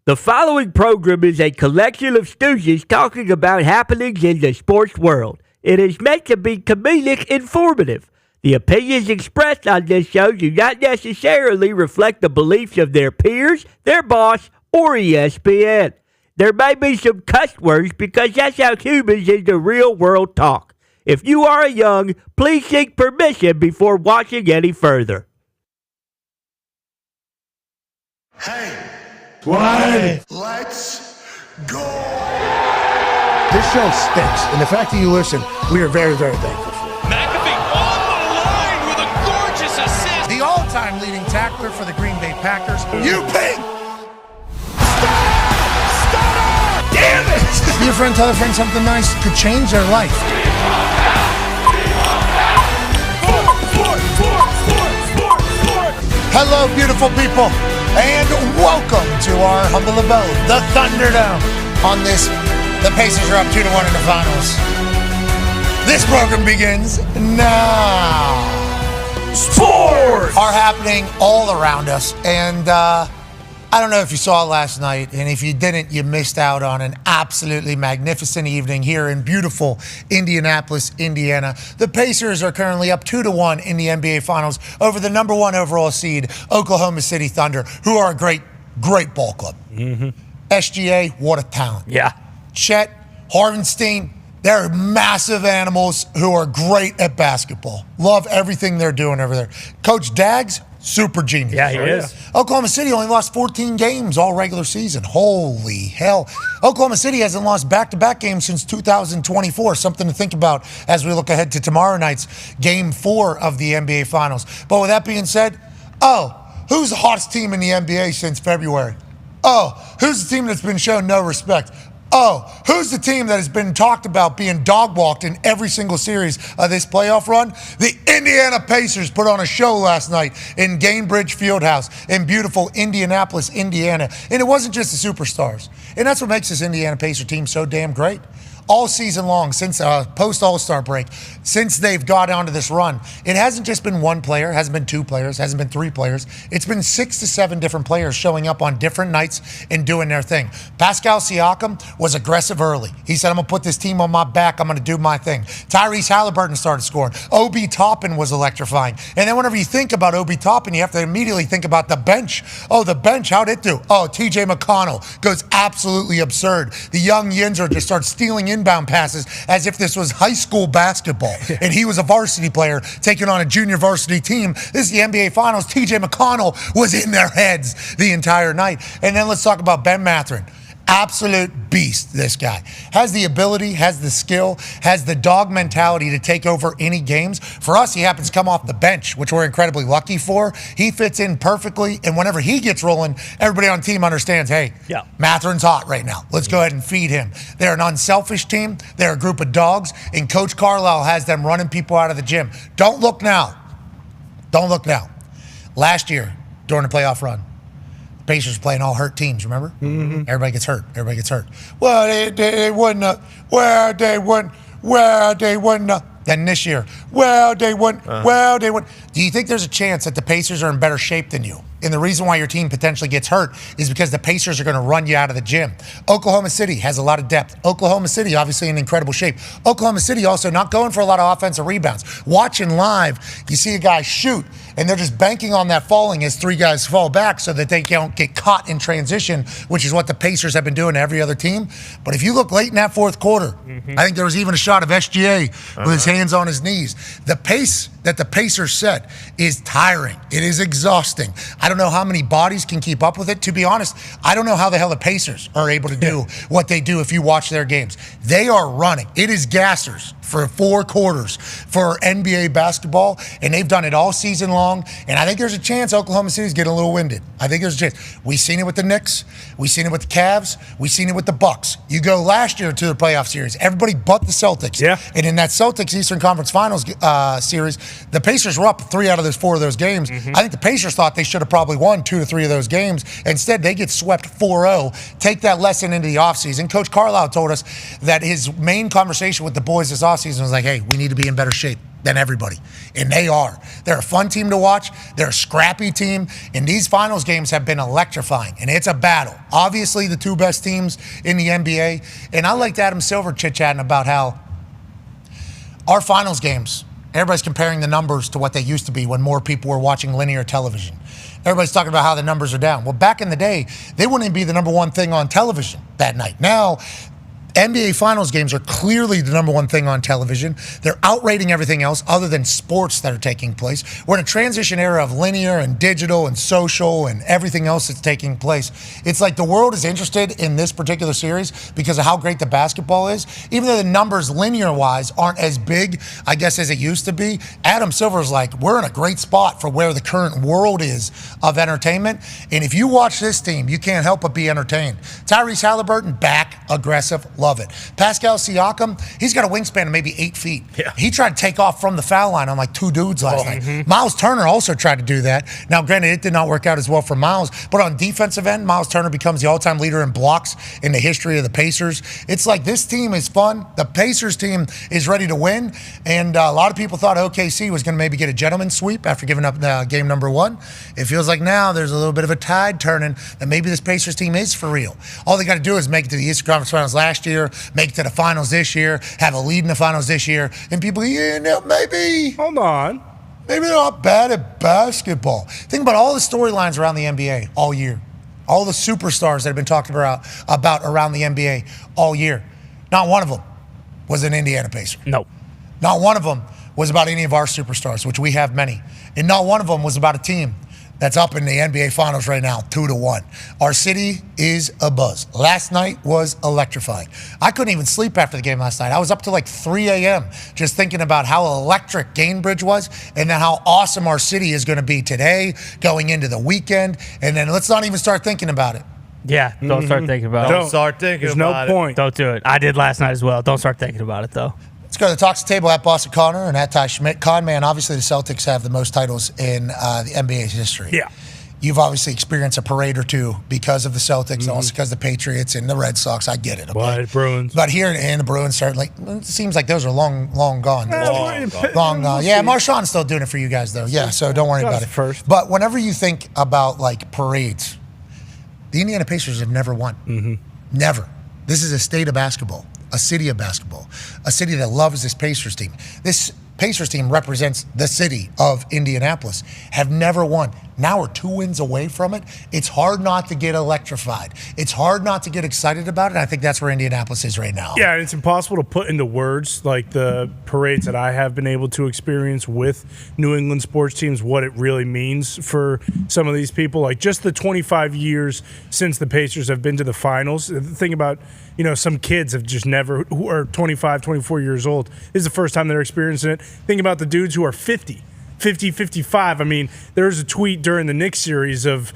The following program is a collection of stooges talking about happenings in the sports world. It is meant to be comedic informative. The opinions expressed on this show do not necessarily reflect the beliefs of their peers, their boss, or ESPN. There may be some cuss words because that's how humans in the real world talk. If you are young, please seek permission before watching any further. Hey. What? Let's go! This show stinks, and the fact that you listen, we are very, very thankful for. McAfee on the line with a gorgeous assist. The all-time leading tackler for the Green Bay Packers. You pink! Stop! Damn it! Be a friend, tell a friend something nice could change their life. Hello, beautiful people. And welcome to our humble abode, the Thunderdome. On this, the Pacers are up 2-1 in the finals. This program begins now. Sports are happening all around us. And I don't know if you saw last night, and if you didn't, you missed out on an absolutely magnificent evening here in beautiful Indianapolis, Indiana. The Pacers are currently up 2-1 in the NBA Finals over the number one overall seed, Oklahoma City Thunder, who are a great, great ball club. Mm-hmm. SGA, what a talent. Yeah. Chet, Harvenstein, they're massive animals who are great at basketball. Love everything they're doing over there. Coach Daggs, super genius. Yeah, he is. Oklahoma City only lost 14 games all regular season. Holy hell. Oklahoma City hasn't lost back-to-back games since 2024. Something to think about as we look ahead to tomorrow night's Game 4 of the NBA Finals. But with that being said, who's the hottest team in the NBA since February? Who's the team that's been shown no respect? Who's the team that has been talked about being dog-walked in every single series of this playoff run? The Indiana Pacers put on a show last night in Gainbridge Fieldhouse in beautiful Indianapolis, Indiana. And it wasn't just the superstars. And that's what makes this Indiana Pacer team so damn great. All season long, since post-All-Star break, since they've got onto this run, it hasn't just been one player, hasn't been two players, hasn't been three players. It's been 6 to 7 different players showing up on different nights and doing their thing. Pascal Siakam was aggressive early. He said, I'm going to put this team on my back. I'm going to do my thing. Tyrese Halliburton started scoring. Obi Toppin was electrifying. And then whenever you think about Obi Toppin, you have to immediately think about the bench. The bench, how'd it do? TJ McConnell goes absolutely absurd. The young Yinzer just starts stealing inbound passes as if this was high school basketball and he was a varsity player taking on a junior varsity team. This is the NBA Finals. TJ McConnell was in their heads the entire night. And then let's talk about Ben Mathurin. Absolute beast, this guy. Has the ability, has the skill, has the dog mentality to take over any games. For us, he happens to come off the bench, which we're incredibly lucky for. He fits in perfectly, and whenever he gets rolling, everybody on the team understands, hey, Mathurin's hot right now. Let's go ahead and feed him. They're an unselfish team. They're a group of dogs, and Coach Carlisle has them running people out of the gym. Don't look now. Don't look now. Last year, during the playoff run, Pacers playing all hurt teams, remember? Mm-hmm. Everybody gets hurt. Well, they wouldn't. Well, they wouldn't. Then this year, they wouldn't. Do you think there's a chance that the Pacers are in better shape than you? And the reason why your team potentially gets hurt is because the Pacers are going to run you out of the gym. Oklahoma City has a lot of depth. Oklahoma City, obviously in incredible shape. Oklahoma City also not going for a lot of offensive rebounds. Watching live, you see a guy shoot, and they're just banking on that falling as three guys fall back so that they don't get caught in transition, which is what the Pacers have been doing to every other team. But if you look late in that fourth quarter, I think there was even a shot of SGA with his hands on his knees. The pace that the Pacers set is tiring. It is exhausting. I don't know how many bodies can keep up with it. To be honest, I don't know how the hell the Pacers are able to do what they do if you watch their games. They are running. It is gassers for 4 quarters for NBA basketball, and they've done it all season long, and I think there's a chance Oklahoma City's getting a little winded. I think there's a chance. We've seen it with the Knicks. We've seen it with the Cavs. We've seen it with the Bucks. You go last year to the playoff series, everybody but the Celtics. Yeah. And in that Celtics Eastern Conference Finals series, the Pacers were up 3 out of those 4 of those games. I think the Pacers thought they should have probably won 2 or 3 of those games. Instead, they get swept 4-0. Take that lesson into the offseason. Coach Carlisle told us that his main conversation with the boys this offseason was like, hey, we need to be in better shape. than everybody. And they are. They're a fun team to watch. They're a scrappy team. And these finals games have been electrifying. And it's a battle. Obviously, the two best teams in the NBA. And I liked Adam Silver chit-chatting about how our finals games, everybody's comparing the numbers to what they used to be when more people were watching linear television. Everybody's talking about how the numbers are down. Well, back in the day, they wouldn't even be the number one thing on television that night. Now, NBA Finals games are clearly the number one thing on television. They're outrating everything else other than sports that are taking place. We're in a transition era of linear and digital and social and everything else that's taking place. It's like the world is interested in this particular series because of how great the basketball is. Even though the numbers linear-wise aren't as big, I guess, as it used to be, Adam Silver's like, we're in a great spot for where the current world is of entertainment. And if you watch this team, you can't help but be entertained. Tyrese Halliburton, back, aggressive, love it. Pascal Siakam, he's got a wingspan of maybe 8 feet. Yeah. He tried to take off from the foul line on like 2 dudes last night. Miles Turner also tried to do that. Now, granted, it did not work out as well for Miles, but on defensive end, Miles Turner becomes the all-time leader in blocks in the history of the Pacers. It's like this team is fun. The Pacers team is ready to win, and a lot of people thought OKC was going to maybe get a gentleman's sweep after giving up game number 1. It feels like now there's a little bit of a tide turning that maybe this Pacers team is for real. All they got to do is make it to the Eastern Conference Finals last year, make it to the finals this year, have a lead in the finals this year, and people, maybe. Hold on. Maybe they're not bad at basketball. Think about all the storylines around the NBA all year. All the superstars that have been talked about around the NBA all year. Not one of them was an Indiana Pacer. No. Not one of them was about any of our superstars, which we have many. And not one of them was about a team that's up in the NBA Finals right now, 2-1. Our city is abuzz. Last night was electrifying. I couldn't even sleep after the game last night. I was up till like 3 a.m. just thinking about how electric Gainbridge was and then how awesome our city is going to be today, going into the weekend. And then let's not even start thinking about it. Yeah, don't start thinking about it. Don't start thinking about it. There's no point. Don't do it. I did last night as well. Don't start thinking about it, though. Let's go to the Talks Table at Boston Connor and at Ty Schmidt. Con man, obviously the Celtics have the most titles in the NBA's history. Yeah. You've obviously experienced a parade or two because of the Celtics, and also because of the Patriots and the Red Sox. I get it. Okay? But Bruins. But here in the Bruins, certainly, it seems like those are long gone. Long gone. Yeah, Marshawn's still doing it for you guys, though. Yeah, so don't worry about it. First. But whenever you think about, like, parades, the Indiana Pacers have never won. Never. This is a state of basketball, a city of basketball, a city that loves this Pacers team. This Pacers team represents the city of Indianapolis, have never won. Now we're 2 wins away from it. It's hard not to get electrified. It's hard not to get excited about it. I think that's where Indianapolis is right now. Yeah, and it's impossible to put into words, like the parades that I have been able to experience with New England sports teams, what it really means for some of these people. Like just the 25 years since the Pacers have been to the finals. Think about, some kids have just never, who are 25, 24 years old. This is the first time they're experiencing it. Think about the dudes who are 50, 55. I mean, there was a tweet during the Knicks series of,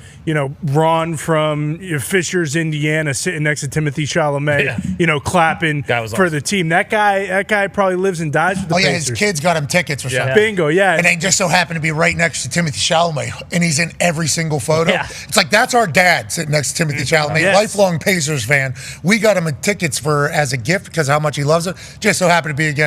Ron from Fishers, Indiana, sitting next to Timothy Chalamet, clapping for the team. That guy probably lives and dies with the Pacers. His kids got him tickets or something. Bingo, yeah. And they just so happen to be right next to Timothy Chalamet, and he's in every single photo. Yeah. It's like, that's our dad sitting next to Timothy Chalamet, lifelong Pacers fan. We got him tickets as a gift because of how much he loves it. Just so happened to be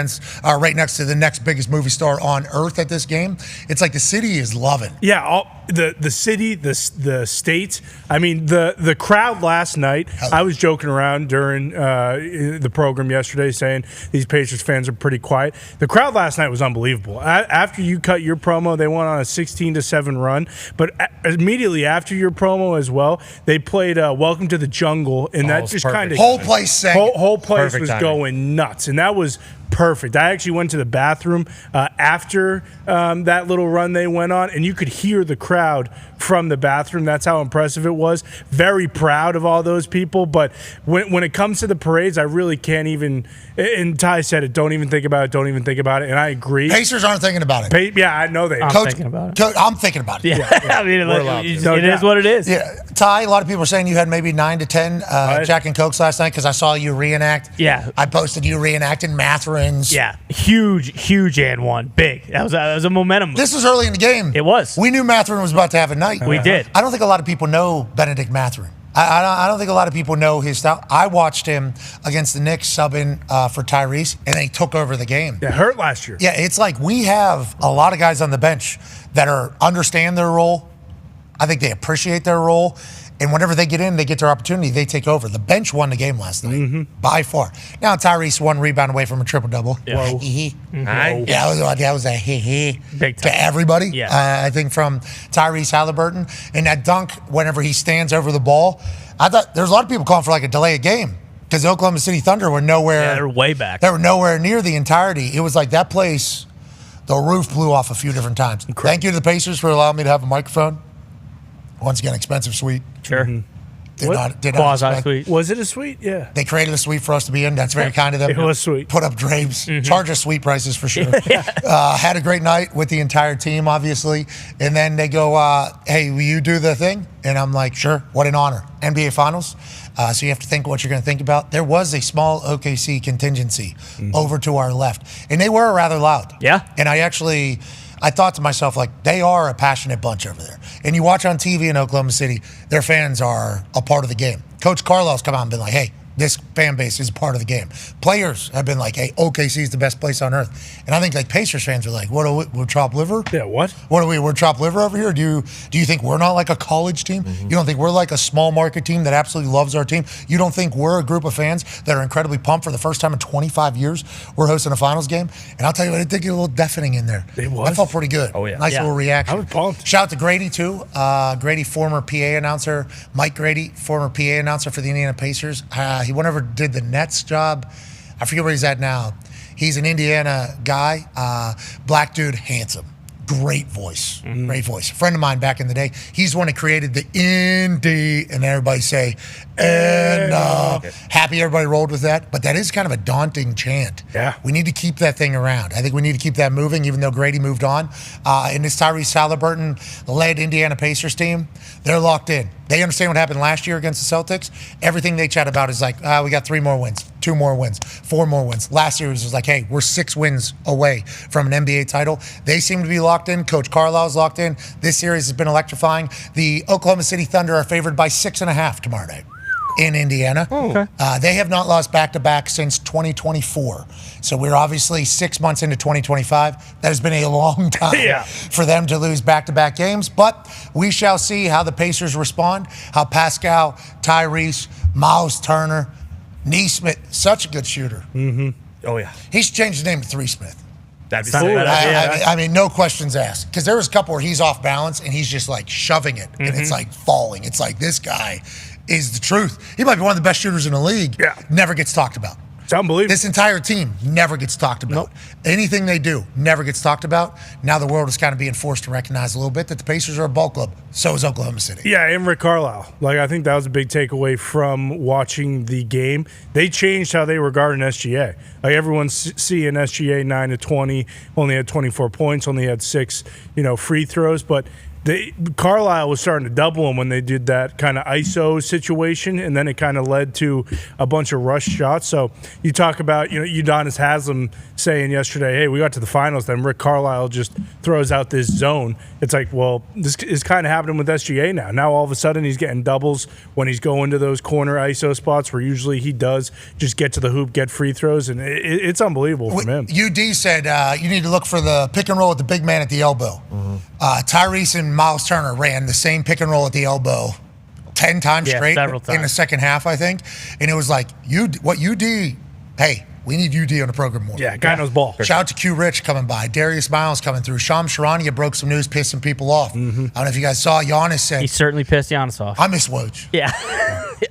right next to the next biggest movie star on earth at this game. It's like the city is loving. Yeah, the city, the state. I mean, the crowd last night. I was joking around during the program yesterday saying these Pacers fans are pretty quiet. The crowd last night was unbelievable. After you cut your promo, they went on a 16-7 run. But immediately after your promo as well, they played "Welcome to the Jungle," and that just kind of whole place sang. Whole place was going nuts, and that was perfect. I actually went to the bathroom after that little run they went on, and you could hear the crowd from the bathroom. That's how impressive it was. Very proud of all those people. But when it comes to the parades, I really can't even. And Ty said it. Don't even think about it. Don't even think about it. And I agree. Pacers aren't thinking about it. Yeah, I know they. I'm thinking about it. Coach, I'm thinking about it. Yeah, I mean, it is what it is. Yeah, Ty. A lot of people are saying you had maybe 9 to 10 Jack and Cokes last night because I saw you reenact. Yeah, I posted you reenacting Matherins. Yeah, huge and one big. That was a momentum. This was early in the game. It was. We knew Matherin was about to have a night. We did. I don't think a lot of people know Benedict Matherin. I don't think a lot of people know his style. I watched him against the Knicks subbing for Tyrese, and then he took over the game. Yeah, hurt last year. Yeah, it's like we have a lot of guys on the bench that understand their role. I think they appreciate their role. And whenever they get in, they get their opportunity, they take over. The bench won the game last night, by far. Now, Tyrese 1 rebound away from a triple-double. Yeah. Yeah, that was a hee-hee Big time. to everybody, Yeah. I think, from Tyrese Halliburton. And that dunk, whenever he stands over the ball, I thought there's a lot of people calling for like a delay of game because the Oklahoma City Thunder were nowhere. Yeah, they're way back. They were nowhere near the entirety. It was like that place, the roof blew off a few different times. Thank you to the Pacers for allowing me to have a microphone. Once again, expensive suite. Sure. Did not Quasi expect- suite. Was it a suite? Yeah. They created a suite for us to be in. That's very kind of them. It was sweet. Put up drapes, charge us suite prices for sure. Had a great night with the entire team, obviously. And then they go, hey, will you do the thing? And I'm like, sure. What an honor. NBA Finals. So you have to think what you're going to think about. There was a small OKC contingency over to our left. And they were rather loud. Yeah. And I thought to myself, like, they are a passionate bunch over there. And you watch on TV in Oklahoma City, their fans are a part of the game. Coach Carlisle's come out and been like, hey, this fan base is a part of the game. Players have been like, hey, OKC is the best place on earth. And I think like Pacers fans are like, what are we're chopped liver? Yeah, what? What are we? We're chopped liver over here? Do you think we're not like a college team? You don't think we're like a small market team that absolutely loves our team? You don't think we're a group of fans that are incredibly pumped for the first time in 25 years we're hosting a finals game? And I'll tell you what, I did get a little deafening in there. It was? That felt pretty good. Oh, yeah. Nice Yeah. little reaction. I was pumped. Shout out to Grady, too. Grady, former PA announcer. Mike Grady, former PA announcer for the Indiana Pacers. He went over did the Nets job. I forget where he's at now. He's an Indiana guy. Black dude, handsome. Great voice. Great voice. A friend of mine back in the day, he's the one that created the Indy, and everybody say, and happy everybody rolled with that. But that is kind of a daunting chant. Yeah. We need to keep that thing around. I think we need to keep that moving, even though Grady moved on. And this Tyrese Halliburton-led Indiana Pacers team, they're locked in. They understand what happened last year against the Celtics. Everything they chat about is like, we got 3 more wins, 2 more wins, 4 more wins. Last year it was like, hey, we're 6 wins away from an NBA title. They seem to be locked in. Coach Carlisle's locked in. This series has been electrifying. The Oklahoma City Thunder are favored by 6.5 tomorrow night in Indiana. They have not lost back-to-back since 2024. So we're obviously 6 months into 2025. That has been a long time for them to lose back-to-back games. But we shall see how the Pacers respond, how Pascal, Tyrese, Miles Turner, Neesmith, such a good shooter. Oh, yeah. He should change his name to Three Smith. That'd be Cool. something. I mean, no questions asked. Because there was a couple where he's off balance and he's just like shoving it and it's like falling. It's like this guy is the truth. He might be one of the best shooters in the league. Yeah. Never gets talked about. It's unbelievable. This entire team never gets talked about. Anything they do never gets talked about. Now the world is kind of being forced to recognize a little bit that the Pacers are a ball club. So is Oklahoma City. Yeah, and Rick Carlisle. Like, I think that was a big takeaway from watching the game. They changed how they regard an SGA. Like, everyone's seeing SGA 9 to 20, only had 24 points, only had 6, free throws, but Carlisle was starting to double him when they did that kind of ISO situation, and then it kind of led to a bunch of rush shots. So you talk about, Udonis Haslem saying yesterday, hey, we got to the finals, then Rick Carlisle just throws out this zone. It's like, well, this is kind of happening with SGA now. Now all of a sudden he's getting doubles when he's going to those corner ISO spots where usually he does just get to the hoop, get free throws, and it's unbelievable from him. UD said you need to look for the pick and roll with the big man at the elbow. Tyrese and Miles Turner ran the same pick and roll at the elbow 10 times straight several times in the second half, I think. And it was like, hey, we need UD on the program more. Yeah, guy knows ball. Shout out to Q Rich coming by. Darius Miles coming through. Shams Charania broke some news, pissing people off. I don't know if you guys saw. Giannis said, He certainly pissed Giannis off. I miss Woj. Yeah.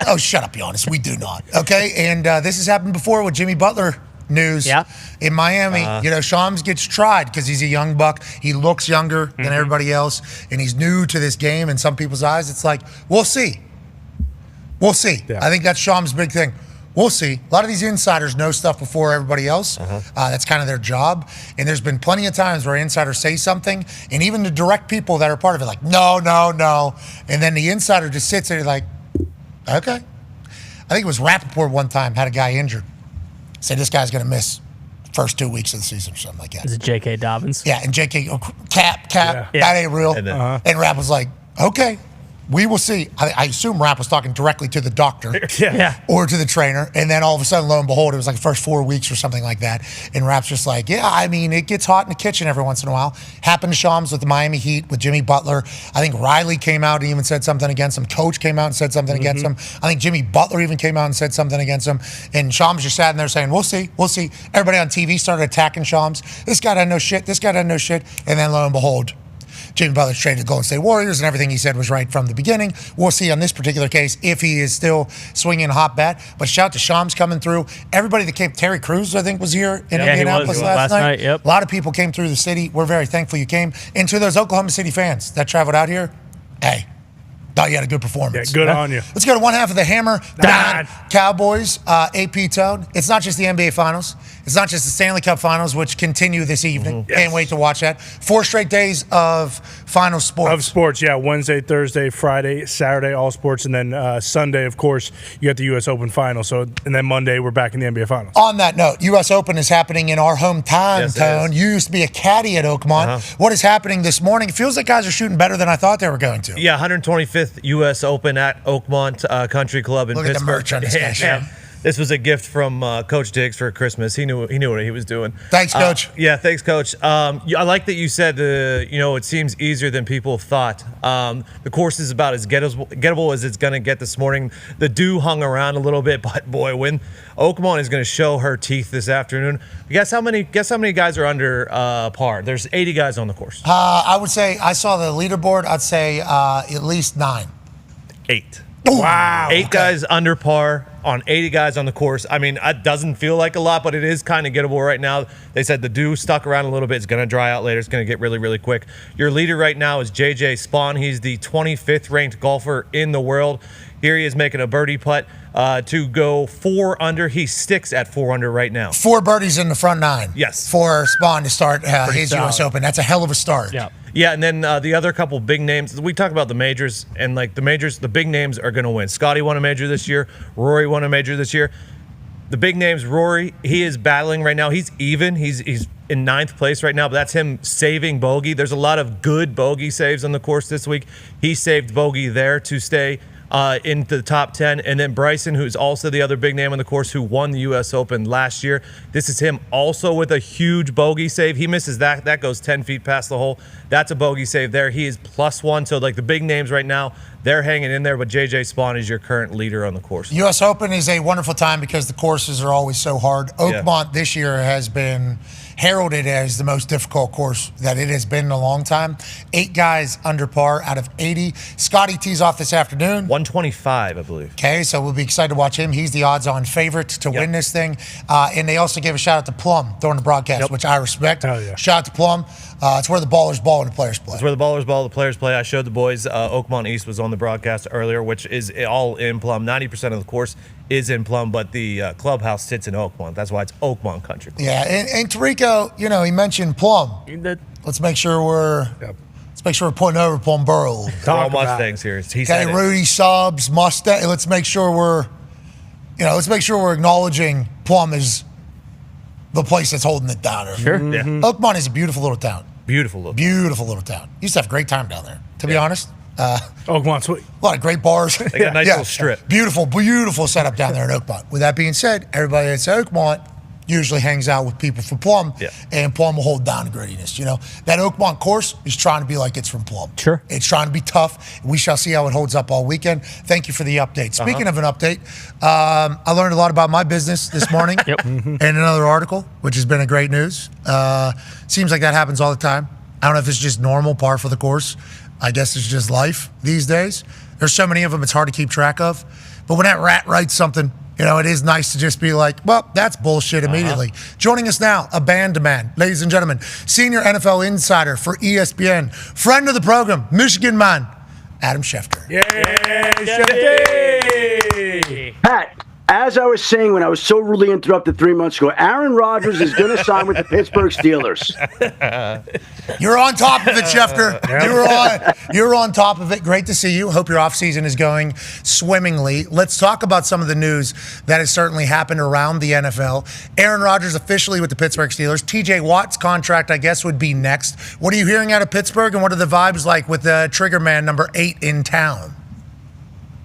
Oh, shut up, Giannis. We do not. Okay, and this has happened before with Jimmy Butler news in Miami. Shams gets tried because he's a young buck. He looks younger than everybody else, and he's new to this game in some people's eyes. It's like, we'll see. We'll see. Yeah. I think that's Shams' big thing. We'll see. A lot of these insiders know stuff before everybody else. That's kind of their job. And there's been plenty of times where insiders say something, and even the direct people that are part of it, like, no. And then the insider just sits there like, okay. I think it was Rappaport one time had a guy injured. Said this guy's going to miss first 2 weeks of the season or something like that. Is it J.K. Dobbins? Yeah, and J.K. Cap, that ain't real. And Rapp was like, okay. We will see. I assume Rapp was talking directly to the doctor Yeah. or to the trainer. And then all of a sudden, lo and behold, it was like the first 4 weeks or something like that. And Rapp's just like, yeah, I mean, it gets hot in the kitchen every once in a while. Happened to Shams with the Miami Heat, with Jimmy Butler. I think Riley came out and even said something against him. Coach came out and said something against him. I think Jimmy Butler even came out and said something against him. And Shams just sat in there saying, we'll see. Everybody on TV started attacking Shams. This guy doesn't know shit. And then lo and behold, Jimmy Butler's traded to Golden State Warriors, and everything he said was right from the beginning. We'll see on this particular case if he is still swinging a hot bat. But shout out to Shams coming through. Everybody that came, Terry Crews, I think, was here in Indianapolis last night. Yep. A lot of people came through the city. We're very thankful you came. And to those Oklahoma City fans that traveled out here, hey, thought you had a good performance. Yeah, good on you. Let's go to one half of the Hammer Dahn. Cowboys, AP Tone. It's not just the NBA Finals. It's not just the Stanley Cup Finals, which continue this evening. Yes. Can't wait to watch that. 4 straight days of final sports. Of sports, yeah. Wednesday, Thursday, Friday, Saturday, all sports. And then Sunday, of course, you got the U.S. Open final. And then Monday, we're back in the NBA Finals. On that note, U.S. Open is happening in our hometown, Yes, Tone. You used to be a caddy at Oakmont. What is happening this morning? It feels like guys are shooting better than I thought they were going to. Yeah, 125th U.S. Open at Oakmont Country Club in Look at Pittsburgh. the merch on this guy. Yeah. This was a gift from Coach Diggs for Christmas. He knew what he was doing. Thanks, Coach. Yeah, thanks, Coach. I like that you said it seems easier than people thought. The course is about as gettable as it's going to get this morning. The dew hung around a little bit, but boy, when Oakmont is going to show her teeth this afternoon. Guess how many guys are under par? There's 80 guys on the course. I would say I saw the leaderboard. I'd say at least 9. 8. Wow. 8 guys under par on 80 guys on the course. I mean, it doesn't feel like a lot, but it is kind of gettable right now. They said the dew stuck around a little bit. It's going to dry out later. It's going to get really, really quick. Your leader right now is JJ Spawn. He's the 25th ranked golfer in the world. Here he is making a birdie putt to go 4 under. He sticks at 4 under right now. 4 birdies in the front 9. Yes. For Spawn to start his solid. U.S. Open. That's a hell of a start. Yeah. Yeah, and then the other couple big names. We talk about the majors, and like the majors, the big names are going to win. Scotty won a major this year. Rory won a major this year. The big names, Rory, he is battling right now. He's even. He's in 9th place right now, but that's him saving bogey. There's a lot of good bogey saves on the course this week. He saved bogey there to stay into the top 10. And then Bryson, who's also the other big name on the course, who won the U.S. Open last year. This is him also with a huge bogey save. He misses that. That goes 10 feet past the hole. That's a bogey save there. He is +1. So, like, the big names right now, they're hanging in there. But J.J. Spawn is your current leader on the course. U.S. Open is a wonderful time because the courses are always so hard. Oakmont this year has been heralded as the most difficult course that it has been in a long time. 8 guys under par out of 80. Scotty tees off this afternoon. 125, I believe. Okay, so we'll be excited to watch him. He's the odds-on favorite to win this thing. And they also gave a shout-out to Plum during the broadcast, which I respect. Hell yeah. Shout out to Plum. It's where the ballers ball and the players play. It's where the ballers ball, the players play. I showed the boys Oakmont East was on the broadcast earlier, which is all in Plum. 90% of the course is in Plum, but the clubhouse sits in Oakmont. That's why it's Oakmont Country Club. Yeah, and Tarico, he mentioned Plum. Let's make sure we're putting over Plum Burrow. All Mustangs here. He said Okay, Rudy Subs, Mustang. Let's make sure we're acknowledging Plum as the place that's holding it down. Sure. Yeah. Oakmont is a beautiful little town. Beautiful look. Beautiful little town. Used to have a great time down there, to be honest. Oakmont, sweet. A lot of great bars. They got a nice little strip. Beautiful, beautiful setup down there in Oakmont. With that being said, everybody that's Oakmont usually hangs out with people from Plum, and Plum will hold down the grittiness. That Oakmont course is trying to be like it's from Plum. Sure. It's trying to be tough. We shall see how it holds up all weekend. Thank you for the update. Speaking of an update, I learned a lot about my business this morning in another article, which has been a great news. Seems like that happens all the time. I don't know if it's just normal, par for the course. I guess it's just life these days. There's so many of them, it's hard to keep track of. But when that rat writes something, it is nice to just be like, well, that's bullshit immediately. Joining us now, a band man, ladies and gentlemen, senior NFL insider for ESPN, friend of the program, Michigan man, Adam Schefter. Yay, Shefty! Pat, as I was saying when I was so rudely interrupted 3 months ago, Aaron Rodgers is going to sign with the Pittsburgh Steelers. You're on top of it, Schefter. You're on top of it. Great to see you. Hope your offseason is going swimmingly. Let's talk about some of the news that has certainly happened around the NFL. Aaron Rodgers officially with the Pittsburgh Steelers. TJ Watt's contract, I guess, would be next. What are you hearing out of Pittsburgh, and what are the vibes like with the trigger man number 8 in town?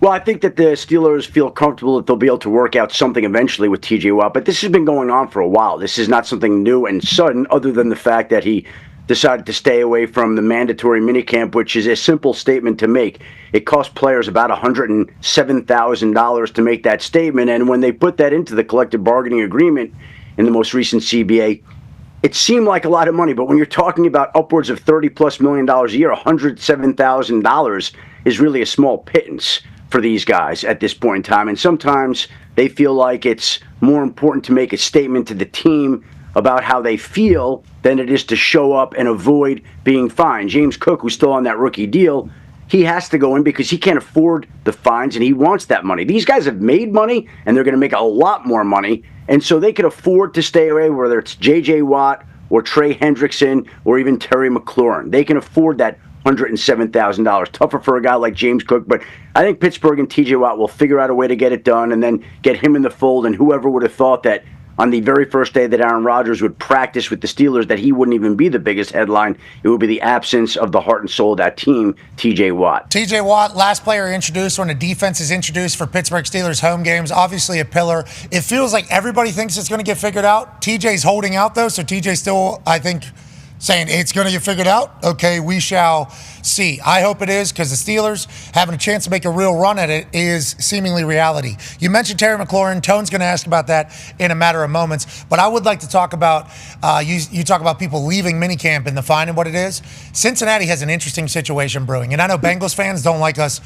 Well, I think that the Steelers feel comfortable that they'll be able to work out something eventually with TJ Watt, but this has been going on for a while. This is not something new and sudden, other than the fact that he decided to stay away from the mandatory minicamp, which is a simple statement to make. It cost players about $107,000 to make that statement, and when they put that into the collective bargaining agreement in the most recent CBA, it seemed like a lot of money, but when you're talking about upwards of $30+ million a year, $107,000 is really a small pittance for these guys at this point in time. And sometimes they feel like it's more important to make a statement to the team about how they feel than it is to show up and avoid being fined. James Cook, who's still on that rookie deal, he has to go in because he can't afford the fines and he wants that money. These guys have made money and they're going to make a lot more money. And so they could afford to stay away, whether it's J.J. Watt or Trey Hendrickson or even Terry McLaurin. They can afford that $107,000. Tougher for a guy like James Cook, but I think Pittsburgh and TJ Watt will figure out a way to get it done and then get him in the fold. And whoever would have thought that on the very first day that Aaron Rodgers would practice with the Steelers, that he wouldn't even be the biggest headline. It would be the absence of the heart and soul of that team, TJ Watt. TJ Watt, last player introduced when a defense is introduced for Pittsburgh Steelers home games, obviously a pillar. It feels like everybody thinks it's going to get figured out. TJ's holding out, though, so TJ's still, I think, saying it's going to get figured out. Okay, we shall see. I hope it is, because the Steelers having a chance to make a real run at it is seemingly reality. You mentioned Terry McLaurin. Tone's going to ask about that in a matter of moments. But I would like to talk about, you talk about people leaving minicamp and defining what it is. Cincinnati has an interesting situation brewing. And I know Bengals fans don't like us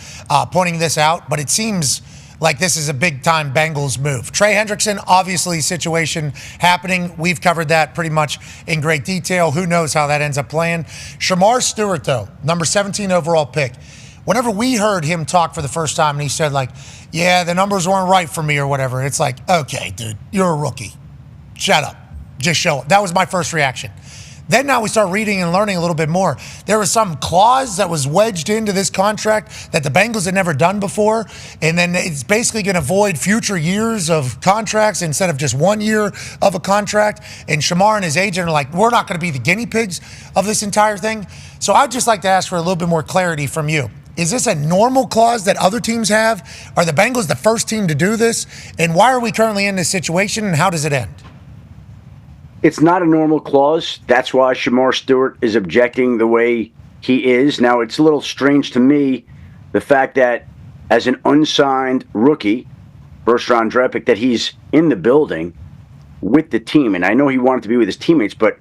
pointing this out, but it seems like this is a big-time Bengals move. Trey Hendrickson, obviously, situation happening. We've covered that pretty much in great detail. Who knows how that ends up playing. Shamar Stewart, though, number 17 overall pick. Whenever we heard him talk for the first time and he said, like, yeah, the numbers weren't right for me or whatever, it's like, okay, dude, you're a rookie. Shut up. Just show up. That was my first reaction. Then now we start reading and learning a little bit more. There was some clause that was wedged into this contract that the Bengals had never done before, and then it's basically going to void future years of contracts instead of just 1 year of a contract. And Shamar and his agent are like, we're not going to be the guinea pigs of this entire thing. So I'd just like to ask for a little bit more clarity from you. Is this a normal clause that other teams have? Are the Bengals the first team to do this? And why are we currently in this situation, and how does it end? It's not a normal clause. That's why Shamar Stewart is objecting the way he is. Now, it's a little strange to me, the fact that as an unsigned rookie, first-round draft pick, that he's in the building with the team. And I know he wanted to be with his teammates, but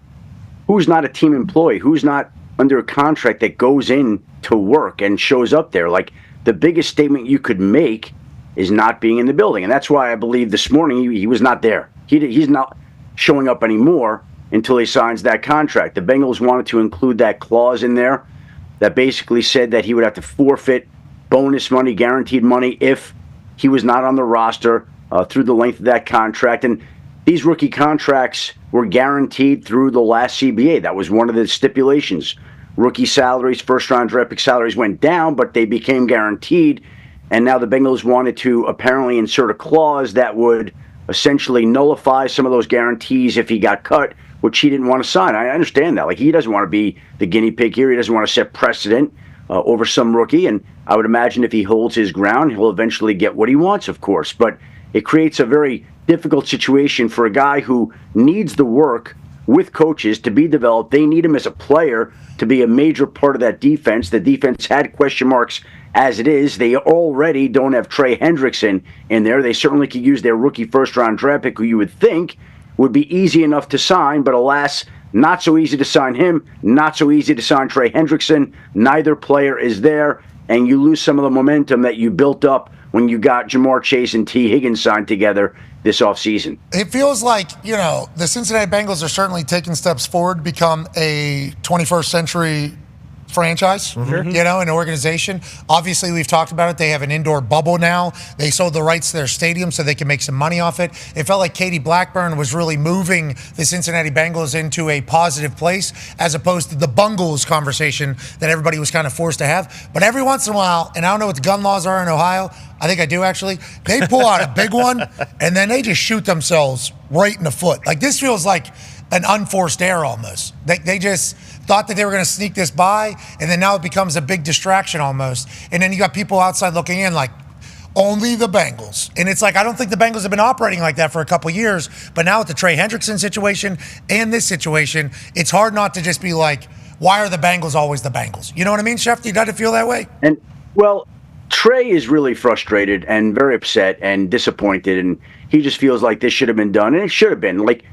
who's not a team employee? Who's not under a contract that goes in to work and shows up there? Like, the biggest statement you could make is not being in the building. And that's why I believe this morning he was not there. He's not showing up anymore until he signs that contract. The Bengals wanted to include that clause in there that basically said that he would have to forfeit bonus money, guaranteed money, if he was not on the roster through the length of that contract. And these rookie contracts were guaranteed through the last CBA. That was one of the stipulations. Rookie salaries, first-round draft pick salaries went down, but they became guaranteed. And now the Bengals wanted to apparently insert a clause that would essentially nullify some of those guarantees if he got cut, which he didn't want to sign. I understand that. Like, he doesn't want to be the guinea pig here. He doesn't want to set precedent over some rookie. And I would imagine if he holds his ground, he'll eventually get what he wants, of course. But it creates a very difficult situation for a guy who needs the work with coaches to be developed. They need him as a player to be a major part of that defense. The defense had question marks as it is. They already don't have Trey Hendrickson in there. They certainly could use their rookie first-round draft pick, who you would think would be easy enough to sign, but alas, not so easy to sign him, not so easy to sign Trey Hendrickson. Neither player is there, and you lose some of the momentum that you built up when you got Jamar Chase and T. Higgins signed together this offseason. It feels like, the Cincinnati Bengals are certainly taking steps forward to become a 21st century franchise, an organization. Obviously, we've talked about it. They have an indoor bubble now. They sold the rights to their stadium so they can make some money off it. It felt like Katie Blackburn was really moving the Cincinnati Bengals into a positive place, as opposed to the Bungles conversation that everybody was kind of forced to have. But every once in a while, and I don't know what the gun laws are in Ohio, I think I do actually, they pull out a big one and then they just shoot themselves right in the foot. Like, this feels like an unforced error almost. They just thought that they were going to sneak this by, and then now it becomes a big distraction almost. And then you got people outside looking in like, only the Bengals. And it's like, I don't think the Bengals have been operating like that for a couple years. But now with the Trey Hendrickson situation and this situation, it's hard not to just be like, why are the Bengals always the Bengals? You know what I mean, Chef? Do you not feel that way? And, well, Trey is really frustrated and very upset and disappointed, and he just feels like this should have been done, and it should have been. Like,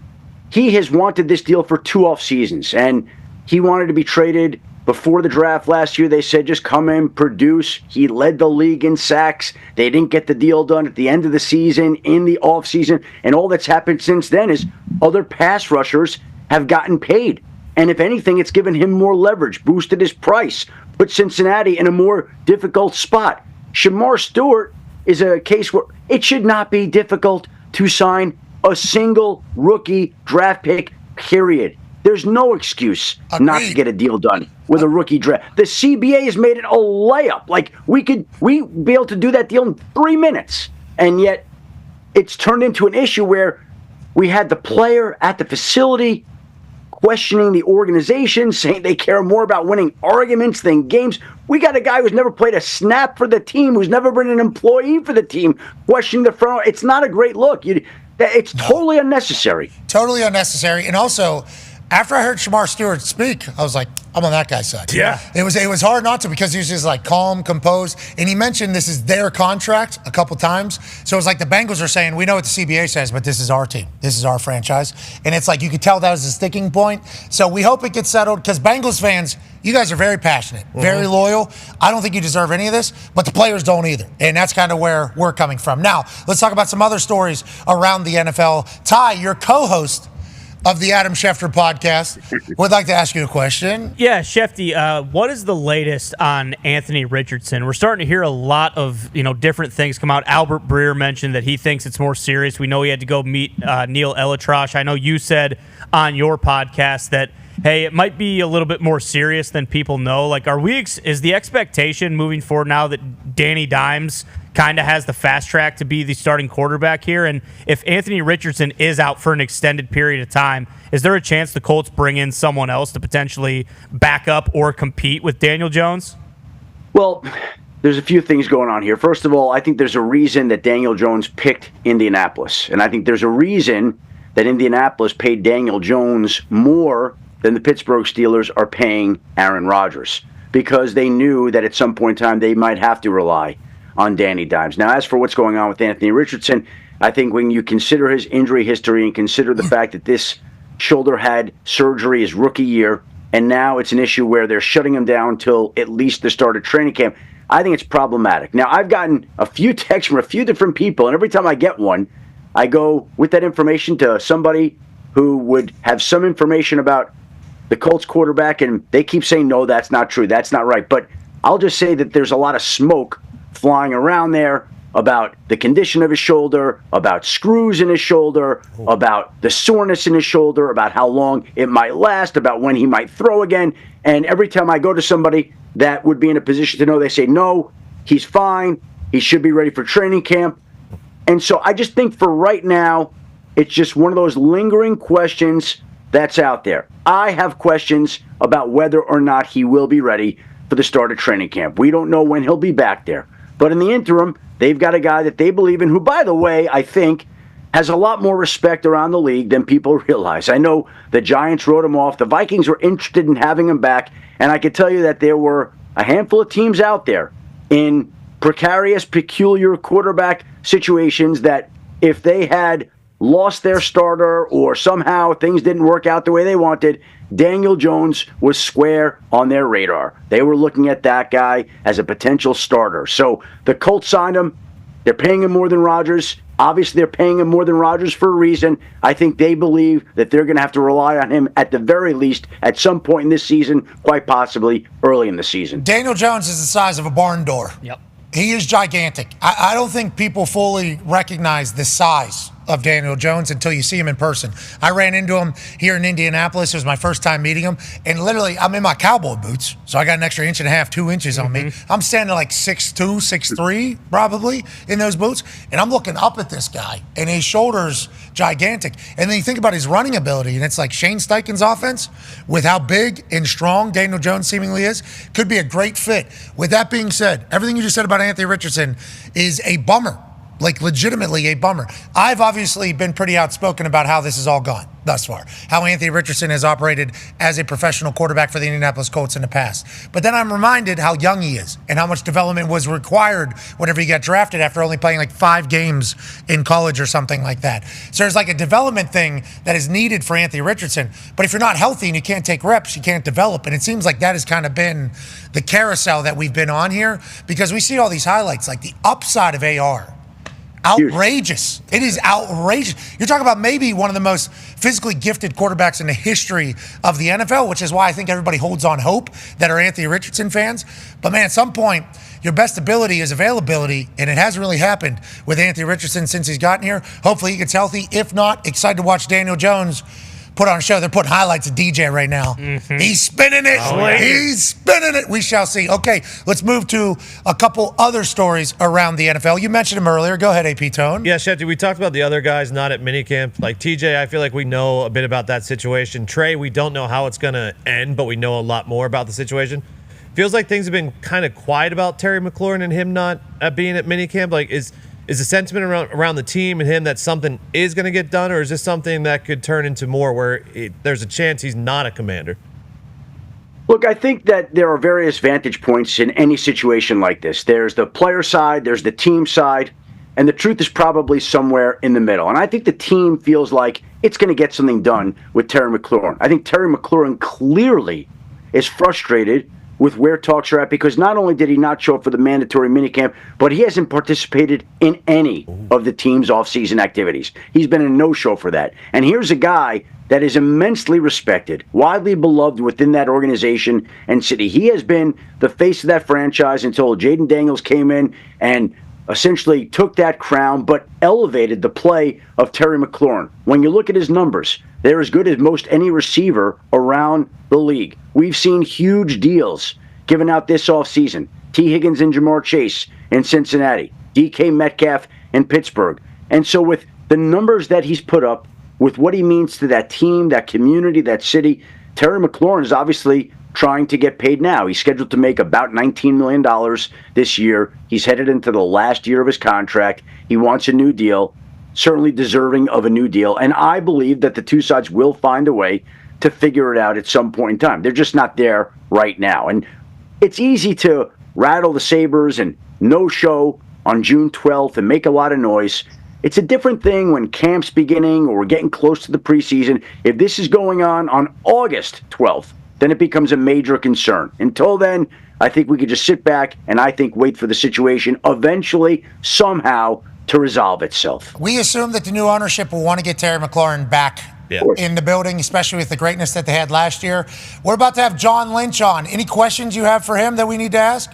he has wanted this deal for 2 off seasons, and he wanted to be traded before the draft last year. They said, just come in, produce. He led the league in sacks. They didn't get the deal done at the end of the season, in the offseason. And all that's happened since then is other pass rushers have gotten paid. And if anything, it's given him more leverage, boosted his price, put Cincinnati in a more difficult spot. Shamar Stewart is a case where it should not be difficult to sign a single rookie draft pick, period. There's no excuse not to get a deal done with a rookie draft. The CBA has made it a layup. Like, we'd be able to do that deal in 3 minutes. And yet it's turned into an issue where we had the player at the facility questioning the organization, saying they care more about winning arguments than games. We got a guy who's never played a snap for the team, who's never been an employee for the team, questioning the front. It's not a great look. It's totally unnecessary. Totally unnecessary. And also, after I heard Shamar Stewart speak, I was like, I'm on that guy's side. Yeah. It was hard not to, because he was just like calm, composed. And he mentioned this is their contract a couple times. So it's like the Bengals are saying, we know what the CBA says, but this is our team. This is our franchise. And it's like, you could tell that was a sticking point. So we hope it gets settled, because Bengals fans, you guys are very passionate, very loyal. I don't think you deserve any of this, but the players don't either. And that's kind of where we're coming from. Now, let's talk about some other stories around the NFL. Ty, your co-host of the Adam Schefter podcast, would like to ask you a question. Yeah, Shefty, what is the latest on Anthony Richardson? We're starting to hear a lot of different things come out. Albert Breer mentioned that he thinks it's more serious. We know he had to go meet Neil Elitrosh. I know you said on your podcast that, hey, it might be a little bit more serious than people know. Like, is the expectation moving forward now that Danny Dimes kind of has the fast track to be the starting quarterback here? And if Anthony Richardson is out for an extended period of time, is there a chance the Colts bring in someone else to potentially back up or compete with Daniel Jones? Well, there's a few things going on here. First of all, I think there's a reason that Daniel Jones picked Indianapolis. And I think there's a reason that Indianapolis paid Daniel Jones more than the Pittsburgh Steelers are paying Aaron Rodgers, because they knew that at some point in time they might have to rely on Danny Dimes. Now, as for what's going on with Anthony Richardson, I think when you consider his injury history and consider the fact that this shoulder had surgery his rookie year, and now it's an issue where they're shutting him down till at least the start of training camp, I think it's problematic. Now, I've gotten a few texts from a few different people, and every time I get one, I go with that information to somebody who would have some information about the Colts quarterback, and they keep saying, no, that's not true, that's not right. But I'll just say that there's a lot of smoke flying around there about the condition of his shoulder, about screws in his shoulder, about the soreness in his shoulder, about how long it might last, about when he might throw again. And every time I go to somebody that would be in a position to know, they say, no, he's fine, he should be ready for training camp. And so I just think for right now, it's just one of those lingering questions that's out there. I have questions about whether or not he will be ready for the start of training camp. We don't know when he'll be back there. But in the interim, they've got a guy that they believe in, who, by the way, I think has a lot more respect around the league than people realize. I know the Giants wrote him off. The Vikings were interested in having him back. And I can tell you that there were a handful of teams out there in precarious, peculiar quarterback situations that if they had lost their starter or somehow things didn't work out the way they wanted, Daniel Jones was square on their radar. They were looking at that guy as a potential starter. So the Colts signed him. They're paying him more than Rodgers. Obviously, they're paying him more than Rodgers for a reason. I think they believe that they're going to have to rely on him at the very least at some point in this season, quite possibly early in the season. Daniel Jones is the size of a barn door. Yep. He is gigantic. I don't think people fully recognize the size of Daniel Jones until you see him in person. I ran into him here in Indianapolis. It was my first time meeting him. And literally, I'm in my cowboy boots. So I got an extra 1.5 inches, 2 inches on me. I'm standing like 6'2", 6'3", probably, in those boots. And I'm looking up at this guy. And his shoulders gigantic. And then you think about his running ability. And it's like Shane Steichen's offense, with how big and strong Daniel Jones seemingly is, could be a great fit. With that being said, everything you just said about Anthony Richardson is a bummer. Like, legitimately a bummer. I've obviously been pretty outspoken about how this has all gone thus far, how Anthony Richardson has operated as a professional quarterback for the Indianapolis Colts in the past. But then I'm reminded how young he is and how much development was required whenever he got drafted after only playing like 5 games in college or something like that. So there's like a development thing that is needed for Anthony Richardson. But if you're not healthy and you can't take reps, you can't develop. And it seems like that has kind of been the carousel that we've been on here, because we see all these highlights, like the upside of AR. Outrageous. It is outrageous. You're talking about maybe one of the most physically gifted quarterbacks in the history of the NFL, which is why I think everybody holds on hope that are Anthony Richardson fans. But man, at some point, your best ability is availability, and it hasn't really happened with Anthony Richardson since he's gotten here. Hopefully he gets healthy. If not, excited to watch Daniel Jones put on a show. They're putting highlights of DJ right now. He's spinning it. He's spinning it. We shall see. Okay, let's move to a couple other stories around the NFL. You mentioned him earlier. Go ahead, AP Tone. Yeah, Shefty, we talked about the other guys not at minicamp. Like TJ, I feel like we know a bit about that situation. Trey, we don't know how it's going to end, but we know a lot more about the situation. Feels like things have been kind of quiet about Terry McLaurin and him not being at minicamp. Like, is the sentiment around the team and him that something is going to get done, or is this something that could turn into more where there's a chance he's not a Commander? Look, I think that there are various vantage points in any situation like this. There's the player side, there's the team side, and the truth is probably somewhere in the middle. And I think the team feels like it's going to get something done with Terry McLaurin. I think Terry McLaurin clearly is frustrated with where talks are at, because not only did he not show up for the mandatory minicamp, but he hasn't participated in any of the team's offseason activities. He's been a no-show for that. And here's a guy that is immensely respected, widely beloved within that organization and city. He has been the face of that franchise until Jaden Daniels came in and essentially took that crown, but elevated the play of Terry McLaurin. When you look at his numbers, they're as good as most any receiver around the league. We've seen huge deals given out this offseason. T. Higgins and Jamar Chase in Cincinnati, DK Metcalf in Pittsburgh. And so with the numbers that he's put up, with what he means to that team, that community, that city, Terry McLaurin is obviously trying to get paid now. He's scheduled to make about $19 million this year. He's headed into the last year of his contract. He wants a new deal, certainly deserving of a new deal. And I believe that the two sides will find a way to figure it out at some point in time. They're just not there right now. And it's easy to rattle the sabers and no-show on June 12th and make a lot of noise. It's a different thing when camp's beginning or we're getting close to the preseason. If this is going on August 12th, then it becomes a major concern. Until then, I think we could just sit back and I think wait for the situation eventually, somehow, to resolve itself. We assume that the new ownership will want to get Terry McLaurin back in the building, especially with the greatness that they had last year. We're about to have John Lynch on. Any questions you have for him that we need to ask?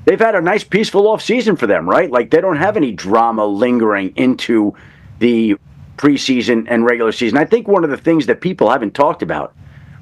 They've had a nice, peaceful offseason for them, right? Like, they don't have any drama lingering into the preseason and regular season. I think one of the things that people haven't talked about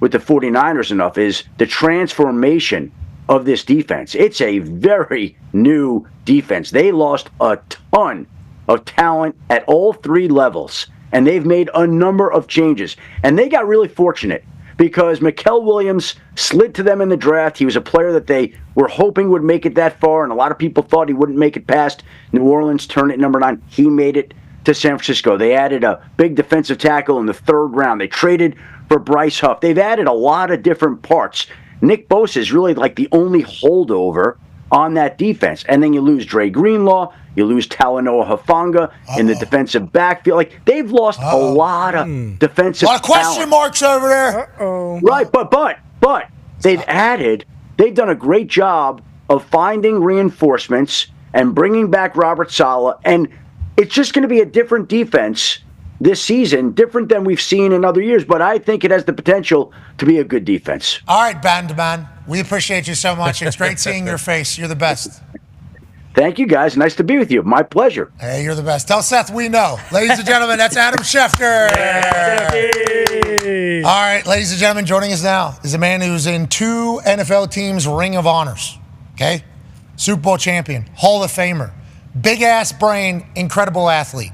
with the 49ers enough is the transformation of this defense. It's a very new defense. They lost a ton of talent at all 3 levels, and they've made a number of changes. And they got really fortunate because Mikael Williams slid to them in the draft. He was a player that they were hoping would make it that far, and a lot of people thought he wouldn't make it past New Orleans, turn at number 9. He made it to San Francisco. They added a big defensive tackle in the 3rd round. They traded for Bryce Huff. They've added a lot of different parts. Nick Bosa is really like the only holdover on that defense. And then you lose Dre Greenlaw, you lose Talanoa Hufanga in the defensive backfield. Like, they've lost a lot of defensive talent. A lot of question marks over there. Right, but they've done a great job of finding reinforcements and bringing back Robert Saleh, and it's just going to be a different defense this season, different than we've seen in other years, but I think it has the potential to be a good defense. All right, Bandaman, we appreciate you so much. It's great seeing your face. You're the best. Thank you, guys. Nice to be with you. My pleasure. Hey, you're the best. Tell Seth we know. Ladies and gentlemen, that's Adam Schefter. All right, ladies and gentlemen, joining us now is a man who's in 2 NFL teams' Ring of Honors. Okay? Super Bowl champion, Hall of Famer, big-ass brain, incredible athlete.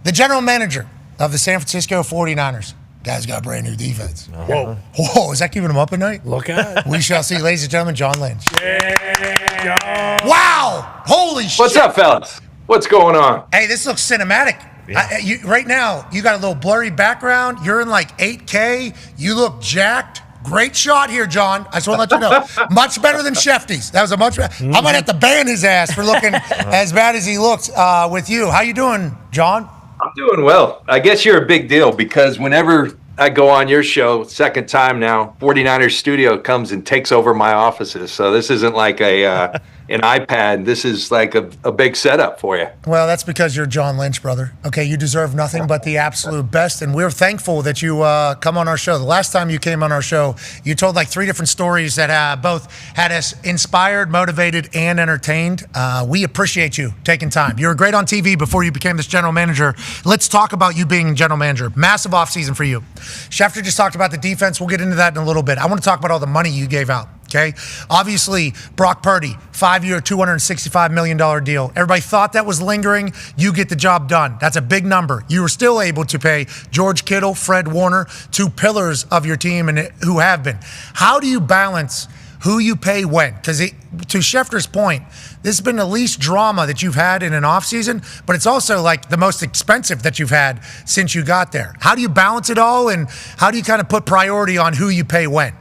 The general manager of the San Francisco 49ers. Guy's got a brand new defense. Whoa. Whoa, is that keeping him up at night? Look at it. We shall see. Ladies and gentlemen, John Lynch. Yeah. Wow! Holy shit! What's up, fellas? What's going on? Hey, this looks cinematic. Yeah. Right now, you got a little blurry background. You're in like 8K. You look jacked. Great shot here, John. I just want to let you know. Much better than Shefty's. That was a much better. I might have to ban his ass for looking as bad as he looked with you. How you doing, John? I'm doing well. I guess you're a big deal because whenever I go on your show, second time now, 49ers Studio comes and takes over my offices. So this isn't like an iPad. This is like a big setup for you. Well, that's because you're John Lynch, brother. Okay, you deserve nothing but the absolute best, and we're thankful that you come on our show. The last time you came on our show, you told like 3 different stories that both had us inspired, motivated, and entertained. We appreciate you taking time. You were great on TV before you became this general manager. Let's talk about you being general manager. Massive offseason for you. Schefter just talked about the defense. We'll get into that in a little bit. I want to talk about all the money you gave out. Okay. Obviously, Brock Purdy, 5-year, $265 million deal. Everybody thought that was lingering. You get the job done. That's a big number. You were still able to pay George Kittle, Fred Warner, 2 pillars of your team and who have been. How do you balance who you pay when? Because to Schefter's point, this has been the least drama that you've had in an offseason, but it's also like the most expensive that you've had since you got there. How do you balance it all, and how do you kind of put priority on who you pay when?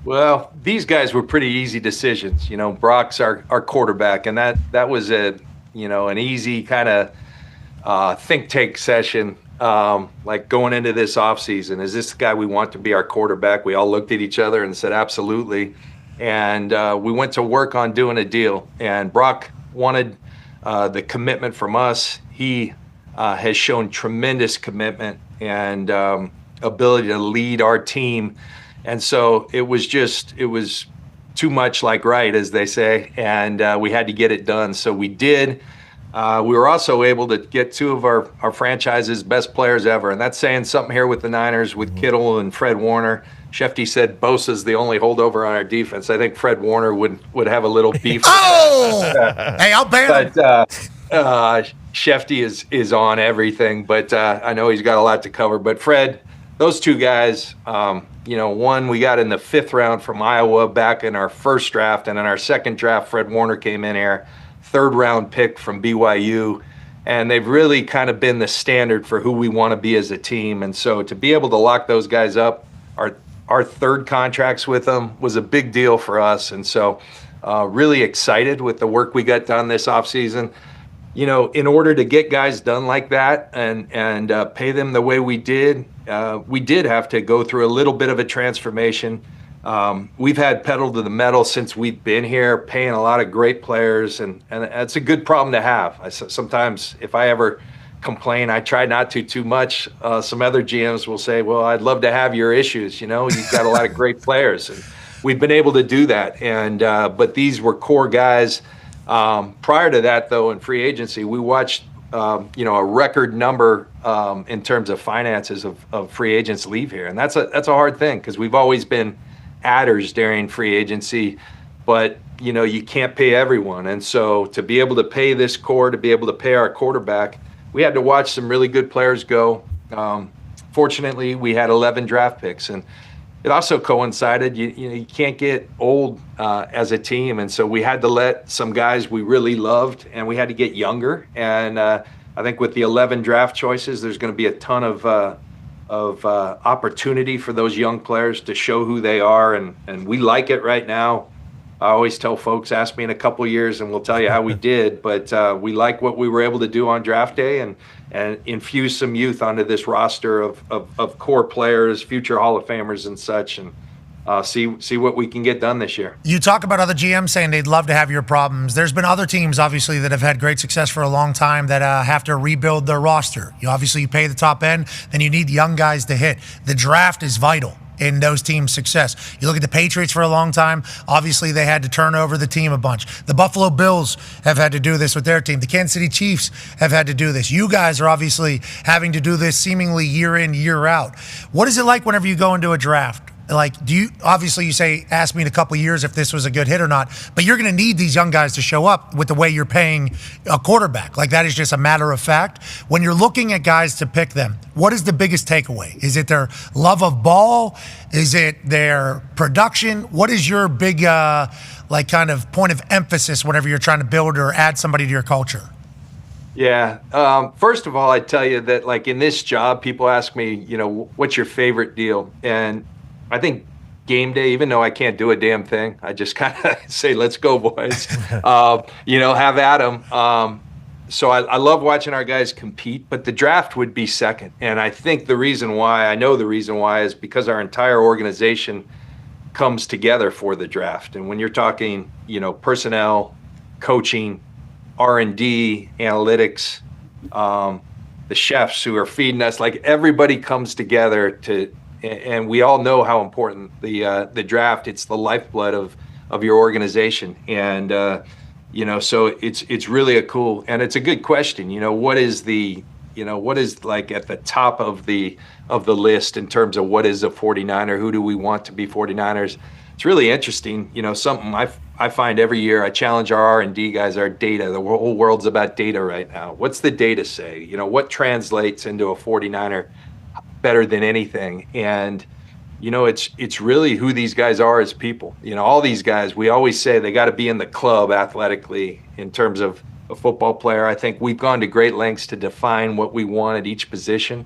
Well, these guys were pretty easy decisions. You know, Brock's our quarterback, and that was an easy kind of think tank session. Like going into this offseason, is this the guy we want to be our quarterback? We all looked at each other and said, absolutely. And we went to work on doing a deal. And Brock wanted the commitment from us. He has shown tremendous commitment and ability to lead our team. And so it was too much like right, as they say, and we had to get it done. So we did. We were also able to get 2 of our franchise's best players ever, and that's saying something here with the Niners, with Kittle and Fred Warner. Shefty said Bosa's the only holdover on our defense. I think Fred Warner would have a little beef. Hey, I'll ban him. But Shefty is on everything, but I know he's got a lot to cover. But Fred, those 2 guys, one we got in the 5th round from Iowa back in our first draft, and in our second draft, Fred Warner came in here, 3rd round pick from BYU, and they've really kind of been the standard for who we want to be as a team. And so to be able to lock those guys up, our 3rd contracts with them was a big deal for us. And so really excited with the work we got done this offseason. You know, in order to get guys done like that and pay them the way we did have to go through a little bit of a transformation. We've had pedal to the metal since we've been here, paying a lot of great players, and that's a good problem to have. Sometimes if I ever complain, I try not to too much. Some other GMs will say, well, I'd love to have your issues. You know, you've got a lot of great players, and we've been able to do that. And but these were core guys. Prior to that, though, in free agency, we watched, a record number in terms of finances of free agents leave here. And that's a hard thing because we've always been adders during free agency, but, you can't pay everyone. And so to be able to pay this core, to be able to pay our quarterback, we had to watch some really good players go. Fortunately, we had 11 draft picks, and it also coincided, you can't get old as a team. And so we had to let some guys we really loved, and we had to get younger. And I think with the 11 draft choices, there's going to be a ton of opportunity for those young players to show who they are. And we like it right now. I always tell folks, ask me in a couple of years and we'll tell you how we did. But we like what we were able to do on draft day and infuse some youth onto this roster of core players, future Hall of Famers and such, and see what we can get done this year. You talk about other GMs saying they'd love to have your problems. There's been other teams, obviously, that have had great success for a long time that have to rebuild their roster. You pay the top end, then you need young guys to hit. The draft is vital in those teams' success. You look at the Patriots for a long time. Obviously, they had to turn over the team a bunch. The Buffalo Bills have had to do this with their team. The Kansas City Chiefs have had to do this. You guys are obviously having to do this seemingly year in, year out. What is it like whenever you go into a draft? Like, obviously you say, ask me in a couple of years if this was a good hit or not, but you're going to need these young guys to show up with the way you're paying a quarterback. Like, that is just a matter of fact. When you're looking at guys to pick them, what is the biggest takeaway? Is it their love of ball? Is it their production? What is your big, kind of point of emphasis whenever you're trying to build or add somebody to your culture? Yeah. First of all, I tell you that, like, in this job, people ask me, what's your favorite deal? And I think game day, even though I can't do a damn thing, I just kind of say, let's go, boys. Have at them. So I love watching our guys compete, but the draft would be second. And I think the reason why is because our entire organization comes together for the draft. And when you're talking, personnel, coaching, R&D, analytics, the chefs who are feeding us, like, everybody comes together and we all know how important the draft. It's the lifeblood of your organization, and so it's really a cool, and it's a good question. What is like at the top of the list in terms of what is a 49er? Who do we want to be 49ers? It's really interesting. Something I find every year. I challenge our R&D guys, our data. The whole world's about data right now. What's the data say? What translates into a 49er better than anything? And it's really who these guys are as people. All these guys, we always say they got to be in the club athletically in terms of a football player. I think we've gone to great lengths to define what we want at each position,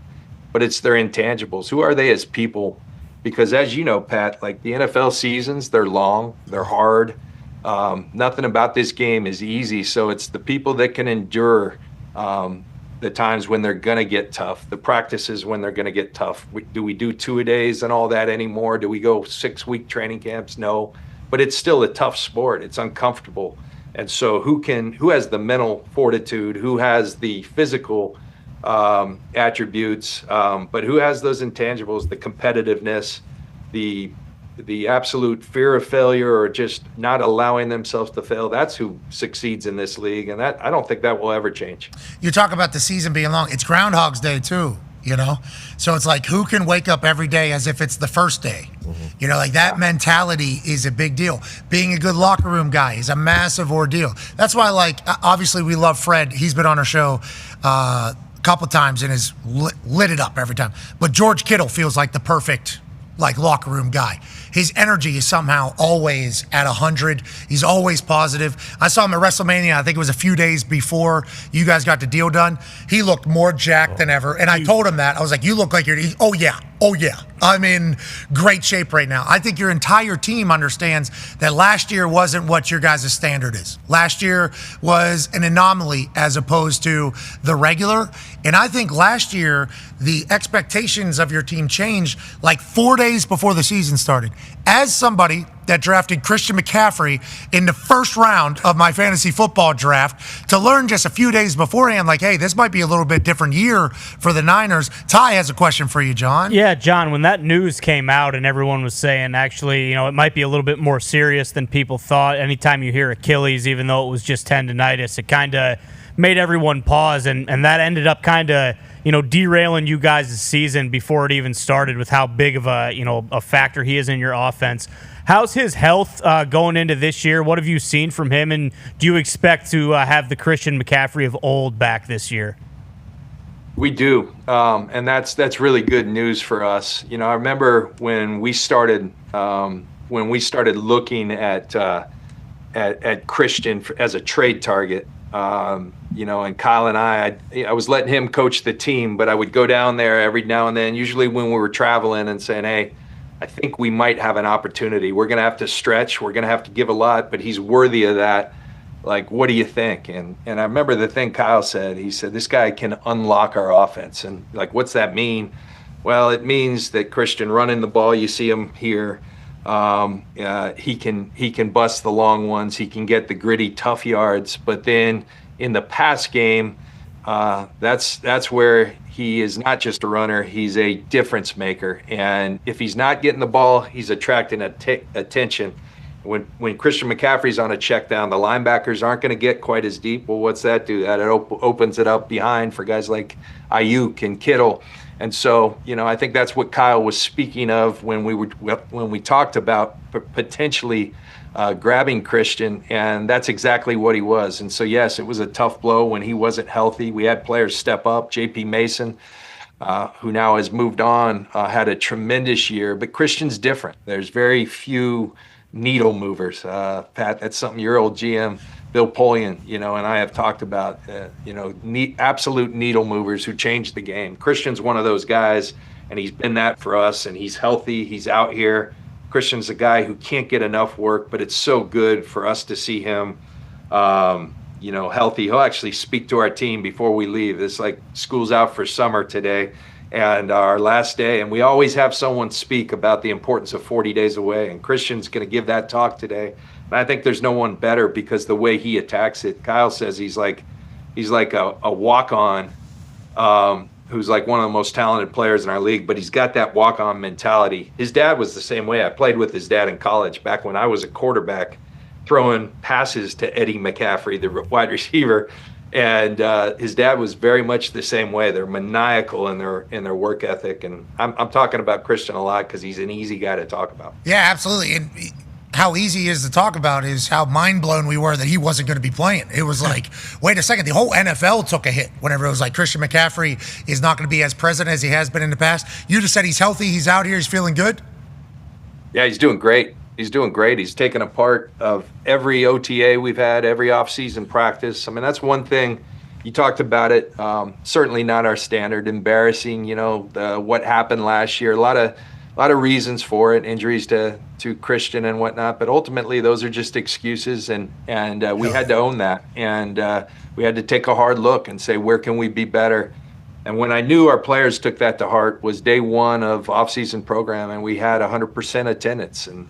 but it's their intangibles. Who are they as people? Because as you know, Pat, like, the NFL seasons, they're long, they're hard. Nothing about this game is easy. So it's the people that can endure the times when they're going to get tough, the practices when they're going to get tough. Do we do 2-a-days and all that anymore? Do we go 6-week training camps? No, but it's still a tough sport. It's uncomfortable. And so who has the mental fortitude, who has the physical attributes, but who has those intangibles, the competitiveness, the absolute fear of failure, or just not allowing themselves to fail? That's who succeeds in this league, and that I don't think that will ever change. You talk about the season being long. It's Groundhog's Day too, So it's like, who can wake up every day as if it's the first day? Mm-hmm. Like, that mentality is a big deal. Being a good locker room guy is a massive ordeal. That's why, like, obviously we love Fred. He's been on our show a couple times and has lit it up every time. But George Kittle feels like the perfect, like, locker room guy. His energy is somehow always at 100. He's always positive. I saw him at WrestleMania. I think it was a few days before you guys got the deal done. He looked more jacked than ever. And I told him that. I was like, you look like you're, oh yeah. I'm in great shape right now. I think your entire team understands that last year wasn't what your guys' standard is. Last year was an anomaly as opposed to the regular. And I think last year, the expectations of your team changed like 4 days before the season started. As somebody that drafted Christian McCaffrey in the first round of my fantasy football draft, to learn just a few days beforehand, like, hey, this might be a little bit different year for the Niners. Ty has a question for you, John. Yeah, John, when that news came out and everyone was saying, actually, it might be a little bit more serious than people thought. Anytime you hear Achilles, even though it was just tendonitis, it kind of made everyone pause, and that ended up kind of derailing you guys' season before it even started with how big of a factor he is in your offense. How's his health going into this year? What have you seen from him, and do you expect to have the Christian McCaffrey of old back this year? We do, and that's really good news for us. I remember when we started looking at Christian as a trade target. And Kyle and I was letting him coach the team, but I would go down there every now and then, usually when we were traveling, and saying, hey, I think we might have an opportunity. We're going to have to stretch. We're going to have to give a lot, but he's worthy of that. Like, what do you think? And I remember the thing Kyle said. He said, this guy can unlock our offense. And, like, what's that mean? Well, it means that Christian running the ball, you see him here. He can bust the long ones. He can get the gritty, tough yards. But then in the pass game, That's where he is not just a runner, he's a difference maker. And if he's not getting the ball, he's attracting attention. When Christian McCaffrey's on a check down, the linebackers aren't going to get quite as deep. Well, what's that do? That opens it up behind for guys like Aiyuk and Kittle. And so, I think that's what Kyle was speaking of when we talked about potentially grabbing Christian, and that's exactly what he was. And so, yes, it was a tough blow when he wasn't healthy. We had players step up. J.P. Mason, who now has moved on, had a tremendous year. But Christian's different. There's very few needle movers. Pat, that's something your old GM, Bill Polian, and I have talked about, absolute needle movers who changed the game. Christian's one of those guys, and he's been that for us, and he's healthy. He's out here. Christian's a guy who can't get enough work, but it's so good for us to see him, healthy. He'll actually speak to our team before we leave. It's like school's out for summer today and our last day, and we always have someone speak about the importance of 40 days away, and Christian's going to give that talk today. And I think there's no one better because the way he attacks it. Kyle says he's like a walk-on who's like one of the most talented players in our league, but he's got that walk-on mentality. His dad was the same way. I played with his dad in college back when I was a quarterback, throwing passes to Eddie McCaffrey, the wide receiver, and his dad was very much the same way. They're maniacal in their work ethic, and I'm talking about Christian a lot because he's an easy guy to talk about. Yeah, absolutely. And how easy he is to talk about is how mind blown we were that he wasn't going to be playing. It was like, wait a second, the whole NFL took a hit whenever it was like Christian McCaffrey is not going to be as present as he has been in the past. You just said he's healthy, he's out here, he's feeling good? Yeah, he's doing great. He's doing great. He's taken a part of every OTA we've had, every offseason practice. I mean, that's one thing. You talked about it. Certainly not our standard. Embarrassing, what happened last year. A lot of reasons for it, injuries to Christian and whatnot. But ultimately, those are just excuses, and we had to own that. And we had to take a hard look and say, where can we be better? And when I knew our players took that to heart was day one of off-season program, and we had 100% attendance, and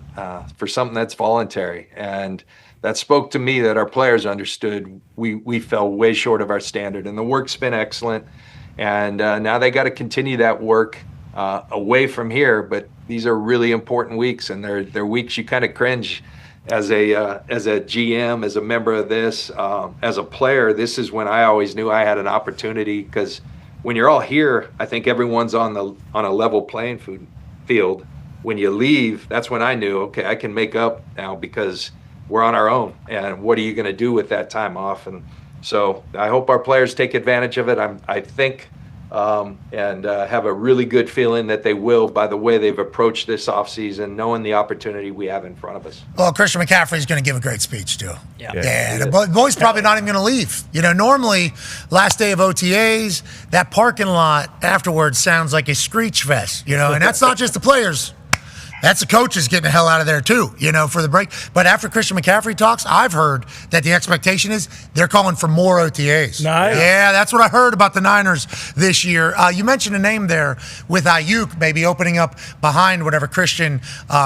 for something that's voluntary. And that spoke to me that our players understood we fell way short of our standard, and the work's been excellent. And now they got to continue that work away from here. But these are really important weeks, and they're weeks you kind of cringe as a GM, as a member of this, as a player. This is when I always knew I had an opportunity, because when you're all here, I think everyone's on a level playing field. When you leave, that's when I knew, okay, I can make up now because we're on our own. And what are you going to do with that time off? And so I hope our players take advantage of it. I think and have a really good feeling that they will by the way they've approached this offseason, knowing the opportunity we have in front of us. Well, Christian McCaffrey is going to give a great speech, too. Yeah. The boy's probably not even going to leave. Normally, last day of OTAs, that parking lot afterwards sounds like a screech fest, and that's not just the players. That's the coaches getting the hell out of there, too, for the break. But after Christian McCaffrey talks, I've heard that the expectation is they're calling for more OTAs. Nice. Yeah, that's what I heard about the Niners this year. You mentioned a name there with Aiyuk maybe opening up behind whatever Christian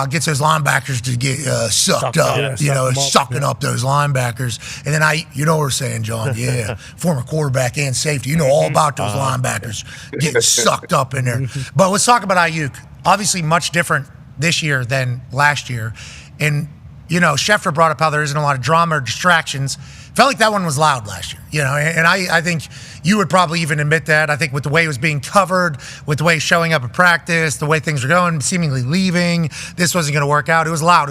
gets those linebackers to get sucked up, sucking up those linebackers. And then you know what we're saying, John. Yeah, former quarterback and safety. You know all about those linebackers getting sucked up in there. But let's talk about Aiyuk. Obviously much different this year than last year. And, Schefter brought up how there isn't a lot of drama or distractions. Felt like that one was loud last year, and I think you would probably even admit that. I think with the way it was being covered, with the way showing up at practice, the way things were going, seemingly leaving, this wasn't going to work out. It was loud.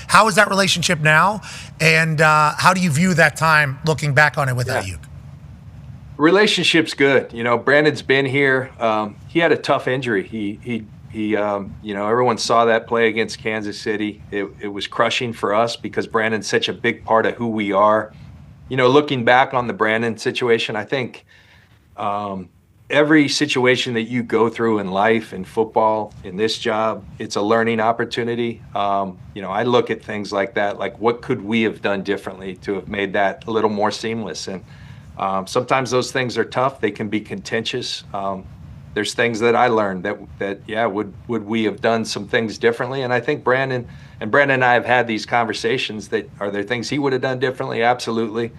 How is that relationship now? And how do you view that time looking back on it with Aiyuk? Relationship's good. Brandon's been here. He had a tough injury. He everyone saw that play against Kansas City. It was crushing for us because Brandon's such a big part of who we are. Looking back on the Brandon situation, I think every situation that you go through in life, in football, in this job, it's a learning opportunity. I look at things like that, like what could we have done differently to have made that a little more seamless? And sometimes those things are tough. They can be contentious. There's things that I learned that would we have done some things differently? And I think Brandon and I have had these conversations that are there things he would have done differently? Absolutely.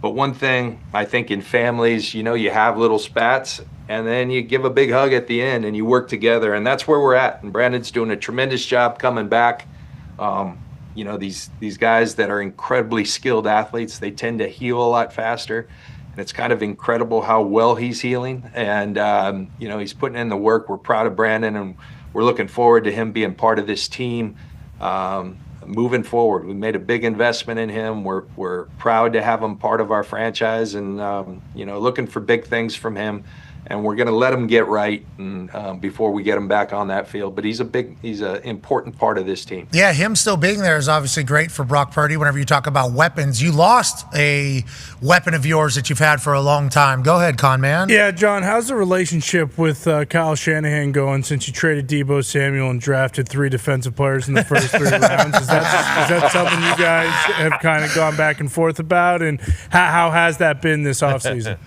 But one thing I think in families, you have little spats and then you give a big hug at the end and you work together. And that's where we're at. And Brandon's doing a tremendous job coming back. These guys that are incredibly skilled athletes, they tend to heal a lot faster. And it's kind of incredible how well he's healing. And, he's putting in the work. We're proud of Brandon, and we're looking forward to him being part of this team moving forward. We made a big investment in him. We're proud to have him part of our franchise and, looking for big things from him. And we're going to let him get right and, before we get him back on that field. But he's an important part of this team. Yeah, him still being there is obviously great for Brock Purdy. Whenever you talk about weapons, you lost a weapon of yours that you've had for a long time. Go ahead, Con Man. Yeah, John, how's the relationship with Kyle Shanahan going since you traded Deebo Samuel and drafted 3 defensive players in the first 3 rounds? Is that something you guys have kind of gone back and forth about? And how has that been this offseason?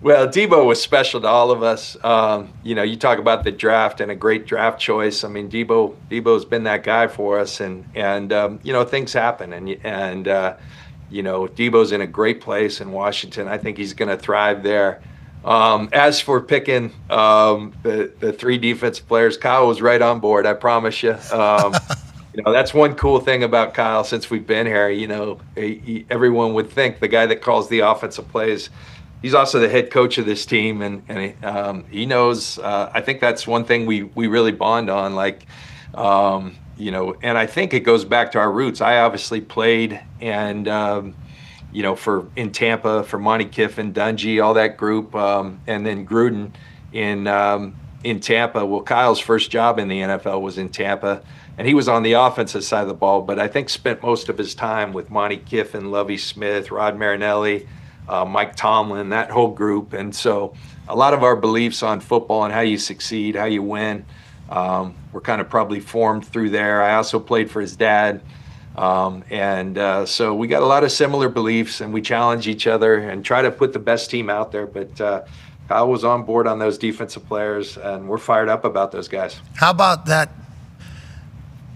Well, Deebo was special to all of us. You talk about the draft and a great draft choice. I mean, Deebo's been that guy for us, and things happen, and Deebo's in a great place in Washington. I think he's going to thrive there. As for picking the 3 defensive players, Kyle was right on board. I promise you. That's one cool thing about Kyle since we've been here. Everyone would think the guy that calls the offensive plays. He's also the head coach of this team, and he knows. I think that's one thing we really bond on. And I think it goes back to our roots. I obviously played, and in Tampa for Monty Kiffin, Dungy, all that group, and then Gruden in Tampa. Well, Kyle's first job in the NFL was in Tampa, and he was on the offensive side of the ball. But I think spent most of his time with Monty Kiffin, Lovie Smith, Rod Marinelli. Mike Tomlin, that whole group. And so a lot of our beliefs on football and how you succeed, how you win, were kind of probably formed through there. I also played for his dad. So we got a lot of similar beliefs, and we challenge each other and try to put the best team out there. But Kyle was on board on those defensive players, and we're fired up about those guys. How about that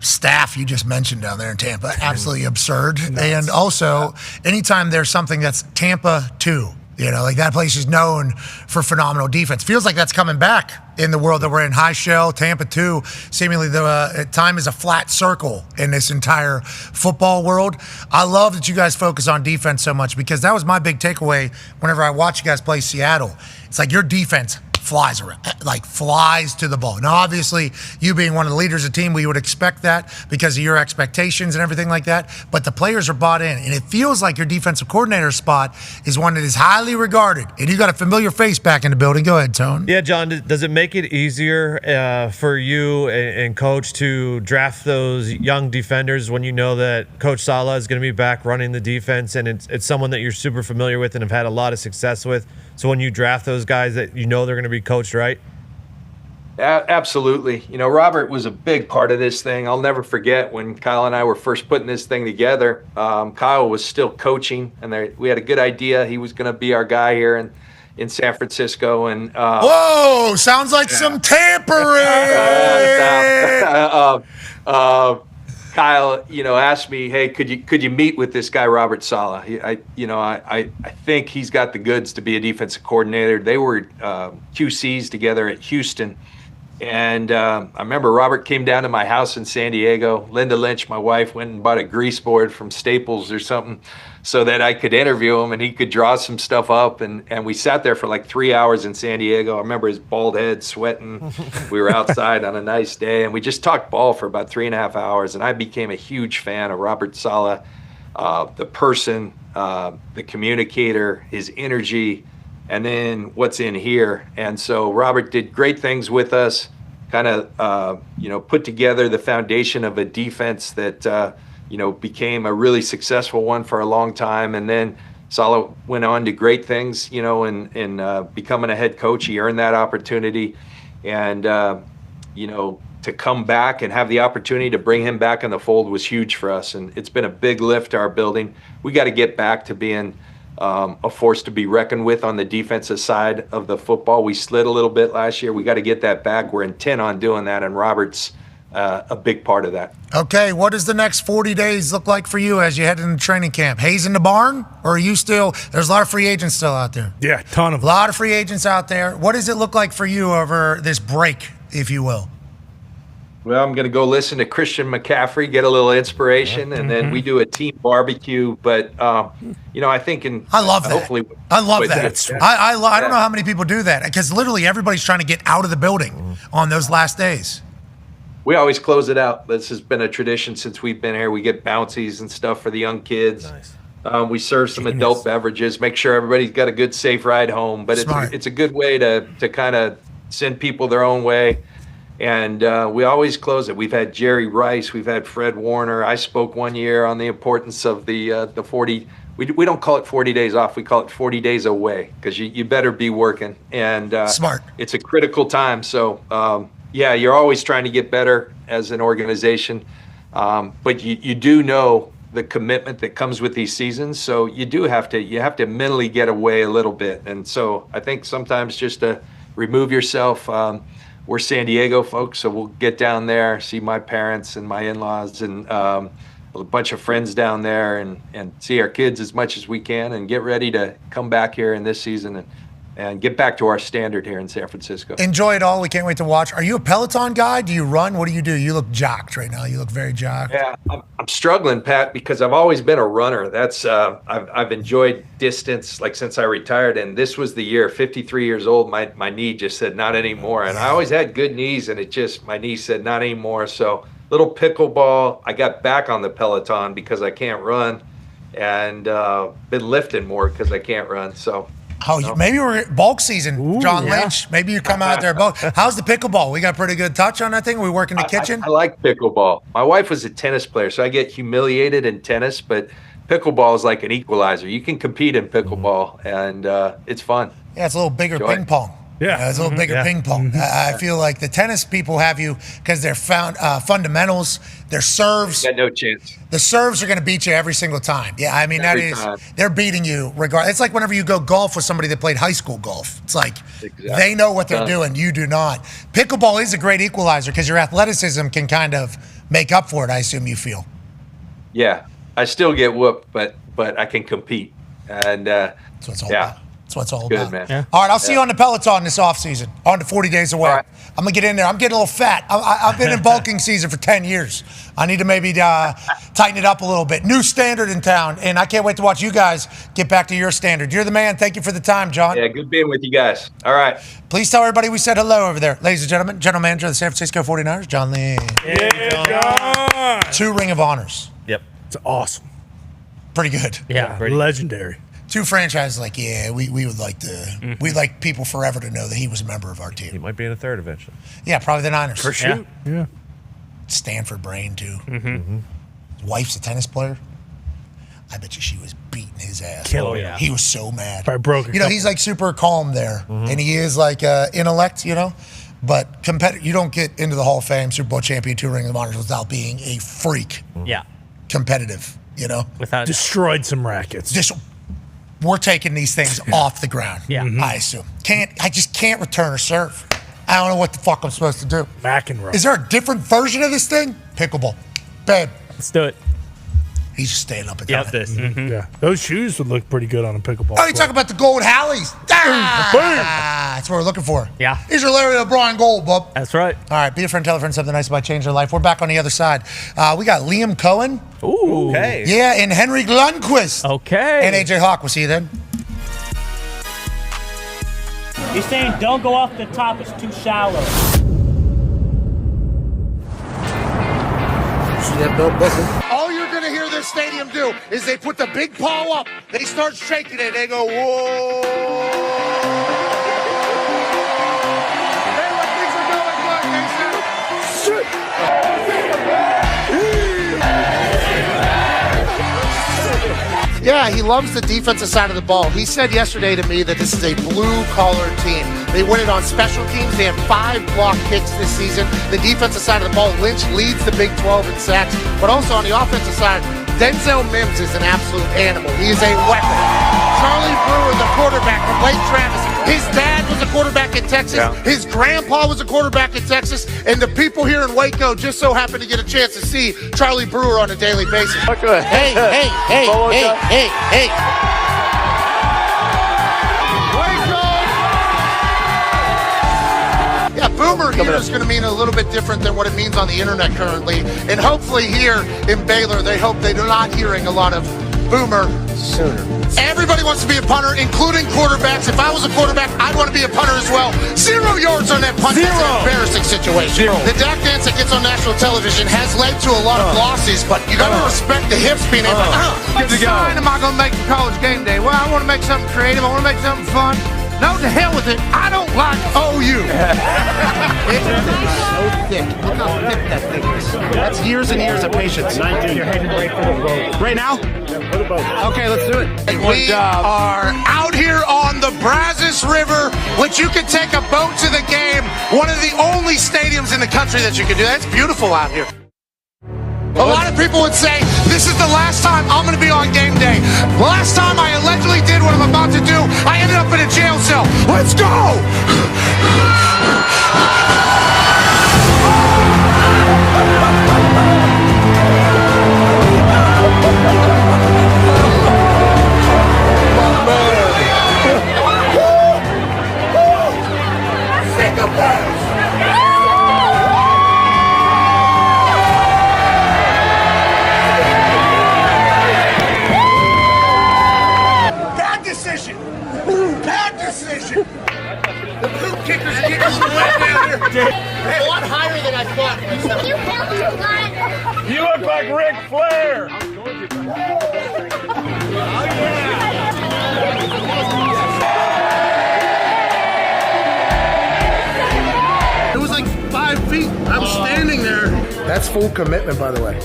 staff you just mentioned down there in Tampa? Absolutely absurd. And also, anytime there's something that's Tampa 2, that place is known for phenomenal defense. Feels like that's coming back in the world that we're in. High shell, Tampa 2, seemingly the time is a flat circle in this entire football world. I love that you guys focus on defense so much, because that was my big takeaway whenever I watch you guys play Seattle. It's like your defense flies around, flies to the ball. Now, obviously, you being one of the leaders of the team, we would expect that because of your expectations and everything like that. But the players are bought in, and it feels like your defensive coordinator spot is one that is highly regarded. And you got a familiar face back in the building. Go ahead, Tone. Yeah, John, does it make it easier for you and Coach to draft those young defenders when you know that Coach Saleh is going to be back running the defense, and it's someone that you're super familiar with and have had a lot of success with? So when you draft those guys that you know they're going to be coached right? Absolutely. Robert was a big part of this thing. I'll never forget when Kyle and I were first putting this thing together. Kyle was still coaching, and we had a good idea. He was going to be our guy here in San Francisco. And whoa, sounds like some tampering. Kyle, asked me, hey, could you meet with this guy, Robert Saleh? I think he's got the goods to be a defensive coordinator. They were QCs together at Houston. And I remember Robert came down to my house in San Diego. Linda Lynch, my wife, went and bought a grease board from Staples or something so that I could interview him and he could draw some stuff up. And we sat there for like 3 hours in San Diego. I remember his bald head sweating. We were outside on a nice day, and we just talked ball for about 3.5 hours. And I became a huge fan of Robert Saleh, the person, the communicator, his energy, and then what's in here. And so Robert did great things with us, kind of, put together the foundation of a defense that, became a really successful one for a long time. And then Saleh went on to great things, in becoming a head coach. He earned that opportunity. And, to come back and have the opportunity to bring him back in the fold was huge for us. And it's been a big lift to our building. We got to get back to being a force to be reckoned with on the defensive side of the football. We slid a little bit last year. We got to get that back. We're intent on doing that, and Robert's a big part of that. Okay, what does the next 40 days look like for you as you head into training camp? Hayes in the barn, or are you still? There's a lot of free agents still out there. Yeah, ton of them. A lot of free agents out there. What does it look like for you over this break, if you will? Well, I'm going to go listen to Christian McCaffrey, get a little inspiration, and then we do a team barbecue. But I think I love that. Hopefully, I love that. I don't know how many people do that, because literally everybody's trying to get out of the building on those last days. We always close it out. This has been a tradition since we've been here. We get bouncies and stuff for the young kids. Nice. We serve some adult beverages, make sure everybody's got a good, safe ride home. But it's a good way to kind of send people their own way. And we always close it. We've had Jerry Rice. We've had Fred Warner. I spoke one year on the importance of the 40. We don't call it 40 days off. We call it 40 days away, because you better be working. And smart. It's a critical time. So, you're always trying to get better as an organization. But you do know the commitment that comes with these seasons. So you have to mentally get away a little bit. And so I think sometimes just to remove yourself. We're San Diego folks, so we'll get down there, see my parents and my in-laws and a bunch of friends down there and see our kids as much as we can and get ready to come back here in this season and get back to our standard here in San Francisco. Enjoy it all. We can't wait to watch. Are you a Peloton guy? Do you run? What do you do? You look jocked right now. You look very jocked. Yeah, I'm struggling, Pat, because I've always been a runner. That's I've enjoyed distance like since I retired, and this was the year. 53 years old, my knee just said not anymore, and I always had good knees, and my knee said not anymore. So little pickleball. I got back on the Peloton because I can't run, and been lifting more because I can't run. So. Maybe we're bulk season, John Lynch. Maybe you come out there bulk. How's the pickleball? We got pretty good touch on that thing. We work in the kitchen. I like pickleball. My wife was a tennis player, so I get humiliated in tennis, but pickleball is like an equalizer. You can compete in pickleball, and it's fun. Yeah, it's a little bigger ping pong. Yeah, it's a little bigger ping pong. I feel like the tennis people have you because they're fundamentals, their serves. You got no chance. The serves are going to beat you every single time. Yeah, I mean, they're beating you regardless. It's like whenever you go golf with somebody that played high school golf. It's like they know what they're doing. You do not. Pickleball is a great equalizer because your athleticism can kind of make up for it, I assume you feel. Yeah, I still get whooped, but I can compete. And that's what it's all about. That's what it's all about. Man. Yeah. All right, I'll see you on the Peloton this offseason, on the 40 days away. Right. I'm going to get in there. I'm getting a little fat. I've been in bulking season for 10 years. I need to maybe tighten it up a little bit. New standard in town, and I can't wait to watch you guys get back to your standard. You're the man. Thank you for the time, John. Yeah, good being with you guys. All right. Please tell everybody we said hello over there. Ladies and gentlemen, General Manager of the San Francisco 49ers, John Lynch. Yeah, John. 2 Ring of Honors. Yep. It's awesome. Pretty good. Yeah, legendary. 2 franchises like, we would like to, we'd like people forever to know that he was a member of our team. He might be in a third eventually. Yeah, probably the Niners. For sure. Yeah. Stanford brain, too. His wife's a tennis player. I bet you she was beating his ass. Yeah. He was so mad. Probably broken. He's like super calm there, and he is like intellect, but you don't get into the Hall of Fame, Super Bowl champion, 2 Ring of Honors without being a freak. Yeah. Competitive, Without destroyed some rackets. We're taking these things off the ground. Yeah. I assume. I just can't return a serve. I don't know what the fuck I'm supposed to do. McEnroe. Is there a different version of this thing? Pickleball. Babe. Let's do it. He's just staying up at this. Yeah. Those shoes would look pretty good on a pickleball. Oh, you talking about the gold Halleys? That's what we're looking for. Yeah. These are Larry O'Brien gold, bub. That's right. All right, be a friend, tell a friend something nice about changing their life. We're back on the other side. We got Liam Coen. Ooh. Okay. Yeah, and Henrik Lundqvist. Okay. And AJ Hawk. We'll see you then. He's saying don't go off the top, it's too shallow. All you're going to hear this stadium do is they put the big paw up, they start shaking it, they go, whoa. Hey, what things are going good, Mason? Yeah, he loves the defensive side of the ball. He said yesterday to me that this is a blue-collar team. They win it on special teams. They have 5 block kicks this season. The defensive side of the ball, Lynch leads the Big 12 in sacks. But also on the offensive side, Denzel Mims is an absolute animal. He is a weapon. Charlie Brewer, the quarterback from Lake Travis. His dad was a quarterback in Texas. Yeah. His grandpa was a quarterback in Texas. And the people here in Waco just so happen to get a chance to see Charlie Brewer on a daily basis. Hey. Yeah, boomer here is going to mean a little bit different than what it means on the internet currently. And hopefully here in Baylor, they hope they're not hearing a lot of boomer sooner. Everybody wants to be a punter, including quarterbacks. If I was a quarterback, I'd want to be a punter as well. 0 yards on that punt. That's an embarrassing situation. The Dak dance that gets on national television has led to a lot of losses, but you got to respect the hips being able to What sign am I going to make for college game day? Well, I want to make something creative. I want to make something fun. No, to hell with it. I don't like OU. It's so thick. Look how thick that thing is. That's years and years of patience. 19. You're heading right for the boat. Right now? Okay, let's do it. We are out here on the Brazos River, which you can take a boat to the game. One of the only stadiums in the country that you can do. That's beautiful out here. A lot of people would say, this is the last time I'm going to be on game day. The last time I allegedly did what I'm about to do, I ended up in a jail cell. Let's go! A lot higher than I thought. You look like Ric Flair. It was like 5 feet. I was standing there. That's full commitment, by the way.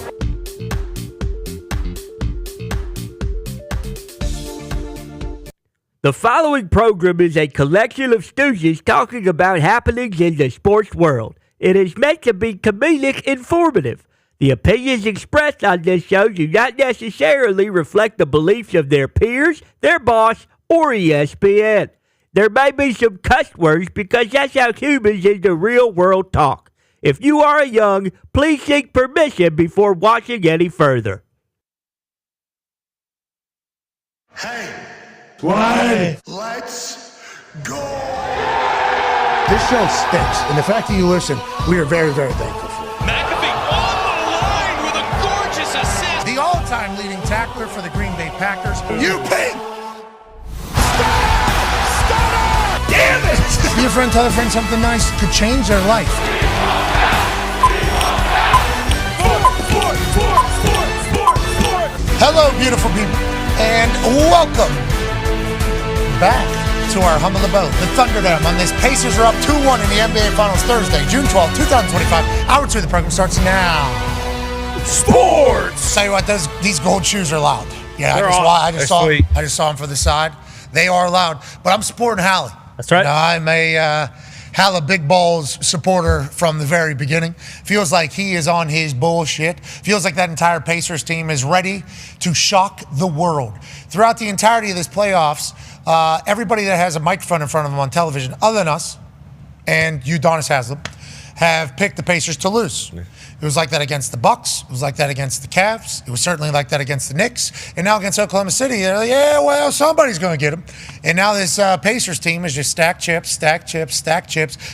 The following program is a collection of stooges talking about happenings in the sports world. It is meant to be comedic informative. The opinions expressed on this show do not necessarily reflect the beliefs of their peers, their boss, or ESPN. There may be some cuss words because that's how humans in the real world talk. If you are young, please seek permission before watching any further. Hey. Why? Let's go. This show stinks, and the fact that you listen, we are very, very thankful for. McAfee on the line with a gorgeous assist. The all-time leading tackler for the Green Bay Packers. You pink. Damn it! Be a friend, tell a friend something nice could change their life. Hello, beautiful people, and welcome back to our humble abode, the Thunderdome. On this, Pacers are up 2-1 in the NBA Finals Thursday, June 12, 2025. Hour 2 of the program starts now. Sports! Tell you what, these gold shoes are loud. Yeah, I just saw them for the side. They are loud, but I'm supporting Hallie. That's right. I'm a Halla Big Balls supporter from the very beginning. Feels like he is on his bullshit. Feels like that entire Pacers team is ready to shock the world. Throughout the entirety of this playoffs, everybody that has a microphone in front of them on television, other than us, and Udonis Haslem, have picked the Pacers to lose. It was like that against the Bucks. It was like that against the Cavs. It was certainly like that against the Knicks. And now against Oklahoma City, they're like, yeah, well, somebody's going to get them. And now this Pacers team is just stack chips,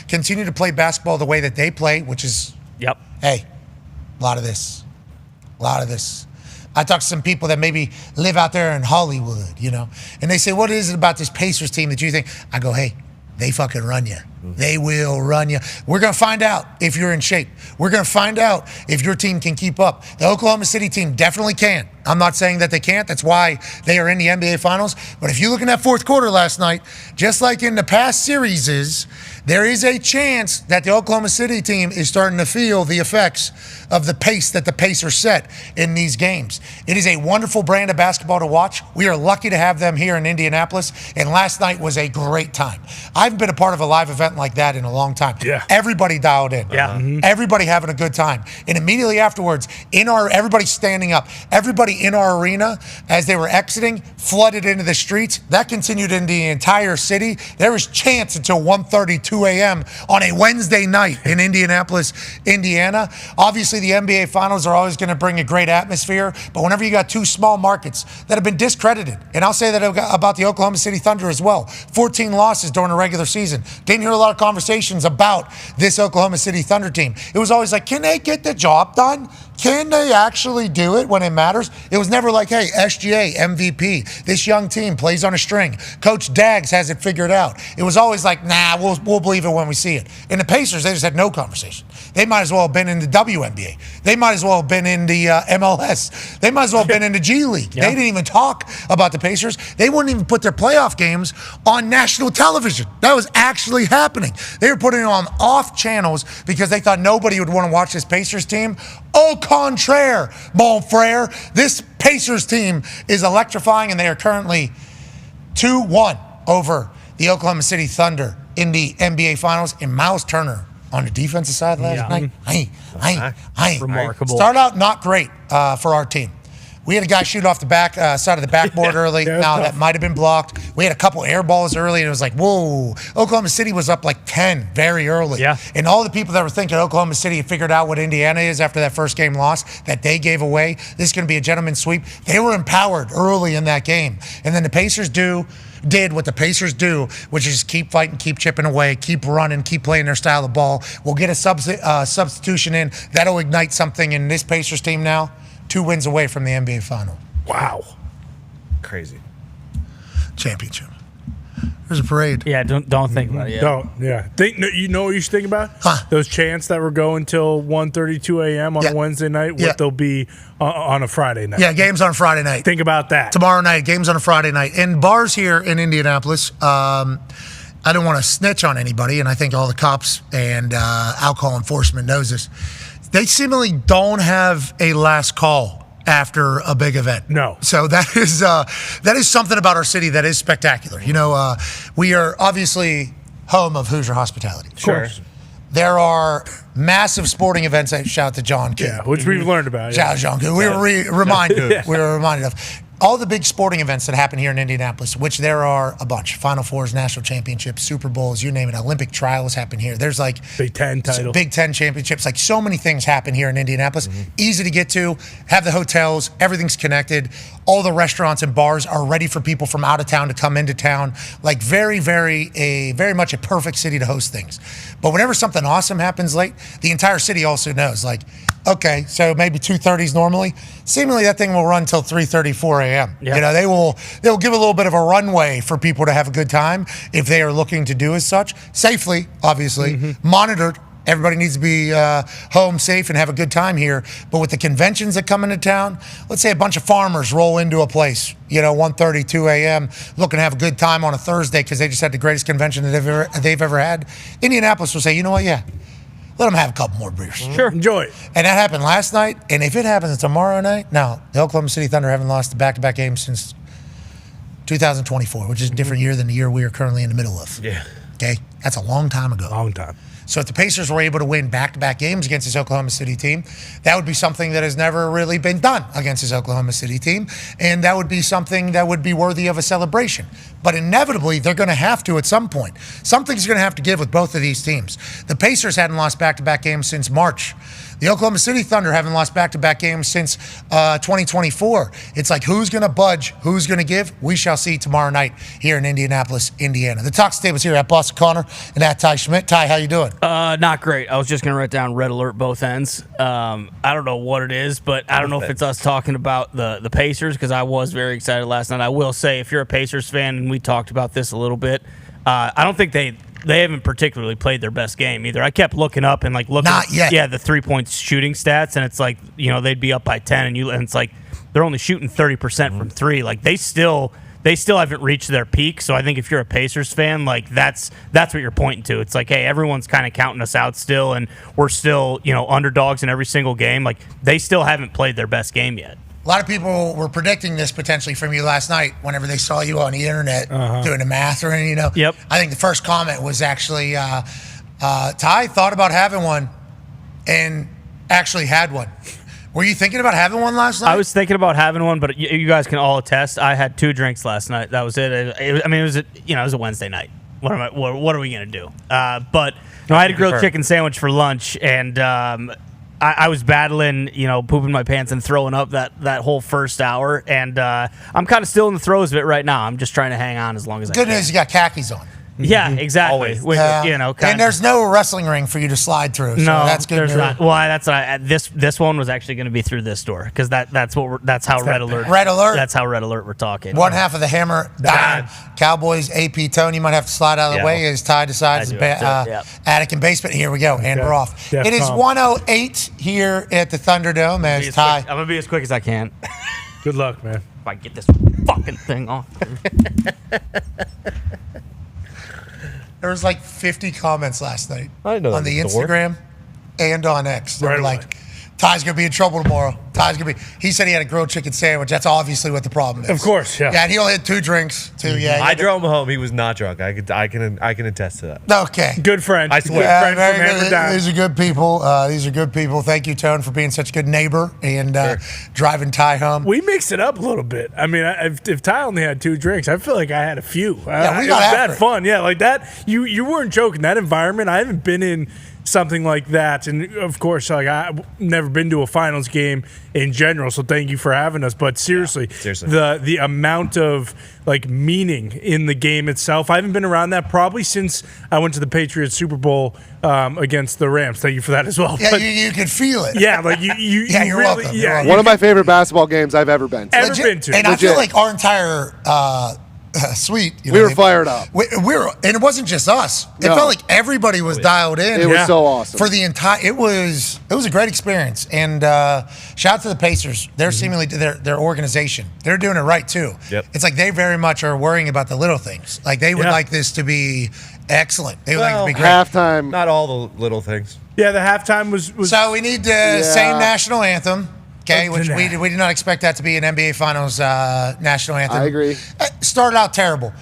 continue to play basketball the way that they play, which is, hey, a lot of this. I talked to some people that maybe live out there in Hollywood, and they say, what is it about this Pacers team that you think? I go, hey, they fucking run you. They will run you. We're going to find out if you're in shape. We're going to find out if your team can keep up. The Oklahoma City team definitely can. I'm not saying that they can't. That's why they are in the NBA Finals. But if you look in that fourth quarter last night, just like in the past series, there is a chance that the Oklahoma City team is starting to feel the effects of the pace that the Pacers set in these games. It is a wonderful brand of basketball to watch. We are lucky to have them here in Indianapolis, and last night was a great time. I've been a part of a live event event like that in a long time. Yeah. Everybody dialed in. Yeah. Everybody having a good time. And immediately afterwards, everybody standing up, everybody in our arena, as they were exiting, flooded into the streets. That continued in the entire city. There was chants until 1:32 a.m. on a Wednesday night in Indianapolis, Indiana. Obviously, the NBA Finals are always going to bring a great atmosphere, but whenever you got two small markets that have been discredited, and I'll say that about the Oklahoma City Thunder as well, 14 losses during the regular season. Didn't hear a lot of conversations about this Oklahoma City Thunder team. It was always like, can they get the job done? Can they actually do it when it matters? It was never like, hey, SGA, MVP. This young team plays on a string. Coach Daggs has it figured out. It was always like, nah, we'll believe it when we see it. And the Pacers, they just had no conversation. They might as well have been in the WNBA. They might as well have been in the MLS. They might as well have been in the G League. Yeah. They didn't even talk about the Pacers. They wouldn't even put their playoff games on national television. That was actually happening. They were putting it on off channels because they thought nobody would want to watch this Pacers team. Au contraire, mon frere. This Pacers team is electrifying, and they are currently 2-1 over the Oklahoma City Thunder in the NBA Finals. And Miles Turner on the defensive side last night. Remarkable. Start out not great for our team. We had a guy shoot off the back side of the backboard early. Now, that might have been blocked. We had a couple air balls early, and it was like, whoa. Oklahoma City was up like 10 very early. Yeah. And all the people that were thinking Oklahoma City had figured out what Indiana is after that first game loss that they gave away, this is going to be a gentleman's sweep. They were empowered early in that game. And then the Pacers did what the Pacers do, which is keep fighting, keep chipping away, keep running, keep playing their style of ball. We'll get a substitution in. That'll ignite something in this Pacers team now. 2 wins away from the NBA Final. Wow. Crazy. Championship. There's a parade. Yeah, don't think about it yet. Don't. Yeah. You know what you should think about? Huh. Those chants that were going till 1:32 a.m. on a Wednesday night, what they'll be on a Friday night. Yeah, games on Friday night. Think about that. Tomorrow night, games on a Friday night. And bars here in Indianapolis, I don't want to snitch on anybody, and I think all the cops and alcohol enforcement knows this. They seemingly don't have a last call after a big event. No. So that is something about our city that is spectacular. You know, we are obviously home of Hoosier hospitality. Of course. There are massive sporting events. Shout out to John King. Yeah, which we've learned about. Shout out to John King. We were reminded of all the big sporting events that happen here in Indianapolis, which there are a bunch. Final Fours, national championships, Super Bowls, you name it. Olympic trials happen here. There's like Big Ten title. Big Ten championships. Like so many things happen here in Indianapolis. Easy to get to. Have the hotels. Everything's connected. All the restaurants and bars are ready for people from out of town to come into town. Like very much a perfect city to host things. But whenever something awesome happens late, the entire city also knows. Like, okay, so maybe 2:30s normally. Seemingly that thing will run till 3:30, 4 a.m. Yeah. You know, they will give a little bit of a runway for people to have a good time if they are looking to do as such. Safely, obviously, monitored. Everybody needs to be home safe and have a good time here. But with the conventions that come into town, let's say a bunch of farmers roll into a place, 1:30, 2 a.m., looking to have a good time on a Thursday because they just had the greatest convention that they've ever had. Indianapolis will say, you know what, yeah, let them have a couple more beers. Sure. Enjoy it. And that happened last night. And if it happens tomorrow night, now, the Oklahoma City Thunder haven't lost the back-to-back games since 2024, which is a different year than the year we are currently in the middle of. Yeah. Okay? That's a long time ago. Long time. So if the Pacers were able to win back-to-back games against this Oklahoma City team, that would be something that has never really been done against this Oklahoma City team, and that would be something that would be worthy of a celebration. But inevitably, they're going to have to at some point. Something's going to have to give with both of these teams. The Pacers hadn't lost back-to-back games since March. The Oklahoma City Thunder haven't lost back-to-back games since 2024. It's like, who's going to budge? Who's going to give? We shall see tomorrow night here in Indianapolis, Indiana. The talk table's here at Boston Connor and at Ty Schmidt. Ty, how you doing? Not great. I was just going to write down red alert both ends. I don't know what it is, but I don't know if it's us talking about the Pacers, because I was very excited last night. I will say, if you're a Pacers fan, and we talked about this a little bit, I don't think they haven't particularly played their best game either. I kept looking up and looking Not yet. Yeah, the 3-point shooting stats, and it's like, they'd be up by 10 and it's like they're only shooting 30% from 3. Like they still haven't reached their peak. So I think if you're a Pacers fan, that's what you're pointing to. It's like, hey, everyone's kind of counting us out still, and we're still, underdogs in every single game. Like they still haven't played their best game yet. A lot of people were predicting this potentially from you last night whenever they saw you on the internet doing the math or anything, Yep. I think the first comment was actually, Ty thought about having one and actually had one. Were you thinking about having one last night? I was thinking about having one, but you guys can all attest. I had 2 drinks last night. That was it. It was a Wednesday night. What are we gonna do? But I had a grilled chicken sandwich for lunch, and I was battling, pooping my pants and throwing up that whole first hour, and I'm kind of still in the throes of it right now. I'm just trying to hang on as long as I can. Good news, you got khakis on. Yeah, exactly. Always. With, and there's no wrestling ring for you to slide through. So no, that's good there's news. not. Well, this one was actually going to be through this door because that's how Red Alert. Red Alert. That's how Red Alert we're talking. One half of the hammer. Dahn. Cowboys. AP Tone. You might have to slide out of the way as Ty decides. Attic and basement. Here we go. And we're off. It is 1:08 here at the Thunderdome as Ty. I'm gonna be as quick as I can. Good luck, man. If I get this fucking thing off. There was like 50 comments last night I know on the that before. Instagram and on X. They Right were away. like, Ty's going to be in trouble tomorrow. He said he had a grilled chicken sandwich. That's obviously what the problem is. Of course, yeah. Yeah, and he only had 2 drinks, too. Yeah. I drove him home. He was not drunk. I can attest to that. Okay. Good friend. I swear. Yeah, Good friend very from good. Hammer These are good people. These are good people. Thank you, Tone, for being such a good neighbor and driving Ty home. We mixed it up a little bit. I mean, if Ty only had 2 drinks, I feel like I had a few. Yeah, we it got was after that it. fun. Yeah, like that. You weren't joking. That environment, I haven't been in something like that, and of course, like I've never been to a finals game in general. So thank you for having us. But seriously, the amount of like meaning in the game itself, I haven't been around that probably since I went to the Patriots Super Bowl against the Rams. Thank you for that as well. Yeah, But, you could feel it. yeah, like you Yeah, you're really, welcome. yeah, You're welcome. One of my favorite basketball games I've ever been to. ever been to. And I feel Legit. like our entire suite. We were fired up. We were, and it wasn't just us. It No. felt like everybody was dialed in. It was so awesome. For the entire. It was a great experience. And shout out to the Pacers. They're seemingly their organization. They're doing it right too. Yep. It's like they very much are worrying about the little things. Like they would like this to be excellent. They would like it to be great. Halftime. Not all the little things. Yeah, the halftime was So we need the same national anthem. Okay, which we did not expect that to be an NBA Finals national anthem. I agree. Started out terrible.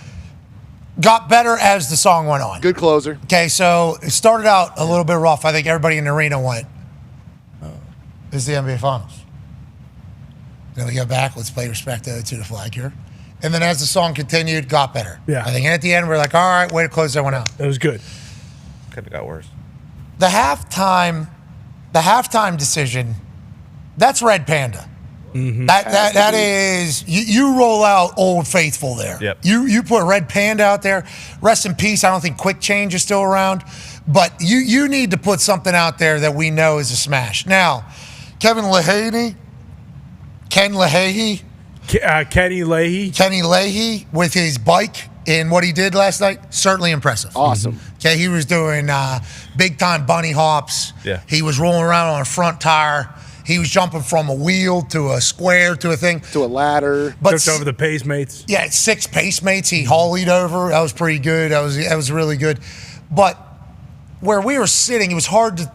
Got better as the song went on. Good closer. Okay, so it started out a little bit rough. I think everybody in the arena went, this is the NBA Finals. Then we go back. Let's play Respect to the Flag here. And then as the song continued, got better. Yeah. I think at the end, we're like, all right, way to close that one out. That was good. Could have got worse. The halftime decision, that's Red Panda. Mm-hmm. That is you roll out Old Faithful there. Yep. You put Red Panda out there. Rest in peace. I don't think Quick Change is still around, but you need to put something out there that we know is a smash. Now, Ken Leahy, Kenny Leahy with his bike and what he did last night, certainly impressive. Awesome. Okay, he was doing big time bunny hops. Yeah. He was rolling around on a front tire. He was jumping from a wheel to a square to a thing. To a ladder. But Tripped over the pacemates. Yeah, 6 pacemates he haulied over. That was pretty good. That was really good. But where we were sitting, it was hard to.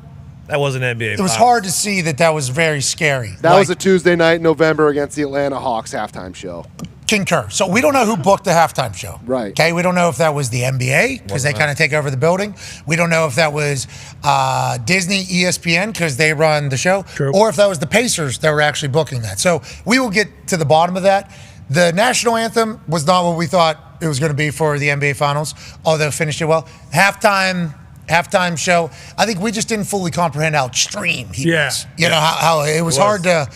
That wasn't NBA. It was hard to see that was very scary. That was a Tuesday night in November against the Atlanta Hawks halftime show. Concur. So we don't know who booked the halftime show. Right. Okay, we don't know if that was the NBA because they kind of take over the building. We don't know if that was Disney, ESPN because they run the show. True. Or if that was the Pacers that were actually booking that. So we will get to the bottom of that. The national anthem was not what we thought it was going to be for the NBA Finals, although finished it well. Halftime show, I think we just didn't fully comprehend how extreme he was. You know, how it was hard to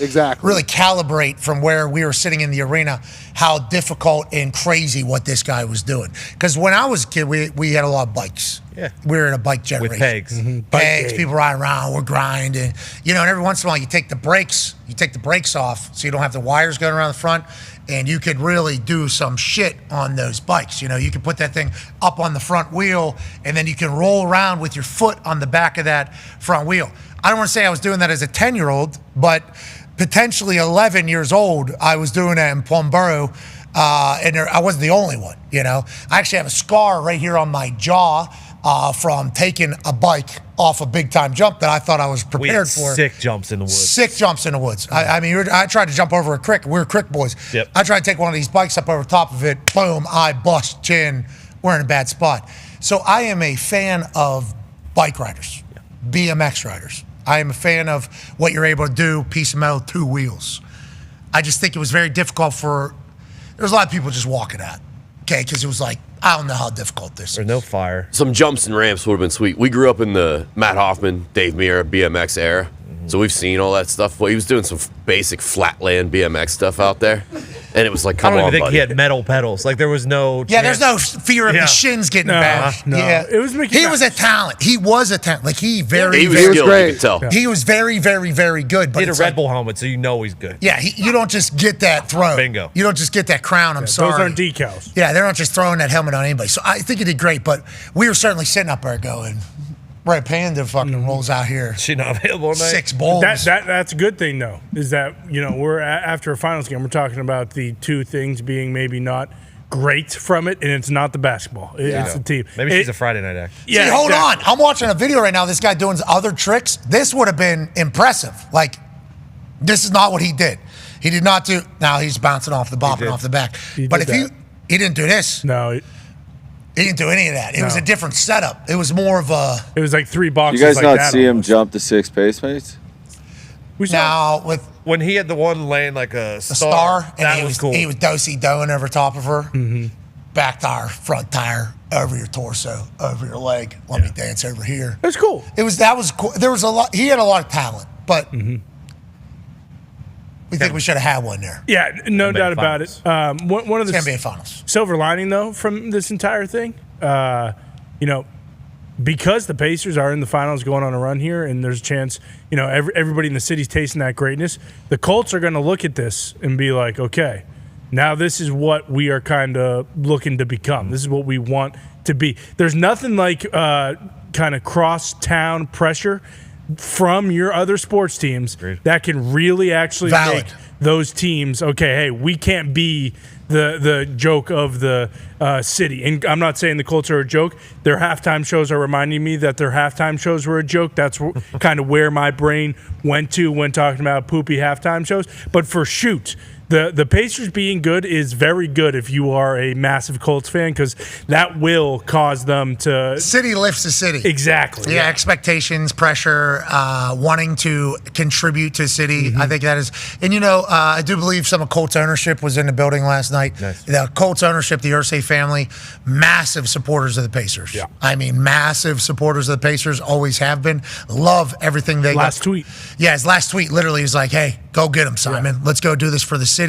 really calibrate from where we were sitting in the arena, how difficult and crazy what this guy was doing. Because when I was a kid, we had a lot of bikes. Yeah. We were in a bike generation. With pegs. Pegs, people riding around, we're grinding. You know, and every once in a while you take the brakes off so you don't have the wires going around the front. And you could really do some shit on those bikes. You know, you could put that thing up on the front wheel and then you can roll around with your foot on the back of that front wheel. I don't want to say I was doing that as a 10-year-old, but potentially 11 years old, I was doing that in Plumboro. And I wasn't the only one, you know. I actually have a scar right here on my jaw from taking a bike off a big-time jump that I thought I was We prepared had for. sick jumps in the woods. Sick jumps in the woods. I mean, I tried to jump over a creek. We were creek boys. Yep. I tried to take one of these bikes up over top of it. Boom, I bust chin. We're in a bad spot. So I am a fan of bike riders, BMX riders. I am a fan of what you're able to do, piece of metal, 2 wheels. I just think it was very difficult there's a lot of people just walking at, okay, because it was like, I don't know how difficult this is. There's no fire. Some jumps and ramps would have been sweet. We grew up in the Matt Hoffman, Dave Meara BMX era, so we've seen all that stuff. Well, he was doing some basic flatland BMX stuff out there, and it was like, come I don't on, even think buddy. he had metal pedals. Like, there was no Yeah, chance. there's no fear of the shins getting bashed. No. Yeah, It was Mickey he Mouse. was a talent. He was a talent. Like he was very skilled, you great. could tell. Yeah. He was very, very, very good. But He had a it's Red like, Bull helmet, so you know he's good. yeah, you don't just get that throw. Bingo. You don't just get that crown. I'm sorry. Those aren't decals. Yeah, they're not just throwing that helmet on anybody. So I think he did great, but we were certainly sitting up there going, Red Panda fucking rolls out here. She not available tonight. 6 balls. That's a good thing, though, is that, we're after a finals game, we're talking about the 2 things being maybe not great from it, and it's not the basketball. It's the team. Maybe she's a Friday night act. See, hold on. I'm watching a video right now. This guy doing other tricks. This would have been impressive. Like, this is not what he did. He did not do. Now he's bouncing off the bopping off the back. But if he didn't do this. No. He didn't do any of that. It was a different setup. It was more of a. It was like 3 boxes. You guys like not that see him almost. jump to 6 pacemates? Now with when he had the one laying like a star, and that he was cool. He was do-si-doing over top of her. Mm-hmm. Back tire, front tire, over your torso, over your leg. Let me dance over here. That's cool. That was cool. There was a lot. He had a lot of talent, but we think we should have had one there. Yeah, no doubt about it. One of the NBA finals. Silver lining though from this entire thing, because the Pacers are in the finals going on a run here, and there's a chance, everybody in the city's tasting that greatness. The Colts are going to look at this and be like, okay, now this is what we are kind of looking to become. This is what we want to be. There's nothing like kind of cross-town pressure from your other sports teams that can really actually make those teams, okay, hey, we can't be the joke of the city. And I'm not saying the Colts are a joke. Their halftime shows are reminding me that their halftime shows were a joke. That's kind of where my brain went to when talking about poopy halftime shows. But for shoot, the Pacers being good is very good if you are a massive Colts fan, because that will cause them to... City lifts the city. Exactly. Yeah, expectations, pressure, wanting to contribute to city. I think that is... And, I do believe some of Colts ownership was in the building last night. Nice. The Colts ownership, the Irsay family, massive supporters of the Pacers. Yeah. I mean, massive supporters of the Pacers, always have been. Love everything they Last tweet. Yeah, his last tweet literally is like, hey, go get him, Simon. Yeah. Let's go do this for the city.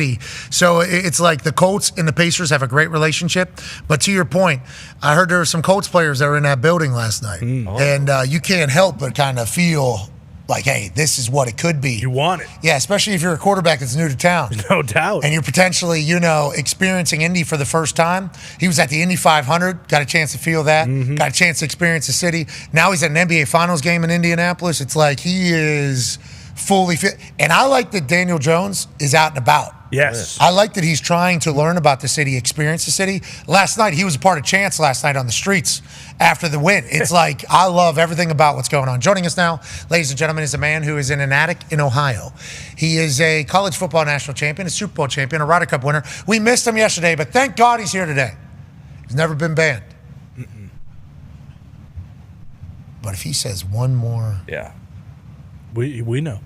So it's like the Colts and the Pacers have a great relationship. But to your point, I heard there were some Colts players that were in that building last night. And you can't help but kind of feel like, hey, this is what it could be. You want it. Yeah, especially if you're a quarterback that's new to town. No doubt. And you're potentially, experiencing Indy for the first time. He was at the Indy 500, got a chance to feel that, got a chance to experience the city. Now he's at an NBA Finals game in Indianapolis. It's like he is fully fit. And I like that Daniel Jones is out and about. Yes. I like that he's trying to learn about the city, experience the city. Last night, he was a part of Chance last night on the streets after the win. It's like, I love everything about what's going on. Joining us now, ladies and gentlemen, is a man who is in an attic in Ohio. He is a college football national champion, a Super Bowl champion, a Ryder Cup winner. We missed him yesterday, but thank God he's here today. He's never been banned. But if he says one more... Yeah. We know.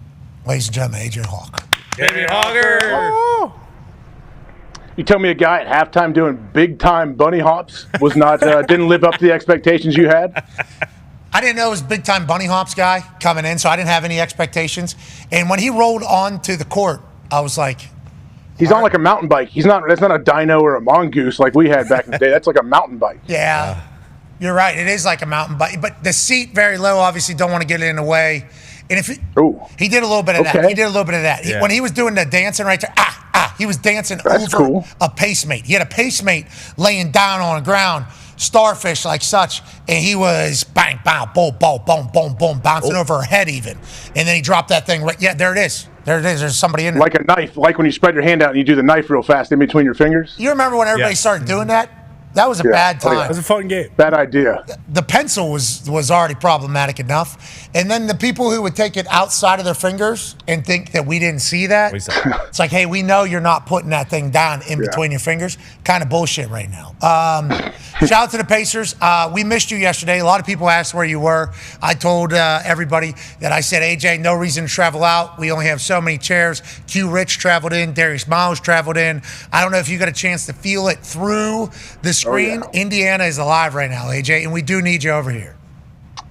Ladies and gentlemen, Adrian Hawk. Baby Hogger. Oh. You tell me a guy at halftime doing big time bunny hops was not didn't live up to the expectations you had? I didn't know it was a big time bunny hops guy coming in, so I didn't have any expectations. And when he rolled onto the court, I was like, he's on like a mountain bike. That's not a dyno or a mongoose like we had back in the day. That's like a mountain bike. Yeah. You're right. It is like a mountain bike, but the seat very low. Obviously, don't want to get it in the way. And if he did a little bit of that. He did a little bit of that. Yeah. When he was doing the dancing right there, he was dancing That's over cool. a pacemate. He had a pacemate laying down on the ground, starfish like such, and he was bang, bang, boom, boom, boom, boom, boom, bouncing over her head even. And then he dropped that thing right. Yeah, there it is. There it is. There's somebody in there. Like a knife, like when you spread your hand out and you do the knife real fast in between your fingers. You remember when everybody started doing that? That was a bad time. It was a fun game. Bad idea. The pencil was already problematic enough. And then the people who would take it outside of their fingers and think that we didn't see that. It's like, hey, we know you're not putting that thing down in between your fingers. Kind of bullshit right now. Shout out to the Pacers. We missed you yesterday. A lot of people asked where you were. I told everybody that I said, AJ, no reason to travel out. We only have so many chairs. Q Rich traveled in. Darius Miles traveled in. I don't know if you got a chance to feel it through the screen. Indiana is alive right now, AJ, and we do need you over here.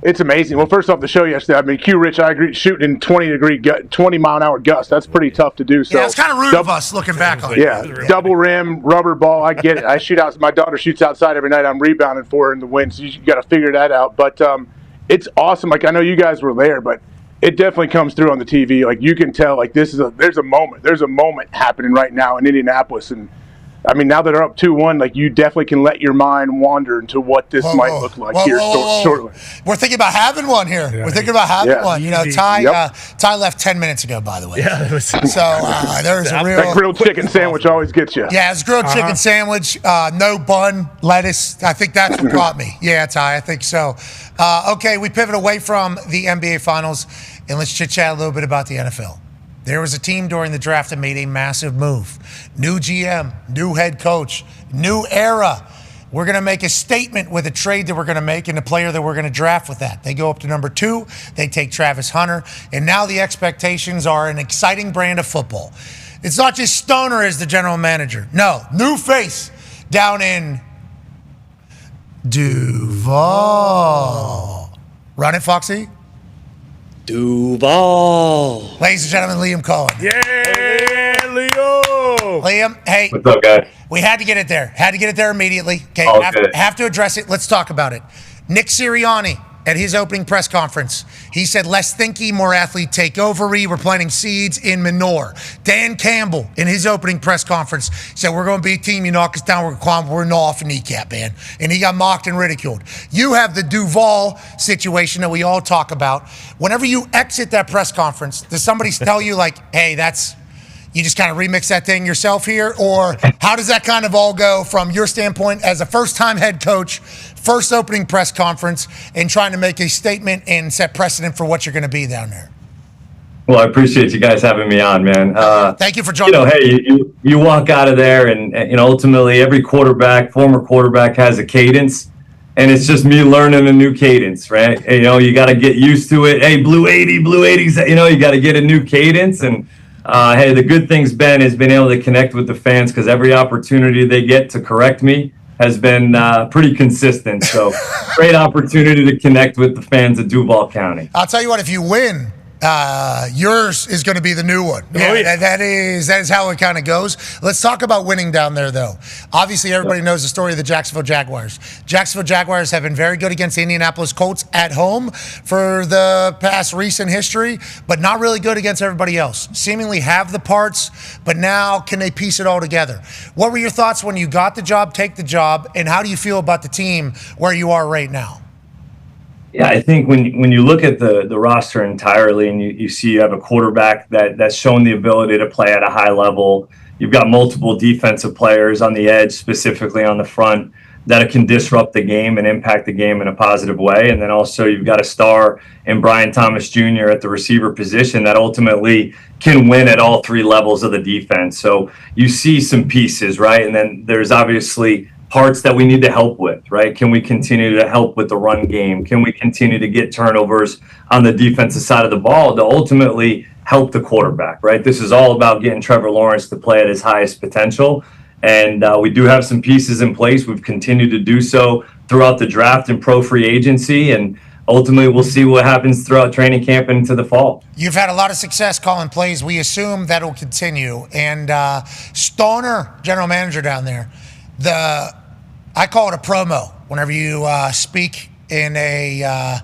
It's amazing. Well, first off, the show yesterday, I mean, Q Rich, I agree, shooting in 20 mile an hour gusts. That's pretty tough to do. So yeah, it's kind of rude of us looking back on it. Yeah, double rim, rubber ball. I get it. I shoot out. My daughter shoots outside every night. I'm rebounding for her in the wind, so you got to figure that out. But it's awesome. Like, I know you guys were there, but it definitely comes through on the TV. Like, you can tell, like, there's a moment. There's a moment happening right now in Indianapolis, and I mean, now that they're up 2-1, like, you definitely can let your mind wander into what this might look like shortly. We're thinking about having one here. We're thinking about having one. You know, Ty left 10 minutes ago, by the way. Yeah. So there's a real... That grilled chicken sandwich always gets you. Yeah, it's grilled chicken sandwich, no bun, lettuce. I think that's what got me. Yeah, Ty, I think so. Okay, we pivot away from the NBA Finals, and let's chit-chat a little bit about the NFL. There was a team during the draft that made a massive move. New GM, new head coach, new era. We're going to make a statement with a trade that we're going to make and a player that we're going to draft with that. They go up to number 2. They take Travis Hunter. And now the expectations are an exciting brand of football. It's not just Stoner as the general manager. No, new face down in Duval. Run it, Foxy. Duval. Ladies and gentlemen, Liam Coen. Yeah, Leo. Liam, hey. What's up, guys? We had to get it there. Had to get it there immediately. Okay, have to address it. Let's talk about it. Nick Sirianni, at his opening press conference, he said, less thinky, more athlete takeover-y. We're planting seeds in manure. Dan Campbell, in his opening press conference, said, we're going to be a team. You knock us down, we're going to climb. We're gnaw off a kneecap, man. And he got mocked and ridiculed. You have the Duval situation that we all talk about. Whenever you exit that press conference, does somebody tell you, like, hey, you just kind of remix that thing yourself here? Or how does that kind of all go from your standpoint as a first-time head coach, first opening press conference, and trying to make a statement and set precedent for what you're going to be down there? Well, I appreciate you guys having me on, man. Thank you for joining. Hey, you walk out of there, and ultimately every former quarterback has a cadence, and it's just me learning a new cadence, right? You got to get used to it. Hey, blue 80s, you got to get a new cadence. And hey, the good thing's been is being able to connect with the fans, because every opportunity they get to correct me has been pretty consistent. So great opportunity to connect with the fans of Duval County. I'll tell you what, if you win, yours is going to be the new one. Yeah. That is how it kind of goes. Let's talk about winning down there, though. Obviously, everybody knows the story of the Jacksonville Jaguars. Jacksonville Jaguars have been very good against the Indianapolis Colts at home for the past recent history, but not really good against everybody else. Seemingly have the parts, but now can they piece it all together? What were your thoughts when you got the job, take the job, and how do you feel about the team where you are right now? Yeah, I think when you look at the roster entirely and you see you have a quarterback that's shown the ability to play at a high level, you've got multiple defensive players on the edge, specifically on the front, that can disrupt the game and impact the game in a positive way. And then also you've got a star in Brian Thomas Jr. at the receiver position that ultimately can win at all 3 levels of the defense. So you see some pieces, right? And then there's obviously parts that we need to help with, right? Can we continue to help with the run game? Can we continue to get turnovers on the defensive side of the ball to ultimately help the quarterback, right? This is all about getting Trevor Lawrence to play at his highest potential. And we do have some pieces in place. We've continued to do so throughout the draft and pro free agency. And ultimately, we'll see what happens throughout training camp and into the fall. You've had a lot of success calling plays. We assume that'll continue. And Stoner, general manager down there, I call it a promo. Whenever you speak in an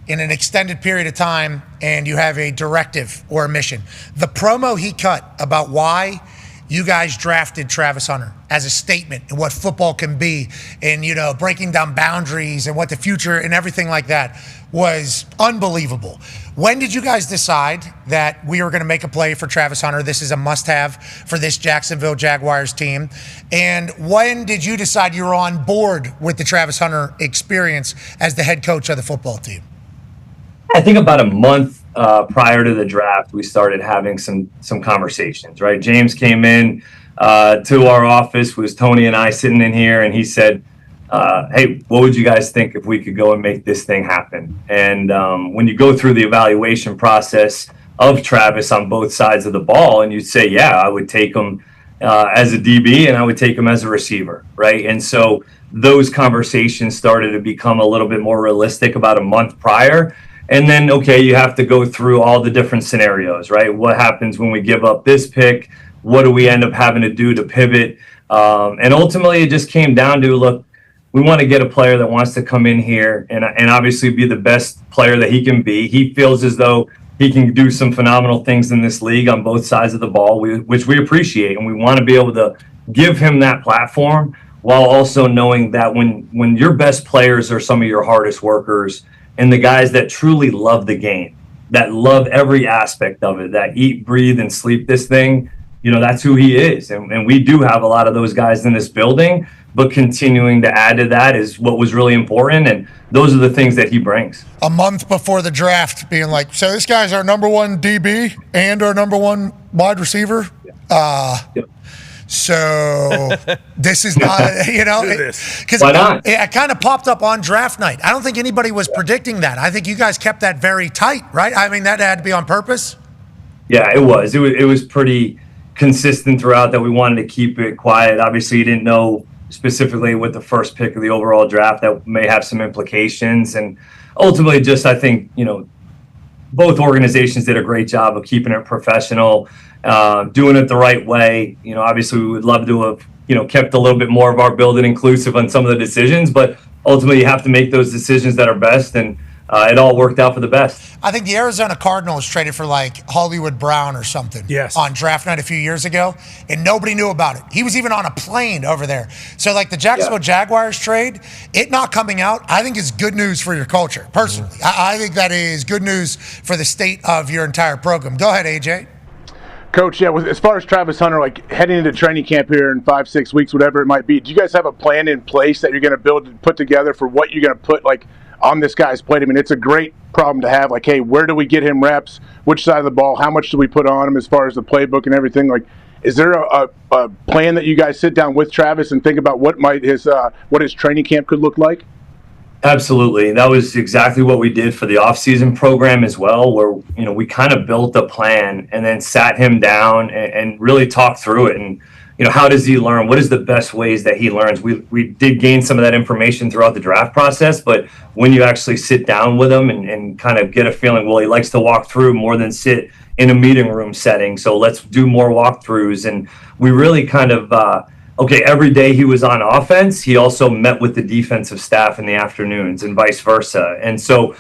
extended period of time and you have a directive or a mission, the promo he cut about why you guys drafted Travis Hunter as a statement and what football can be, and breaking down boundaries and what the future and everything like that was unbelievable. When did you guys decide that we were going to make a play for Travis Hunter? This is a must-have for this Jacksonville Jaguars team. And when did you decide you were on board with the Travis Hunter experience as the head coach of the football team? I think about a month prior to the draft, we started having some conversations, right? James came in to our office, was Tony and I sitting in here, and he said, hey, what would you guys think if we could go and make this thing happen? And when you go through the evaluation process of Travis on both sides of the ball, and you'd say, yeah, I would take him as a DB and I would take him as a receiver, right? And so those conversations started to become a little bit more realistic about a month prior. And then, okay, you have to go through all the different scenarios, right? What happens when we give up this pick? What do we end up having to do to pivot? And ultimately, it just came down to, look, we want to get a player that wants to come in here and obviously be the best player that he can be. He feels as though he can do some phenomenal things in this league on both sides of the ball, which we appreciate. And we want to be able to give him that platform while also knowing that when your best players are some of your hardest workers, and the guys that truly love the game, that love every aspect of it, that eat, breathe, and sleep this thing, that's who he is. And we do have a lot of those guys in this building, but continuing to add to that is what was really important, and those are the things that he brings. A month before the draft, being like, so this guy's our number one DB and our number one wide receiver? Yep. So this is not, because it kind of popped up on draft night. I don't think anybody was predicting that. I think you guys kept that very tight, right? I mean, that had to be on purpose. Yeah, it was. It was pretty consistent throughout that we wanted to keep it quiet. Obviously, you didn't know specifically with the first pick of the overall draft that may have some implications. And ultimately, just I think, both organizations did a great job of keeping it professional, doing it the right way. Obviously we would love to have, kept a little bit more of our building inclusive on some of the decisions, but ultimately you have to make those decisions that are best, and it all worked out for the best. I think the Arizona Cardinals traded for like Hollywood Brown or something on draft night a few years ago, and nobody knew about it. He was even on a plane over there. So like the Jacksonville Jaguars trade, it not coming out, I think is good news for your culture, personally. I think that is good news for the state of your entire program. Go ahead, AJ. Coach, as far as Travis Hunter, like heading into training camp here in 5-6 weeks, whatever it might be, do you guys have a plan in place that you're going to build and put together for what you're going to put on this guy's plate? I mean, it's a great problem to have. Like, hey, where do we get him reps? Which side of the ball? How much do we put on him as far as the playbook and everything? Like, is there a plan that you guys sit down with Travis and think about what his training camp could look like? Absolutely. That was exactly what we did for the offseason program as well, where, we kind of built a plan and then sat him down and really talked through it. And, how does he learn? What is the best ways that he learns? We did gain some of that information throughout the draft process, but when you actually sit down with him and kind of get a feeling, well, he likes to walk through more than sit in a meeting room setting. So let's do more walkthroughs. And we really kind of, every day he was on offense, he also met with the defensive staff in the afternoons and vice versa. And so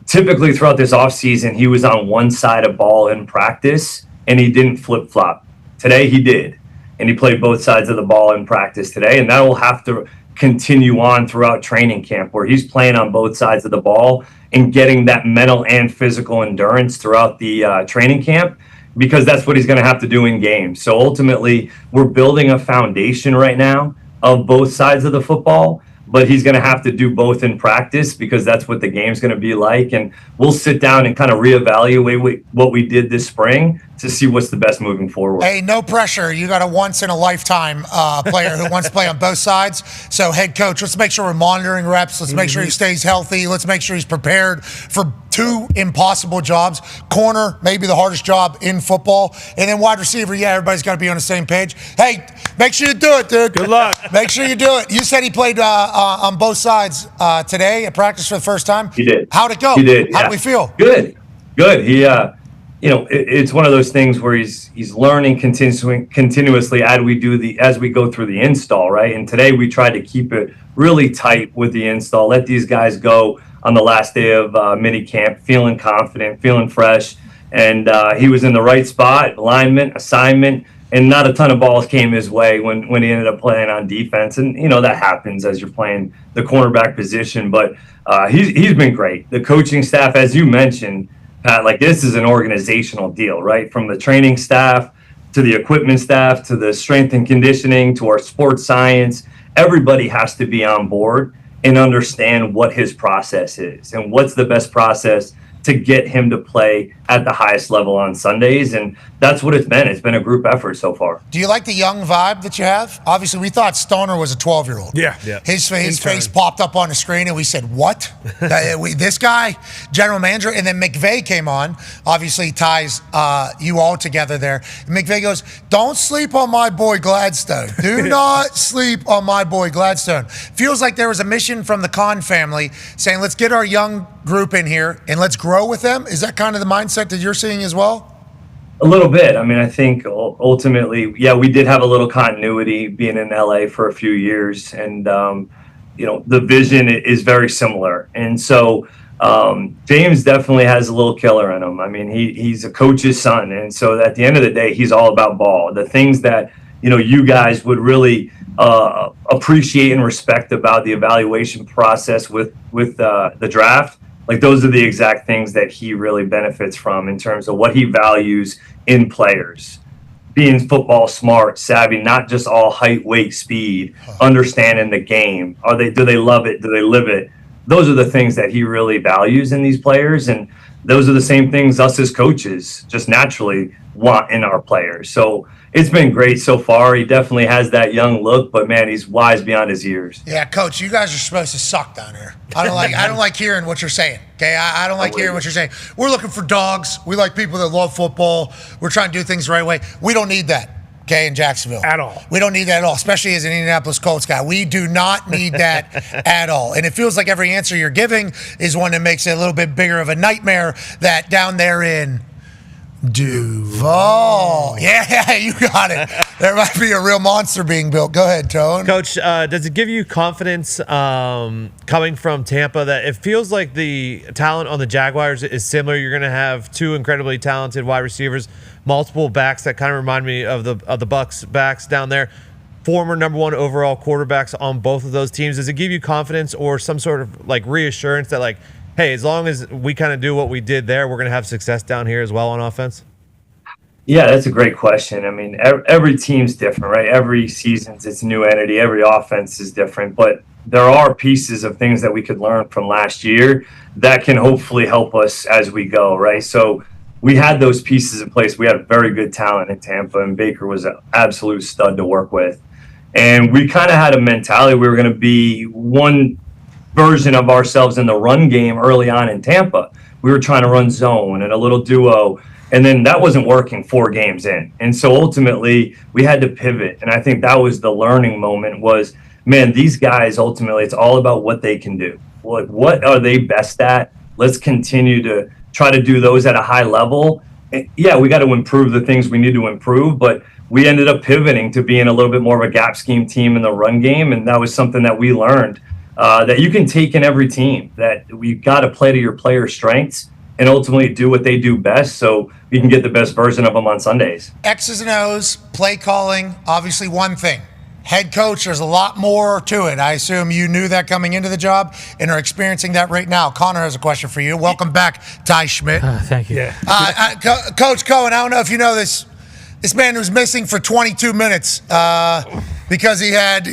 typically throughout this offseason, he was on one side of ball in practice and he didn't flip-flop. Today he did. And he played both sides of the ball in practice today. And that will have to continue on throughout training camp, where he's playing on both sides of the ball and getting that mental and physical endurance throughout the training camp, because that's what he's going to have to do in games. So ultimately, we're building a foundation right now of both sides of the football, but he's going to have to do both in practice, because that's what the game's going to be like. And we'll sit down and kind of reevaluate what we did this spring to see what's the best moving forward. Hey, no pressure. You got a once-in-a-lifetime player who wants to play on both sides. So, head coach, let's make sure we're monitoring reps. Let's make sure he stays healthy. Let's make sure he's prepared for two impossible jobs. Corner, maybe the hardest job in football. And then wide receiver, everybody's got to be on the same page. Hey, make sure you do it, dude. Good luck. Make sure you do it. You said he played on both sides today at practice for the first time. He did. How'd it go? He did. How'd we feel? Good. He, it's one of those things where he's learning continuously as we go through the install, right? And today we tried to keep it really tight with the install. Let these guys go on the last day of mini camp, feeling confident, feeling fresh, and he was in the right spot, alignment, assignment, and not a ton of balls came his way when he ended up playing on defense. And, that happens as you're playing the cornerback position. But he's been great. The coaching staff, as you mentioned, Pat, like this is an organizational deal, right? From the training staff to the equipment staff to the strength and conditioning to our sports science, everybody has to be on board and understand what his process is and what's the best process to get him to play at the highest level on Sundays. And that's what it's been. It's been a group effort so far. Do you like the young vibe that you have? Obviously, we thought Stoner was a 12-year-old. Yeah. His face popped up on the screen, and we said, what? This guy, general manager? And then McVay came on. Obviously, ties you all together there. And McVay goes, don't sleep on my boy Gladstone. Do not sleep on my boy Gladstone. Feels like there was a mission from the Coen family saying, let's get our young group in here, and let's grow with them. Is that kind of the mindset that you're seeing as well? A little bit. I mean, I think ultimately, we did have a little continuity being in LA for a few years, and the vision is very similar. And so James definitely has a little killer in him. I mean, he's a coach's son, and so at the end of the day, he's all about ball. The things that you guys would really appreciate and respect about the evaluation process with the draft. Like those are the exact things that he really benefits from in terms of what he values in players. Being football smart, savvy, not just all height, weight, speed, understanding the game. Do they love it? Do they live it? Those are the things that he really values in these players. And those are the same things us as coaches just naturally want in our players. So it's been great so far. He definitely has that young look, but man, he's wise beyond his years. Yeah, Coach, you guys are supposed to suck down here. I don't like hearing what you're saying. Okay, I don't like hearing what you're saying. We're looking for dogs. We like people that love football. We're trying to do things the right way. We don't need that. Okay, in Jacksonville. At all. We don't need that at all, especially as an Indianapolis Colts guy. We do not need that at all. And it feels like every answer you're giving is one that makes it a little bit bigger of a nightmare that down there in Duval. Yeah, you got it. There might be a real monster being built. Go ahead, Tone. Coach, does it give you confidence coming from Tampa that it feels like the talent on the Jaguars is similar? You're going to have two incredibly talented wide receivers, multiple backs that kind of remind me of the Bucks backs down there, former number one overall quarterbacks on both of those teams. Does it give you confidence or some sort of like reassurance that like, hey, as long as we kind of do what we did there, we're going to have success down here as well on offense? Yeah, that's a great question. I mean, every team's different, right? Every season's it's a new entity. Every offense is different. But there are pieces of things that we could learn from last year that can hopefully help us as we go, right? So we had those pieces in place. We had very good talent in Tampa, and Baker was an absolute stud to work with. And we kind of had a mentality we were going to be one version of ourselves in the run game early on in Tampa. We were trying to run zone and a little duo, and then that wasn't working 4 games in. And so ultimately we had to pivot. And I think that was the learning moment was, man, these guys, ultimately it's all about what they can do. Like, what are they best at? Let's continue to try to do those at a high level. And yeah, we got to improve the things we need to improve, but we ended up pivoting to being a little bit more of a gap scheme team in the run game. And that was something that we learned that you can take in every team, that we've got to play to your players' strengths and ultimately do what they do best so we can get the best version of them on Sundays. X's and O's, play calling, obviously one thing. Head coach, there's a lot more to it. I assume you knew that coming into the job and are experiencing that right now. Connor has a question for you. Welcome back, Ty Schmidt. Thank you. Yeah. Coach Coen, I don't know if you know this. This man was missing for 22 minutes because he had,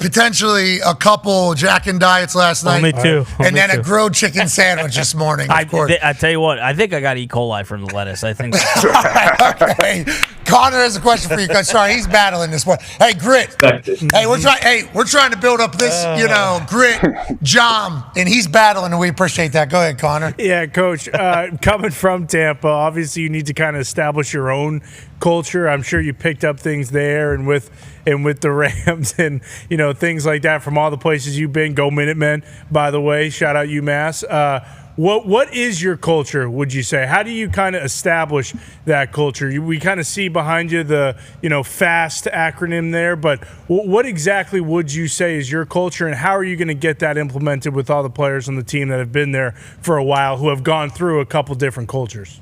potentially a couple Jack and Diets last night. Only two. And then a grilled chicken sandwich this morning, of course. I tell you what, I think I got E. coli from the lettuce. I think. Okay. Connor has a question for you, Coach. Sorry, he's battling this one. Hey, Grit. Hey, we're trying to build up this, Grit, Jom, and he's battling, and we appreciate that. Go ahead, Connor. Yeah, Coach. Coming from Tampa, obviously you need to kind of establish your own culture. I'm sure you picked up things there and with the Rams and things like that from all the places you've been. Go Minutemen, by the way. Shout out UMass. What is your culture, would you say? How do you kind of establish that culture? We kind of see behind you the FAST acronym there, but what exactly would you say is your culture, and how are you going to get that implemented with all the players on the team that have been there for a while who have gone through a couple different cultures?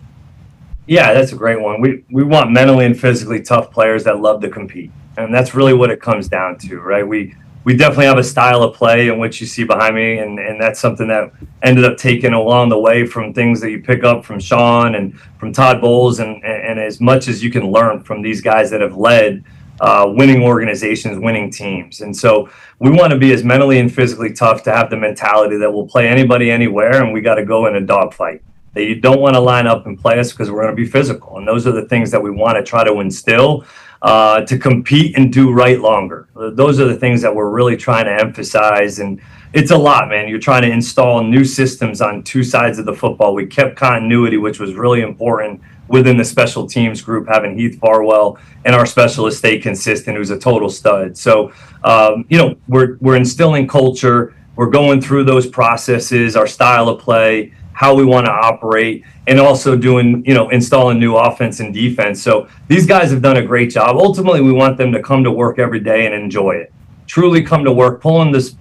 Yeah, that's a great one. We want mentally and physically tough players that love to compete, and that's really what it comes down to, right? We definitely have a style of play in which you see behind me, and that's something that ended up taking along the way from things that you pick up from Sean and from Todd Bowles, and as much as you can learn from these guys that have led winning organizations, winning teams. And so we want to be as mentally and physically tough to have the mentality that we'll play anybody anywhere, and we got to go in a dogfight. That you don't want to line up and play us because we're going to be physical. And those are the things that we want to try to instill to compete and do right longer. Those are the things that we're really trying to emphasize. And it's a lot, man. You're trying to install new systems on two sides of the football. We kept continuity, which was really important within the special teams group, having Heath Farwell and our specialist stay consistent, who's a total stud. So, we're instilling culture. We're going through those processes, our style of play, how we want to operate, and also doing, installing new offense and defense. So these guys have done a great job. Ultimately, we want them to come to work every day and enjoy it. Truly come to work, pull in this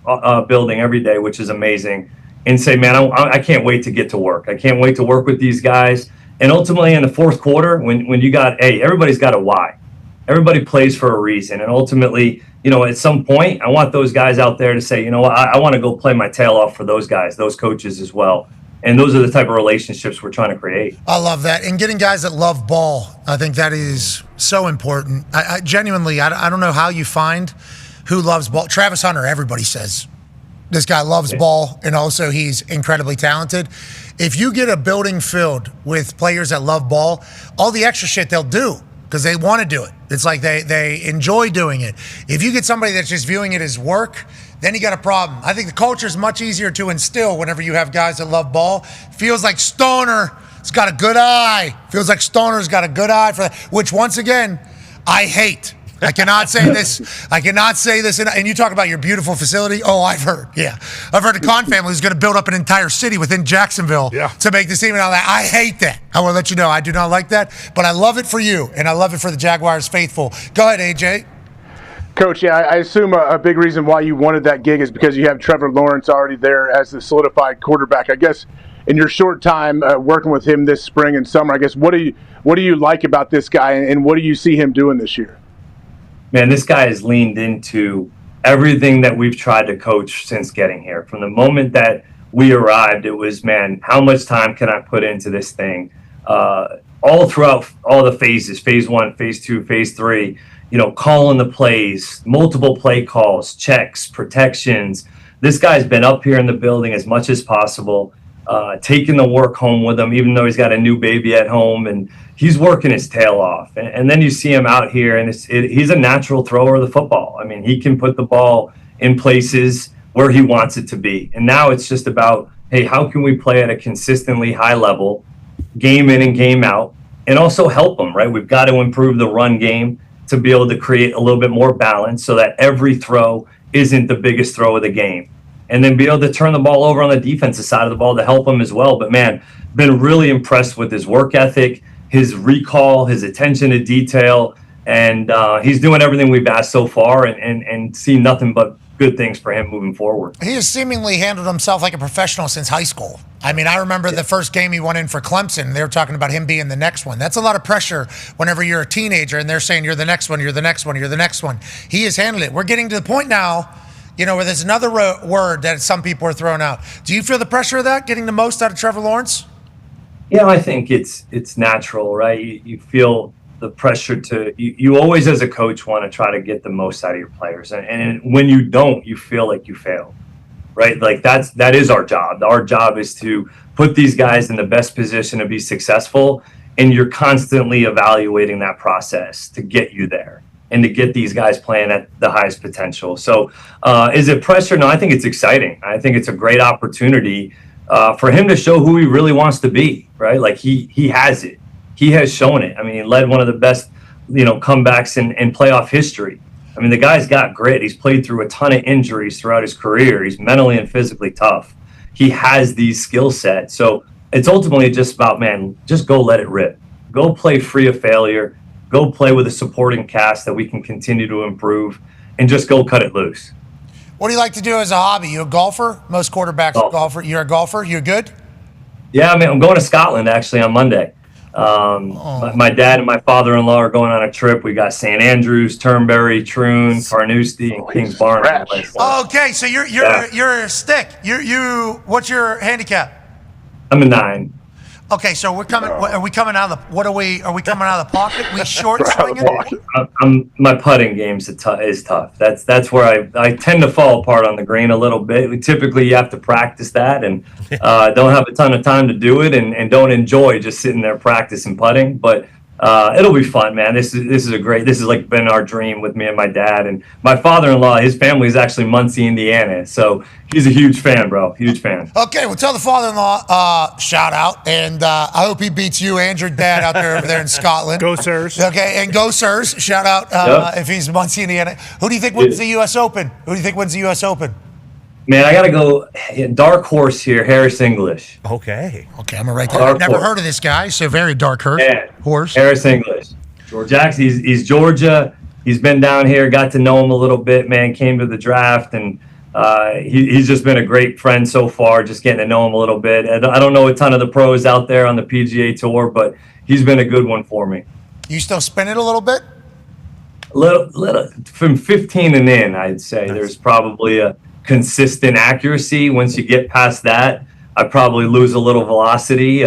building every day, which is amazing, and say, man, I can't wait to get to work. I can't wait to work with these guys. And ultimately, in the fourth quarter, when you got, everybody's got a why. Everybody plays for a reason. And ultimately, at some point, I want those guys out there to say, I want to go play my tail off for those guys, those coaches as well. And those are the type of relationships we're trying to create. I love that. And getting guys that love ball, I think that is so important. I genuinely, I don't know how you find who loves ball. Travis Hunter, everybody says this guy loves ball, and also he's incredibly talented. If you get a building filled with players that love ball, all the extra shit they'll do because they want to do it. It's like they enjoy doing it. If you get somebody that's just viewing it as work, then you got a problem. I think the culture is much easier to instill whenever you have guys that love ball. Feels like Stoner's got a good eye. Feels like Stoner's got a good eye for that, which once again, I hate. I cannot say this. I cannot say this. And you talk about your beautiful facility. Oh, I've heard. Yeah. I've heard the Coen family is going to build up an entire city within Jacksonville to make this team and all that. I hate that. I want to let you know I do not like that, but I love it for you, and I love it for the Jaguars faithful. Go ahead, AJ. Coach, I assume a big reason why you wanted that gig is because you have Trevor Lawrence already there as the solidified quarterback. I guess in your short time working with him this spring and summer, I guess what do you like about this guy, and what do you see him doing this year? Man, this guy has leaned into everything that we've tried to coach since getting here. From the moment that we arrived, it was, man, how much time can I put into this thing? All throughout all the phases, phase 1, phase 2, phase 3, calling the plays, multiple play calls, checks, protections. This guy's been up here in the building as much as possible, taking the work home with him, even though he's got a new baby at home, and he's working his tail off. And then you see him out here, and he's a natural thrower of the football. I mean, he can put the ball in places where he wants it to be. And now it's just about, hey, how can we play at a consistently high level, game in and game out, and also help him, right? We've got to improve the run game to be able to create a little bit more balance so that every throw isn't the biggest throw of the game. And then be able to turn the ball over on the defensive side of the ball to help him as well. But, man, been really impressed with his work ethic, his recall, his attention to detail, and he's doing everything we've asked so far and see nothing but good things for him moving forward. He has seemingly handled himself like a professional since high school. I mean, I remember the first game he went in for Clemson. They were talking about him being the next one. That's a lot of pressure whenever you're a teenager and they're saying you're the next one, you're the next one, you're the next one. He has handled it. We're getting to the point now, where there's another word that some people are throwing out. Do you feel the pressure of that, getting the most out of Trevor Lawrence? Yeah, I think it's natural, right? You feel the pressure you always as a coach want to try to get the most out of your players. And when you don't, you feel like you failed, right? Like that is our job. Our job is to put these guys in the best position to be successful. And you're constantly evaluating that process to get you there and to get these guys playing at the highest potential. So is it pressure? No, I think it's exciting. I think it's a great opportunity for him to show who he really wants to be, right? Like he has it. He has shown it. I mean, he led one of the best, comebacks in playoff history. I mean, the guy's got grit. He's played through a ton of injuries throughout his career. He's mentally and physically tough. He has these skill sets. So it's ultimately just about, man, just go let it rip. Go play free of failure. Go play with a supporting cast that we can continue to improve, and just go cut it loose. What do you like to do as a hobby? You a golfer? Most quarterbacks are golfer. You're a golfer? You're good? Yeah, I mean, I'm going to Scotland actually on Monday. My dad and my father-in-law are going on a trip. We got St. Andrews, Turnberry, Troon, Carnoustie, and Kings Barnes. Okay, so you're a stick. What's your handicap? I'm a 9. Okay, so are we coming out of the? Are we coming out of the pocket? We short swinging. My putting game is tough. That's where I tend to fall apart on the green a little bit. Typically, you have to practice that, and don't have a ton of time to do it, and don't enjoy just sitting there practicing putting. But it'll be fun, man. This is like been our dream with me and my dad and my father-in-law. His family is actually Muncie, Indiana, so he's a huge fan, bro. Huge fan. Okay, well, tell the father-in-law shout out, and I hope he beats you and your dad out there over there in Scotland. Go Sirs. Okay, and go Sirs. Shout out if he's Muncie, Indiana. Who do you think wins the U.S. Open? Man, I got to go dark horse here, Harris English. Okay, I'm going to write that. I've never heard of this guy, so very dark horse. Harris English. Jackson, he's Georgia. He's been down here, got to know him a little bit, man, came to the draft, and he's just been a great friend so far, just getting to know him a little bit. I don't know a ton of the pros out there on the PGA Tour, but he's been a good one for me. You still spin it a little bit? A little. From 15 and in, I'd say there's probably a consistent accuracy. Once you get past that, I probably lose a little velocity.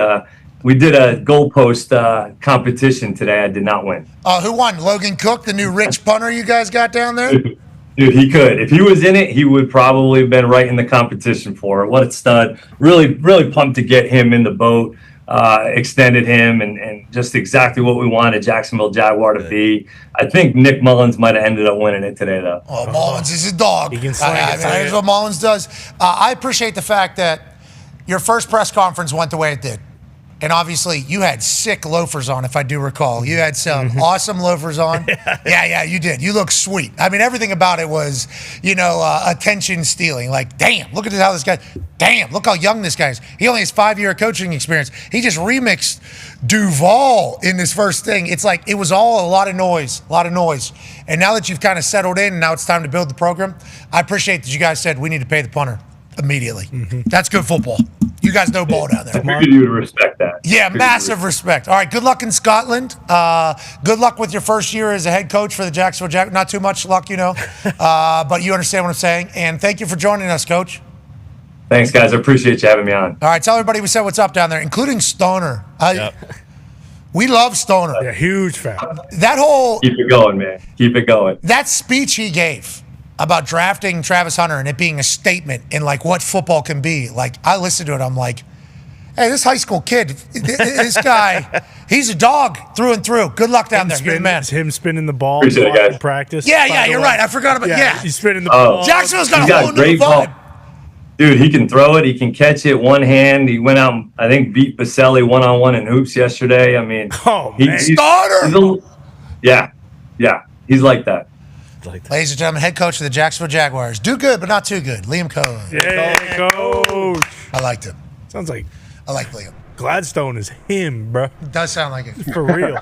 We did a goalpost competition today. I did not win. Who won? Logan Cook, the new rich punter you guys got down there? Dude, he could. If he was in it, he would probably have been right in the competition for it. What a stud. Really, really pumped to get him in the boat. Extended him and just exactly what we wanted Jacksonville Jaguar to be. I think Nick Mullins might have ended up winning it today, though. Oh, Mullins is a dog. He can sling it. That's what Mullins does. I appreciate the fact that your first press conference went the way it did. And obviously, you had sick loafers on, if I do recall. You had some awesome loafers on. Yeah, you did. You look sweet. I mean, everything about it was, attention stealing. Like, damn, look at how this guy, damn, look how young this guy is. He only has 5-year coaching experience. He just remixed Duval in this first thing. It's like, it was all a lot of noise. And now that you've kind of settled in and now it's time to build the program, I appreciate that you guys said we need to pay the punter immediately. That's good football. You guys know ball down there. I figured you would respect that. Yeah, massive respect. All right, good luck in Scotland. Good luck with your first year as a head coach for the Jacksonville Jaguars. Not too much luck, but you understand what I'm saying. And thank you for joining us, Coach. Thanks, guys. I appreciate you having me on. All right, tell everybody we said what's up down there, including Stoner. We love Stoner. Yeah, huge fan. That whole... Keep it going, man. Keep it going. That speech he gave about drafting Travis Hunter and it being a statement in like what football can be. Like, I listened to it, I'm like, hey, this high school kid, this guy, he's a dog through and through. Good luck down there. You're the man. Him spinning the ball in practice. Yeah, you're right. I forgot about He's spinning the ball. Jacksonville's got a whole new vibe. Dude, he can throw it. He can catch it one hand. He went out, I think, beat Baselli one-on-one in hoops yesterday. I mean, starter. Yeah. He's like that. Ladies and gentlemen, head coach of the Jacksonville Jaguars. Do good, but not too good. Liam Coen. Yeah, coach. I liked him. Sounds like I like Liam. Gladstone is him, bro. It does sound like it. For real.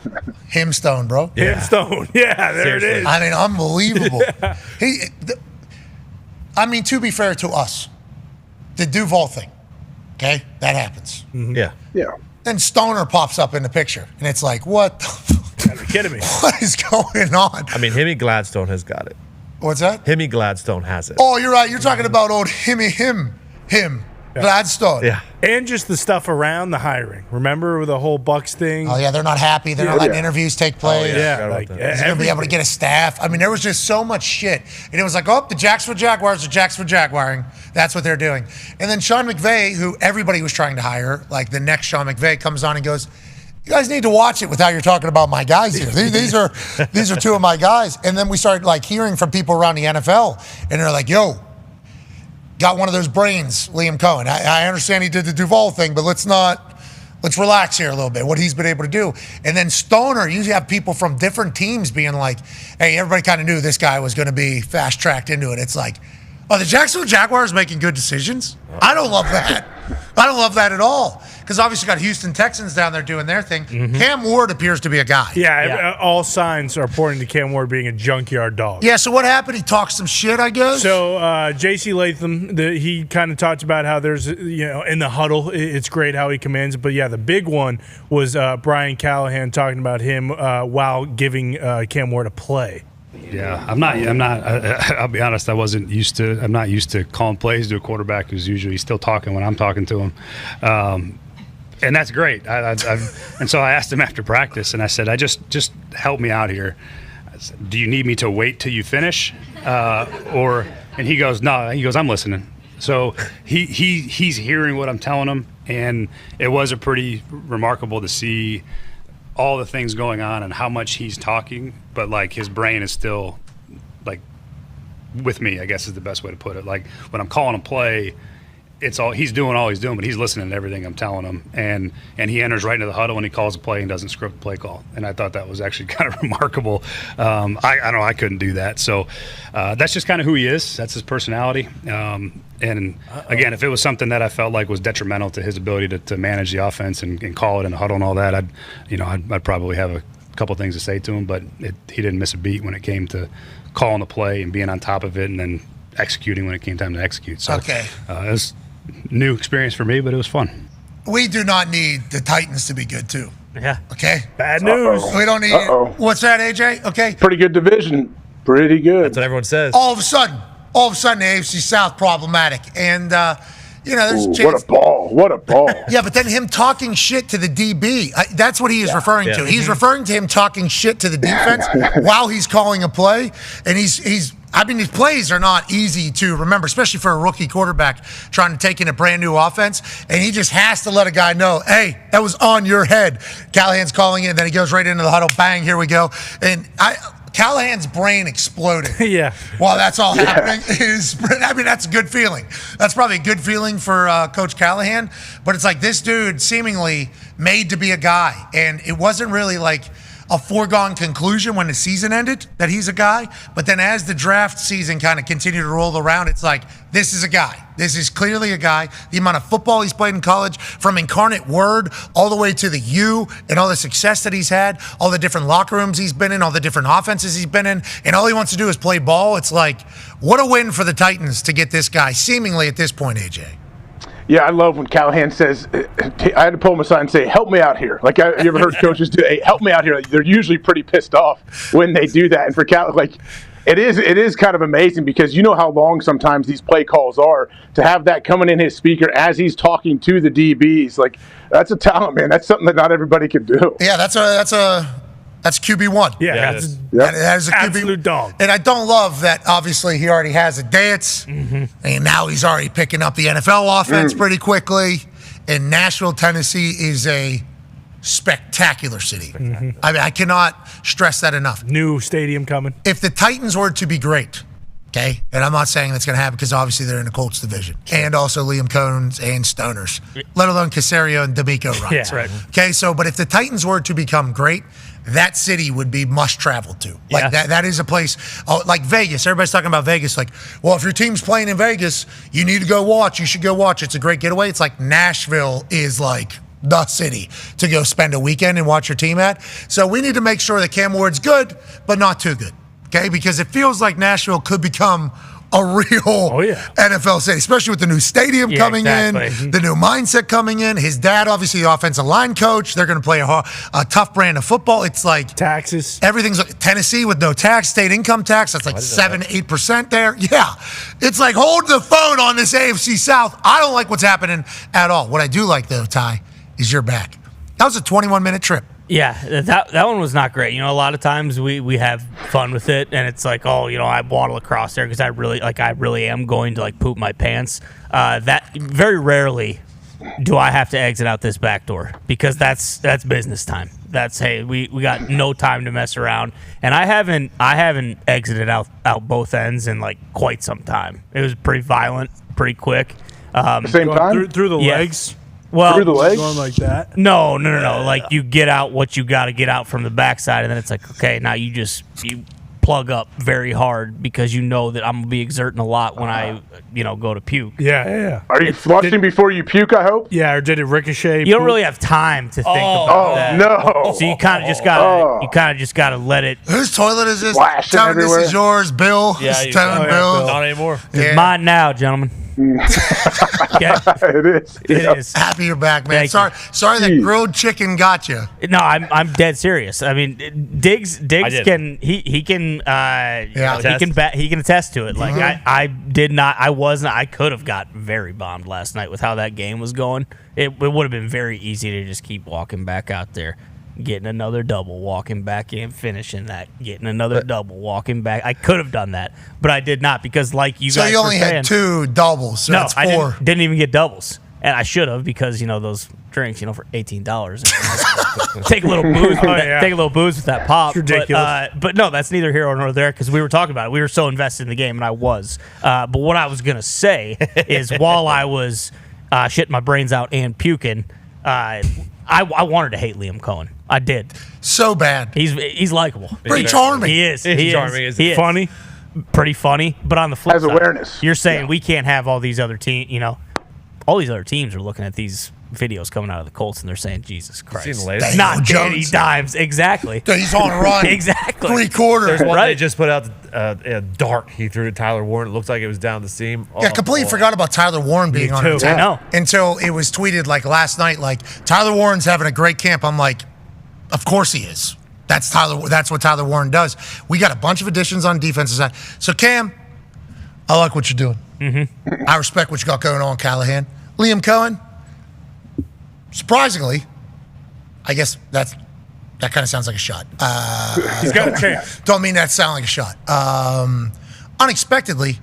Himstone, bro. Yeah. Himstone. Yeah, there it is. I mean, unbelievable. To be fair to us, the Duval thing, okay, that happens. Yeah. Then Stoner pops up in the picture, and it's like, what the fuck? Are you kidding me? What is going on? I mean, Himmy Gladstone has got it. What's that? Himmy Gladstone has it. Oh, you're right. You're talking about old him, Gladstone. Yeah. And just the stuff around the hiring. Remember the whole Bucks thing? Oh, yeah, they're not happy. They're not letting interviews take place. He's going to be able to get a staff. I mean, there was just so much shit. And it was like, the Jacksonville Jaguars are Jacksonville Jaguaring. That's what they're doing. And then Sean McVay, who everybody was trying to hire, like the next Sean McVay, comes on and goes, you guys need to watch it with how you're talking about my guys here. These are two of my guys. And then we started like hearing from people around the NFL, and they're like, yo, got one of those brains, Liam Coen. I understand he did the Duval thing, but let's relax here a little bit, what he's been able to do. And then Stoner, you have people from different teams being like, hey, everybody kind of knew this guy was going to be fast-tracked into it. It's like, the Jacksonville Jaguars making good decisions? I don't love that. I don't love that at all because obviously got Houston Texans down there doing their thing. Cam Ward appears to be a guy. Yeah, all signs are pointing to Cam Ward being a junkyard dog. Yeah, so what happened? He talked some shit, I guess? So J.C. Latham, he kind of talked about how there's, in the huddle, it's great how he commands it. But, yeah, the big one was Brian Callahan talking about him while giving Cam Ward a play. Yeah, I'm not. I'll be honest. I'm not used to calling plays to a quarterback who's usually still talking when I'm talking to him, and that's great. And so I asked him after practice, and I said, just help me out here. I said, do you need me to wait till you finish, or? And he goes, no. He goes, I'm listening. So he's hearing what I'm telling him, and it was a pretty remarkable to see all the things going on and how much he's talking, but like his brain is still like with me, I guess is the best way to put it. Like when I'm calling a play, he's doing all he's doing, but he's listening to everything I'm telling him, and he enters right into the huddle and he calls a play and doesn't script the play call. And I thought that was actually kind of remarkable. I don't know, I couldn't do that. So that's just kind of who he is. That's his personality. And again, if it was something that I felt like was detrimental to his ability to manage the offense and call it in the huddle and all that, I'd probably have a couple things to say to him. But he didn't miss a beat when it came to calling the play and being on top of it, and then executing when it came time to execute. So okay. It was a new experience for me, but it was fun. We do not need the Titans to be good too. Yeah. Okay. Bad news. We don't need. What's that, AJ? Okay. Pretty good division. Pretty good. That's what everyone says. All of a sudden, the AFC South problematic, and there's a chance. What a ball! What a ball! Yeah, but then him talking shit to the DB, that's what he is referring to. He's referring to him talking shit to the defense while he's calling a play, and he's. I mean, these plays are not easy to remember, especially for a rookie quarterback trying to take in a brand new offense. And he just has to let a guy know, hey, that was on your head. Callahan's calling it, and then he goes right into the huddle. Bang, here we go. And Callahan's brain exploded. Yeah. While that's all happening, that's a good feeling. That's probably a good feeling for Coach Callahan. But it's like this dude seemingly made to be a guy, and it wasn't really like a foregone conclusion when the season ended that he's a guy. But then as the draft season kind of continued to roll around, it's like, this is a guy. This is clearly a guy. The amount of football he's played in college, from Incarnate Word all the way to the U, and all the success that he's had, all the different locker rooms he's been in, all the different offenses he's been in, and all he wants to do is play ball. It's like, what a win for the Titans to get this guy, seemingly at this point, AJ. Yeah, I love when Callahan says, I had to pull him aside and say, help me out here. Like, you ever heard coaches do, hey, help me out here? They're usually pretty pissed off when they do that. And for Cal, like, it is kind of amazing because you know how long sometimes these play calls are. To have that coming in his speaker as he's talking to the DBs, like, that's a talent, man. That's something that not everybody can do. Yeah, that's QB1. Yeah, that is a QB. Absolute dog. And I don't love that, obviously, he already has a dance, and now he's already picking up the NFL offense pretty quickly. And Nashville, Tennessee is a spectacular city. I mean, I cannot stress that enough. New stadium coming. If the Titans were to be great, okay, and I'm not saying that's going to happen because obviously they're in the Colts division, and also Liam Coen's and Stoners, let alone Caserio and D'Amico runs. Yeah, right. Okay, but if the Titans were to become great, that city would be must travel to. Like that is a place, like Vegas. Everybody's talking about Vegas. Like, well, if your team's playing in Vegas, you need to go watch. You should go watch. It's a great getaway. It's like Nashville is like the city to go spend a weekend and watch your team at. So we need to make sure that Cam Ward's good, but not too good. Okay, because it feels like Nashville could become a real NFL city, especially with the new stadium coming in, the new mindset coming in. His dad, obviously, the offensive line coach. They're going to play a tough brand of football. It's like taxes. Everything's like Tennessee with no tax, state income tax. That's like 7-8% there. Yeah, it's like hold the phone on this AFC South. I don't like what's happening at all. What I do like though, Ty, is you're back. That was a 21-minute trip. Yeah, that one was not great. A lot of times we have fun with it, and it's like, I waddle across there because I really am going to like poop my pants. That very rarely do I have to exit out this back door because that's business time. That's hey, we got no time to mess around, and I haven't exited out both ends in like quite some time. It was pretty violent, pretty quick. Same time through the legs. Well, through the legs? Going like that? No. Like you get out what you got to get out from the backside, and then it's like, okay, now you plug up very hard because you know that I'm going to be exerting a lot when I, go to puke. Yeah. Are you flushing before you puke, I hope? Yeah, or did it ricochet? You don't really have time to think about that. No. So you kind of just got to let it. Whose toilet is this? Splashing Tell me this everywhere. is yours, Bill. Yeah, It's telling Bill. Not anymore. It's mine now, gentlemen. Okay. It is. It is. Happy you're back, man. Thank Sorry that grilled chicken got you. No, I'm dead serious. I mean, Diggs did. can he can he can attest to it. Like I did not. I could have got very bombed last night with how that game was going. It would have been very easy to just keep walking back out there, getting another double, walking back in, finishing that, getting another double, walking back. I could have done that, but I did not because, like you guys, So you only had 2 doubles. So no, that's 4. I didn't even get doubles, and I should have because those drinks, for $18, take a little booze. Take a little booze with that pop. It's ridiculous. But no, that's neither here nor there because we were talking about it. We were so invested in the game, and I was. But what I was gonna say is, while I was shitting my brains out and puking, I wanted to hate Liam Coen. I did. So bad. He's likable. Pretty charming. He is. He's charming. He is. Funny. Pretty funny. But on the flip Has side, awareness. you're saying we can't have all these other teams. All these other teams are looking at these videos coming out of the Colts and they're saying, Jesus Christ. Seen the latest? Not Daniel Danny Jones. Dimes. Exactly. He's on a run. Exactly. 3 quarters. There's one Right. they just put out a dart he threw to Tyler Warren. It looked like it was down the seam. Yeah, completely forgot about Tyler Warren being on too. it. I know. Until it was tweeted last night, Tyler Warren's having a great camp. I'm like, of course he is. That's what Tyler Warren does. We got a bunch of additions on defensive side. So Cam, I like what you're doing. Mm-hmm. I respect what you got going on, Callahan. Liam Coen, surprisingly, I guess that kind of sounds like a shot. He's got a chance. Don't mean that to sound like a shot. Unexpectedly,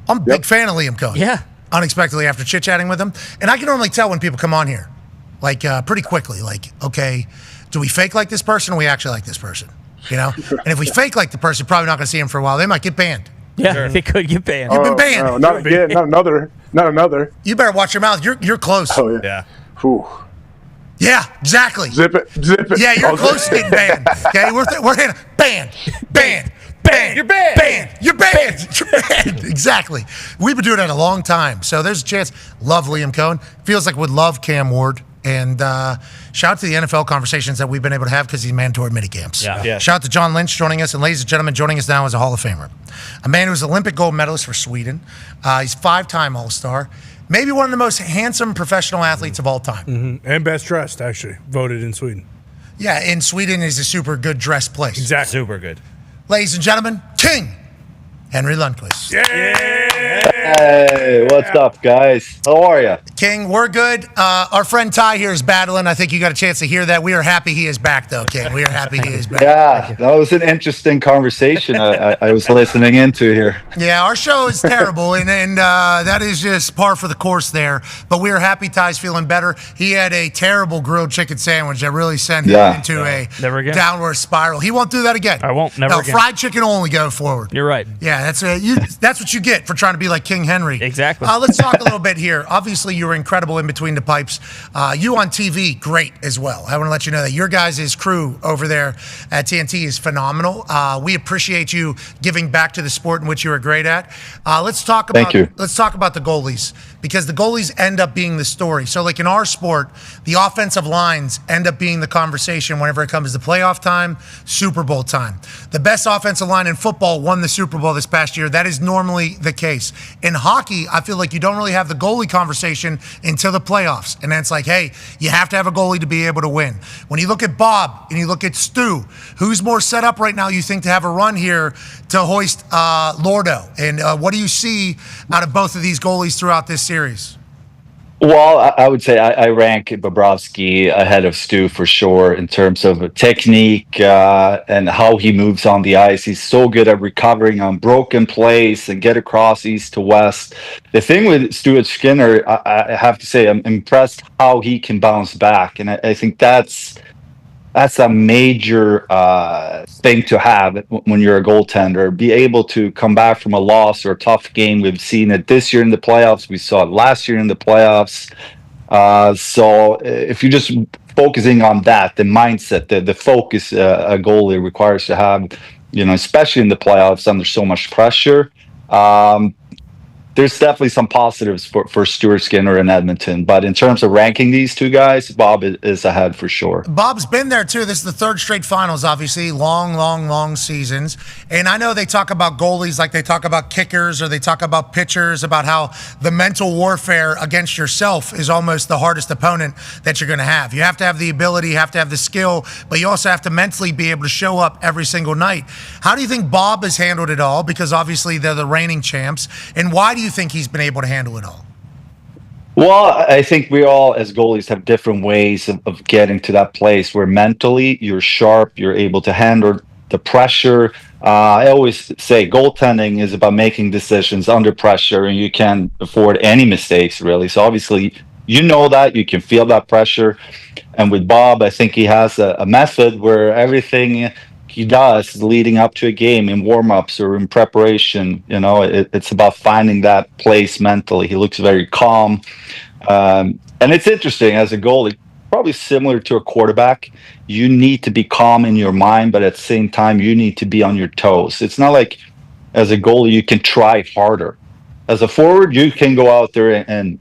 I'm a big fan of Liam Coen. Yeah. Unexpectedly after chit-chatting with him. And I can normally tell when people come on here, pretty quickly, okay, do we fake like this person or we actually like this person? And if we fake like the person, probably not going to see him for a while. They might get banned. Yeah, they could get banned. You've been banned. No, not again. Not another. Not another. You better watch your mouth. You're close. Oh, yeah. Yeah. Whew. Yeah, exactly. Zip it. Yeah, you're close to getting banned. Okay, we're hitting banned. You're banned. You're banned. Exactly. We've been doing it a long time, so there's a chance. Love Liam Coen. Feels like would love Cam Ward. And shout out to the NFL conversations that we've been able to have because he's mandatory minicamps. Yeah. Shout out to John Lynch joining us. And ladies and gentlemen, joining us now is a Hall of Famer. A man who's Olympic gold medalist for Sweden. He's 5-time All-Star. Maybe one of the most handsome professional athletes of all time. Mm-hmm. And best dressed, actually, voted in Sweden. Yeah, and Sweden is a super good dressed place. Exactly. Super good. Ladies and gentlemen, King Henrik Lundqvist. Hey, what's up, guys? How are you? King, we're good. Our friend Ty here is battling. I think you got a chance to hear that. We are happy he is back, though, King. We are happy he is back. Yeah, that was an interesting conversation I was listening into here. Yeah, our show is terrible, and that is just par for the course there. But we are happy Ty's feeling better. He had a terrible grilled chicken sandwich that really sent him into a downward spiral. He won't do that again. I won't. Never again. Fried chicken will only go forward. You're right. Yeah, that's what you get for trying to be like King Henry. Exactly. Let's talk a little bit here. Obviously, you were incredible in between the pipes. You on TV, great as well. I want to let you know that your guys' crew over there at TNT is phenomenal. We appreciate you giving back to the sport in which you are great at. Let's talk about the goalies, because the goalies end up being the story. So like in our sport, the offensive lines end up being the conversation whenever it comes to playoff time, Super Bowl time. The best offensive line in football won the Super Bowl this past year. That is normally the case. In hockey, I feel like you don't really have the goalie conversation until the playoffs. And then it's like, hey, you have to have a goalie to be able to win. When you look at Bob and you look at Stu, who's more set up right now, you think, to have a run here to hoist Lordo? And what do you see out of both of these goalies throughout this series? Well, I would say I rank Bobrovsky ahead of Stu for sure in terms of technique and how he moves on the ice. He's so good at recovering on broken plays and get across east to west. The thing with Stuart Skinner, I have to say, I'm impressed how he can bounce back. And I think that's a major thing to have when you're a goaltender. Be able to come back from a loss or a tough game. We've seen it this year in the playoffs. We saw it last year in the playoffs. So if you're just focusing on that, the mindset, the focus a goalie requires to have, especially in the playoffs under so much pressure. There's definitely some positives for Stuart Skinner in Edmonton, but in terms of ranking these two guys, Bob is ahead for sure. Bob's been there too. This is the third straight finals, obviously. Long seasons. And I know they talk about goalies like they talk about kickers or they talk about pitchers, about how the mental warfare against yourself is almost the hardest opponent that you're going to have. You have to have the ability, you have to have the skill, but you also have to mentally be able to show up every single night. How do you think Bob has handled it all? Because obviously they're the reigning champs. And why do you think he's been able to handle it all? Well, I think we all, as goalies, have different ways of getting to that place where mentally you're sharp, you're able to handle the pressure. I always say goaltending is about making decisions under pressure, and you can't afford any mistakes, really. So obviously, that, you can feel that pressure. And with Bob, I think he has a method where everything he does leading up to a game in warm-ups or in preparation, it's about finding that place mentally. He looks very calm. And it's interesting as a goalie, probably similar to a quarterback. You need to be calm in your mind, but at the same time, you need to be on your toes. It's not like as a goalie, you can try harder. As a forward, you can go out there and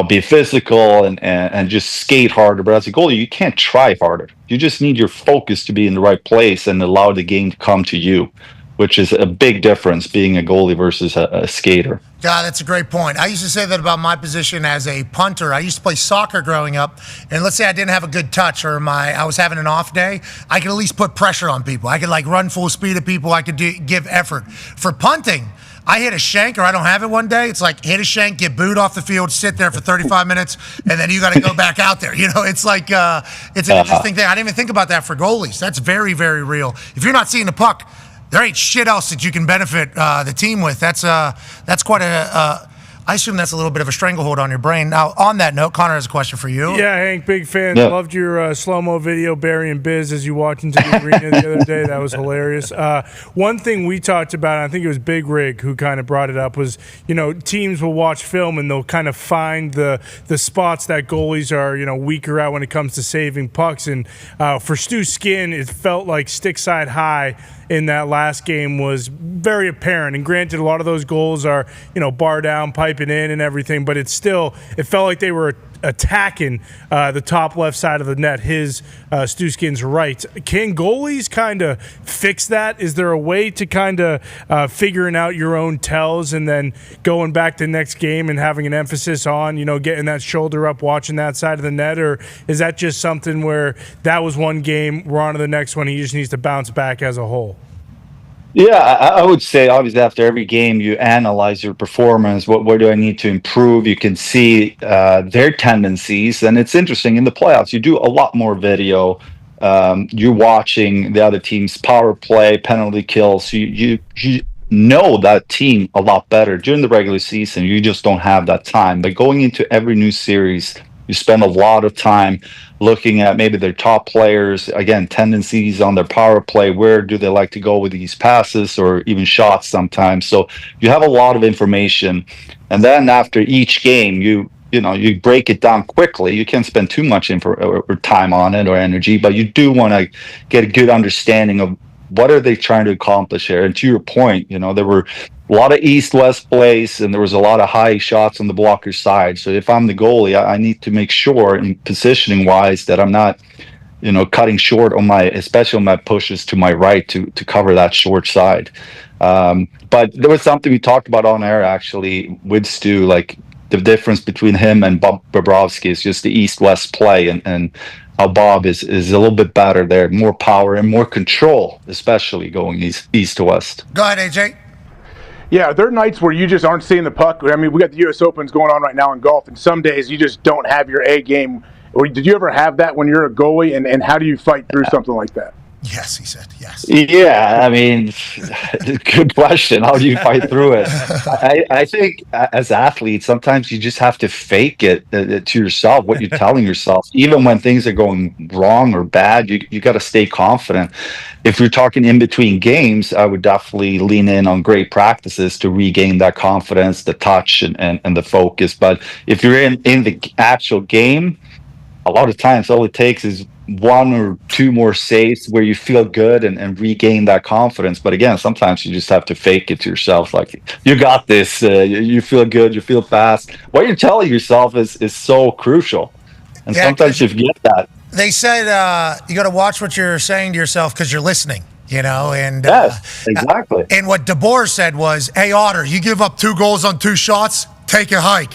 be physical and just skate harder. But as a goalie, you can't try harder. You just need your focus to be in the right place and allow the game to come to you, which is a big difference being a goalie versus a skater. God, that's a great point. I used to say that about my position as a punter. I used to play soccer growing up, and let's say I didn't have a good touch or I was having an off day, I could at least put pressure on people. I could run full speed at people. I could give effort. For punting, I hit a shank or I don't have it one day. It's like hit a shank, get booed off the field, sit there for 35 minutes, and then you got to go back out there. It's like it's an interesting thing. I didn't even think about that for goalies. That's very, very real. If you're not seeing the puck, there ain't shit else that you can benefit the team with. That's quite I assume that's a little bit of a stranglehold on your brain. Now, on that note, Connor has a question for you. Yeah, Hank, big fan. Yeah. Loved your slow-mo video, Barry and Biz, as you walked into the arena the other day. That was hilarious. One thing we talked about, and I think it was Big Rig who kind of brought it up, was, teams will watch film and they'll kind of find the spots that goalies are, weaker at when it comes to saving pucks. And for Stu Skin, it felt like stick side high in that last game was very apparent. And granted, a lot of those goals are, bar down, piping in and everything, but it felt like they were attacking the top left side of the net, his Stu Skin's right. Can goalies kind of fix that? Is there a way to kind of figuring out your own tells and then going back to the next game and having an emphasis on, getting that shoulder up, watching that side of the net? Or is that just something where that was one game, we're on to the next one, he just needs to bounce back as a whole? Yeah, I would say obviously after every game you analyze your performance. What do I need to improve? You can see their tendencies, and it's interesting in the playoffs. You do a lot more video. You're watching the other team's power play, penalty kills. So you know that team a lot better during the regular season. You just don't have that time. But going into every new series, you spend a lot of time looking at maybe their top players, again, tendencies on their power play. Where do they like to go with these passes or even shots sometimes? So you have a lot of information. And then after each game, you break it down quickly. You can't spend too much or time on it or energy, but you do want to get a good understanding of what are they trying to accomplish here. And to your point, there were a lot of east-west plays, and there was a lot of high shots on the blocker side. So if I'm the goalie, I need to make sure, in positioning-wise, that I'm not, cutting short on especially on my pushes to my right to cover that short side. But there was something we talked about on air, actually, with Stu, like the difference between him and Bob Bobrovsky is just the east-west play, and how Bob is a little bit better there, more power and more control, especially going east to west. Go ahead, AJ. Yeah, there are nights where you just aren't seeing the puck. I mean, we got the U.S. Opens going on right now in golf, and some days you just don't have your A game. Or did you ever have that when you're a goalie, and how do you fight through something like that? Yes, he said, yes. Yeah, I mean, good question. How do you fight through it? I think as athletes, sometimes you just have to fake it to yourself, what you're telling yourself. Even when things are going wrong or bad, you got to stay confident. If you're talking in between games, I would definitely lean in on great practices to regain that confidence, the touch, and the focus. But if you're in the actual game, a lot of times all it takes is one or two more saves where you feel good and regain that confidence. But again, sometimes you just have to fake it to yourself. Like, you got this, you feel good, you feel fast. What you're telling yourself is so crucial. And sometimes you forget that. They said you got to watch what you're saying to yourself because you're listening. And yes, exactly. And what DeBoer said was, "Hey, Otter, you give up 2 goals on 2 shots, take a hike."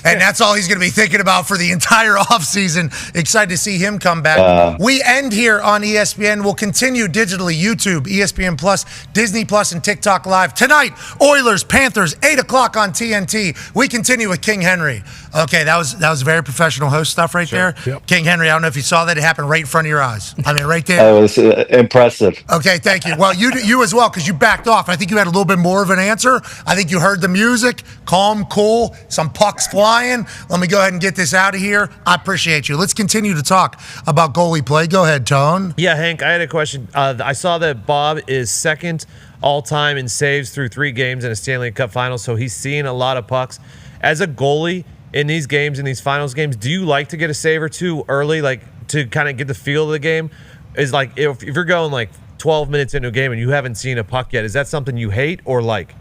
And that's all he's going to be thinking about for the entire offseason. Excited to see him come back. We end here on ESPN. We'll continue digitally, YouTube, ESPN Plus, Disney Plus, and TikTok Live. Tonight, Oilers, Panthers, 8 o'clock on TNT. We continue with King Henry. Okay, that was very professional host stuff right there. Yep. King Henry, I don't know if you saw that. It happened right in front of your eyes. I mean, right there. That was impressive. Okay, thank you. Well, you as well, because you backed off. I think you had a little bit more of an answer. I think you heard the music. Calm, cool, some pucks flying. Let me go ahead and get this out of here. I appreciate you. Let's continue to talk about goalie play. Go ahead, Tone. Yeah, Hank, I had a question. I saw that Bob is second all-time in saves through 3 games in a Stanley Cup final, so he's seeing a lot of pucks. As a goalie in these games, in these finals games, do you like to get a save or 2 early, like to kind of get the feel of the game? Is like if you're going like 12 minutes into a game and you haven't seen a puck yet, is that something you hate or like?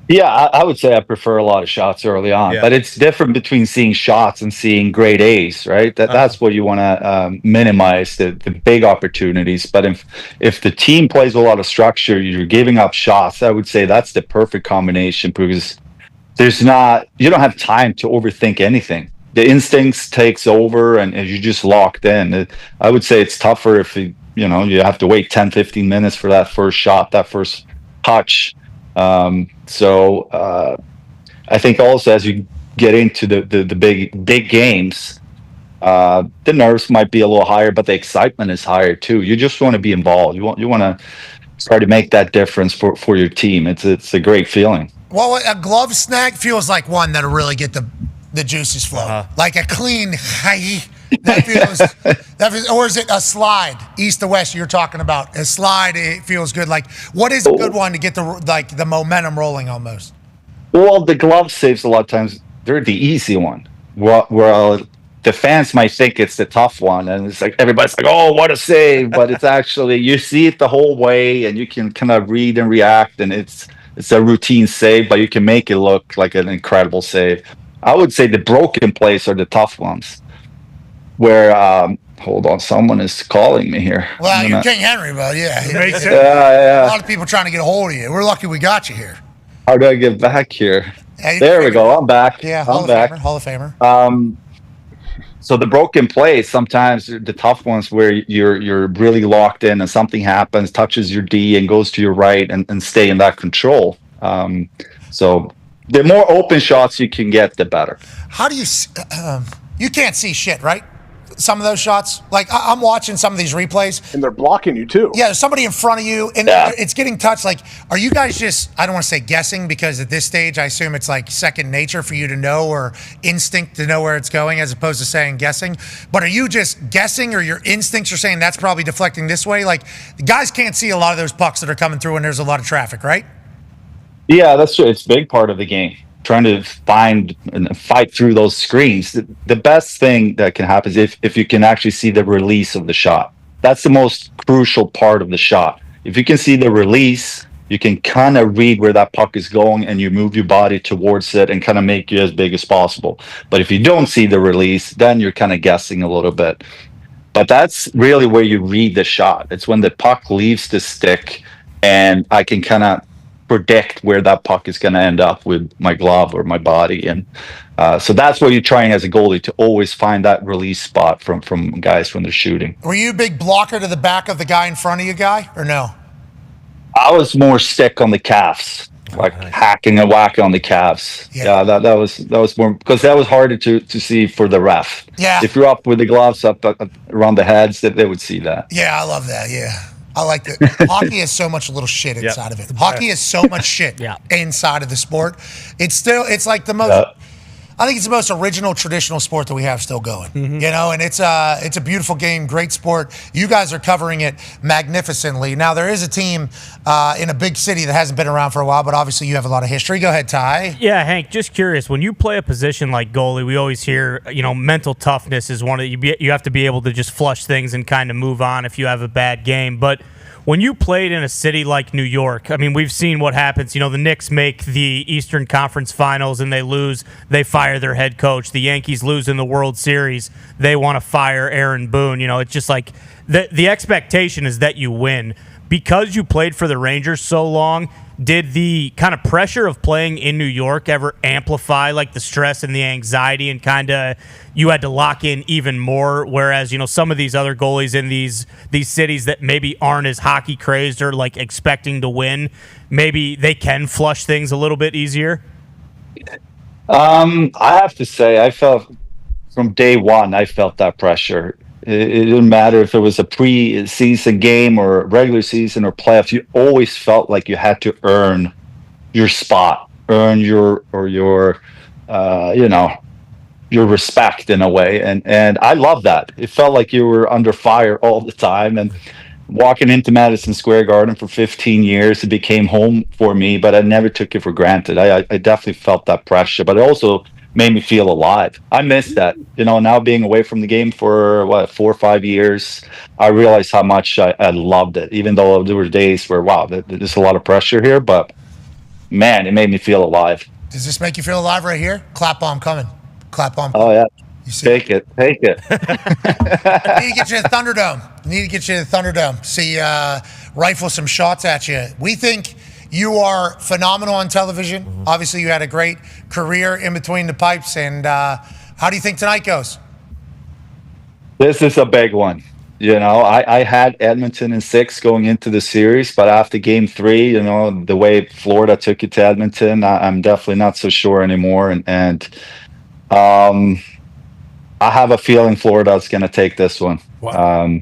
Yeah, I would say I prefer a lot of shots early on, but it's different between seeing shots and seeing grade A's, right? That's what you want to minimize, the big opportunities. But if the team plays a lot of structure, you're giving up shots, I would say that's the perfect combination because you don't have time to overthink anything. The instincts takes over and you're just locked in. I would say it's tougher if you have to wait 10, 15 minutes for that first shot, that first touch. So I think also as you get into the big games, the nerves might be a little higher, but the excitement is higher too. You just want to be involved. You want to try to make that difference for your team. It's a great feeling. Well, a glove snag feels like one that'll really get the juices flowing. Like a clean that feels, or is it a slide east to west you're talking about? A slide, it feels good. Like, what is a good one to get the momentum rolling almost? Well, the glove saves a lot of times, they're the easy one. Well, the fans might think it's the tough one, and it's like everybody's like, "Oh, what a save!" But it's actually, you see it the whole way, and you can kind of read and react, and it's a routine save, but you can make it look like an incredible save. I would say the broken plays are the tough ones. Where, hold on, someone is calling me here. Well, you're King Henry, bud. Yeah. Yeah. A lot of people trying to get a hold of you. We're lucky we got you here. How do I get back here? There we go. I'm back. Yeah, I'm back. Hall of Famer. So the broken plays, sometimes the tough ones where you're really locked in and something happens, touches your D and goes to your right and stay in that control. So the more open shots you can get, the better. How do you you can't see shit, right? Some of those shots, like I'm watching some of these replays, and they're blocking you too. Yeah, there's somebody in front of you, and it's getting touched. Like, are you guys just? I don't want to say guessing because at this stage, I assume it's like second nature for you to know or instinct to know where it's going, as opposed to saying guessing. But are you just guessing, or your instincts are saying that's probably deflecting this way? Like, the guys can't see a lot of those pucks that are coming through when there's a lot of traffic, right? Yeah, that's true. It's a big part of the game. Trying to find and fight through those screens. The best thing that can happen is if you can actually see the release of the shot. That's the most crucial part of the shot. If you can see the release, you can kind of read where that puck is going and you move your body towards it and kind of make you as big as possible. But if you don't see the release, then you're kind of guessing a little bit. But that's really where you read the shot. It's when the puck leaves the stick and I can kind of predict where that puck is going to end up with my glove or my body. And so that's what you're trying as a goalie, to always find that release spot from guys when they're shooting. Were you a big blocker to the back of the guy in front of you, guy, or no? I was more stick on the calves, like hacking and whacking on the calves. Yeah, that was more, because that was harder to see for the ref. Yeah. If you're up with the gloves up around the heads, they would see that. Yeah, I love that. Yeah. I like that. Hockey has so much little shit inside of it. Hockey has so much shit inside of the sport. It's like the most. I think it's the most original, traditional sport that we have still going. You know, and it's a beautiful game, great sport. You guys are covering it magnificently. Now, there is a team in a big city that hasn't been around for a while, but obviously you have a lot of history. Go ahead, Ty. Yeah, Hank, just curious. When you play a position like goalie, we always hear, mental toughness is one of you have to be able to just flush things and kind of move on if you have a bad game. But when you played in a city like New York, I mean, we've seen what happens. The Knicks make the Eastern Conference Finals and they lose. They fire their head coach. The Yankees lose in the World Series. They want to fire Aaron Boone. It's just like the expectation is that you win. Because you played for the Rangers so long, did the kind of pressure of playing in New York ever amplify like the stress and the anxiety and kind of you had to lock in even more? Whereas, some of these other goalies in these cities that maybe aren't as hockey crazed or like expecting to win, maybe they can flush things a little bit easier? I have to say, I felt from day one, I felt that pressure. It didn't matter if it was a pre-season game or regular season or playoffs. You always felt like you had to earn your spot, earn your respect in a way. And I love that. It felt like you were under fire all the time. And walking into Madison Square Garden for 15 years, it became home for me, but I never took it for granted. I definitely felt that pressure, but it also made me feel alive. I miss that. Now being away from the game for 4 or 5 years, I realized how much I loved it, even though there were days where, wow, there's a lot of pressure here, but man, it made me feel alive. Does this make you feel alive right here? Clap bomb coming. Clap bomb. Oh, yeah. Take it. Need to get you to the Thunderdome. See, rifle some shots at you. We think you are phenomenal on television. Obviously, you had a great career in between the pipes. And how do you think tonight goes? This is a big one. I had Edmonton in 6 going into the series, but after game 3, the way Florida took it to Edmonton, I'm definitely not so sure anymore. And I have a feeling Florida's going to take this one. Wow.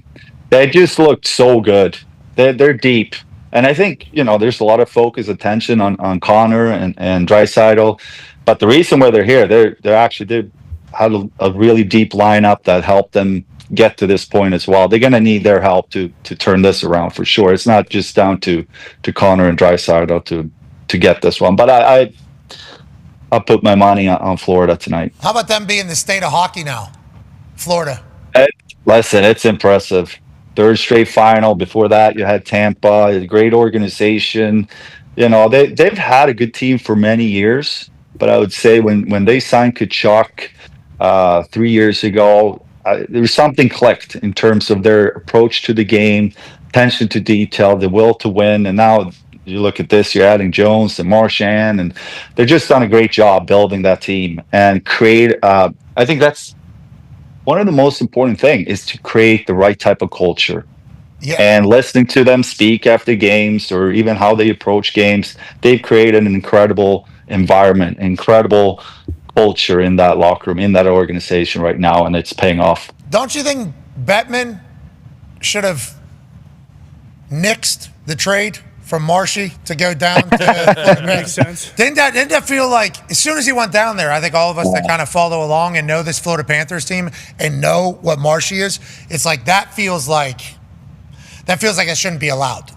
They just looked so good. They're deep. And I think, there's a lot of focus, attention on Connor and Draisaitl. But the reason why they're here, they had a really deep lineup that helped them get to this point as well. They're going to need their help to turn this around for sure. It's not just down to Connor and Draisaitl to get this one. But I'll put my money on Florida tonight. How about them being the state of hockey now? Florida. Listen, it's impressive. 3rd straight final. Before that, you had Tampa, a great organization. They've had a good team for many years. But I would say when they signed Tkachuk 3 years ago, there was something clicked in terms of their approach to the game, attention to detail, the will to win. And now you look at this, you're adding Jones and Marchand, and they've just done a great job building that team and create. I think that's one of the most important things is to create the right type of culture. Yeah. And listening to them speak after games or even how they approach games, they've created an incredible environment, incredible culture in that locker room, in that organization right now, and it's paying off. Don't you think Bettman should have nixed the trade from Marshy to go down to Florida? Makes sense. Didn't that feel like, as soon as he went down there, I think all of us that kind of follow along and know this Florida Panthers team and know what Marshy is, it's like that feels like it shouldn't be allowed.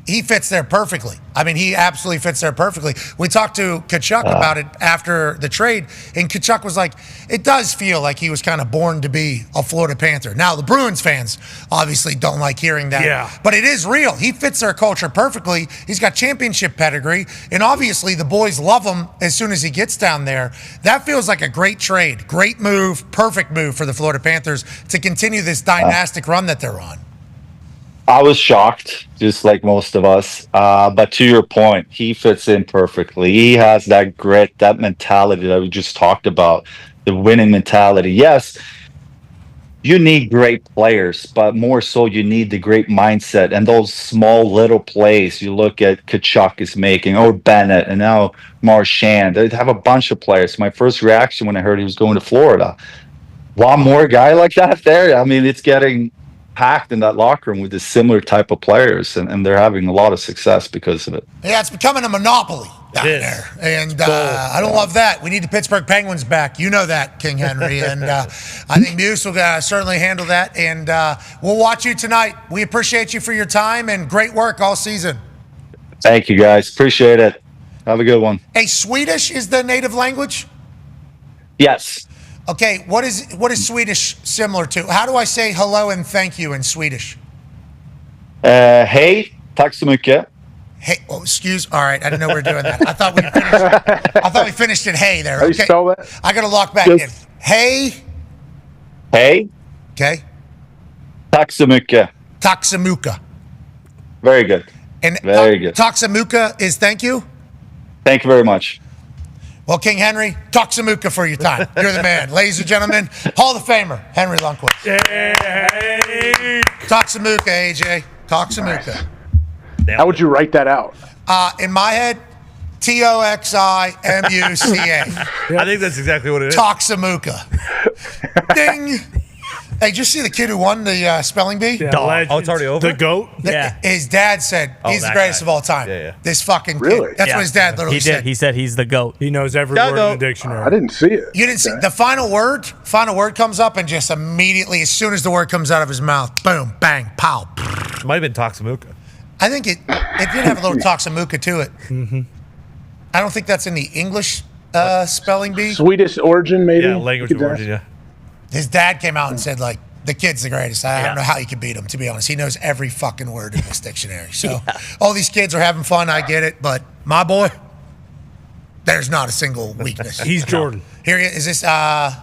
He fits there perfectly. I mean, he absolutely fits there perfectly. We talked to Tkachuk about it after the trade, and Tkachuk was like, it does feel like he was kind of born to be a Florida Panther. Now, the Bruins fans obviously don't like hearing that, but it is real. He fits their culture perfectly. He's got championship pedigree, and obviously the boys love him as soon as he gets down there. That feels like a great trade, great move, perfect move for the Florida Panthers to continue this dynastic run that they're on. I was shocked, just like most of us. But to your point, he fits in perfectly. He has that grit, that mentality that we just talked about, the winning mentality. Yes, you need great players, but more so you need the great mindset and those small little plays you look at Tkachuk is making, or Bennett, and now Marchand. They have a bunch of players. My first reaction when I heard he was going to Florida, one more guy like that there? I mean, it's getting packed in that locker room with a similar type of players, and they're having a lot of success because of it. Yeah, it's becoming a monopoly. down there. And I don't love that. We need the Pittsburgh Penguins back. You know that, King Henry. And I think Muse will certainly handle that. And we'll watch you tonight. We appreciate you for your time and great work all season. Thank you, guys. Appreciate it. Have a good one. Hey, Swedish is the native language? Yes. Okay, what is Swedish similar to? How do I say hello and thank you in Swedish? Hej, tack så mycket. Hey, oh, excuse. All right, I didn't know we were doing that. I thought we finished it. Hey, there. How you Okay, spell that? I gotta lock back in. Hey. Hej. Okay. Tack så mycket. Tack så mycket. Very good. And Very good. Tack så mycket is thank you. Thank you very much. Well, King Henry, tack så mycket for your time. You're the man, ladies and gentlemen. Hall of Famer Henrik Lundqvist. Hey. Tack så mycket, AJ. Tack så mycket. How would you write that out? In my head, Toximuca. I think that's exactly what it is. Toximuca. Ding. Hey, did you see the kid who won the spelling bee? Yeah, Oh, it's already over? The GOAT? Yeah. His dad said he's the that greatest guy. of all time. Yeah. This fucking Really? kid. That's Yeah. what his dad literally He said. did. He said he's the GOAT. He knows every Gotta word go. in the dictionary. I didn't see it. You didn't see the final word? Final word comes up and just immediately, as soon as the word comes out of his mouth, boom, bang, pow. It might have been Toximuca. I think it did have a little Toximuca to it. Mm-hmm. I don't think that's in the English spelling bee. Swedish origin, maybe? Yeah, language of origin, yeah. His dad came out and said, like, the kid's the greatest. I don't know how you can beat him, to be honest. He knows every fucking word in this dictionary. So all these kids are having fun. I get it. But my boy, there's not a single weakness. He's Jordan. Here he is. Is this, yeah,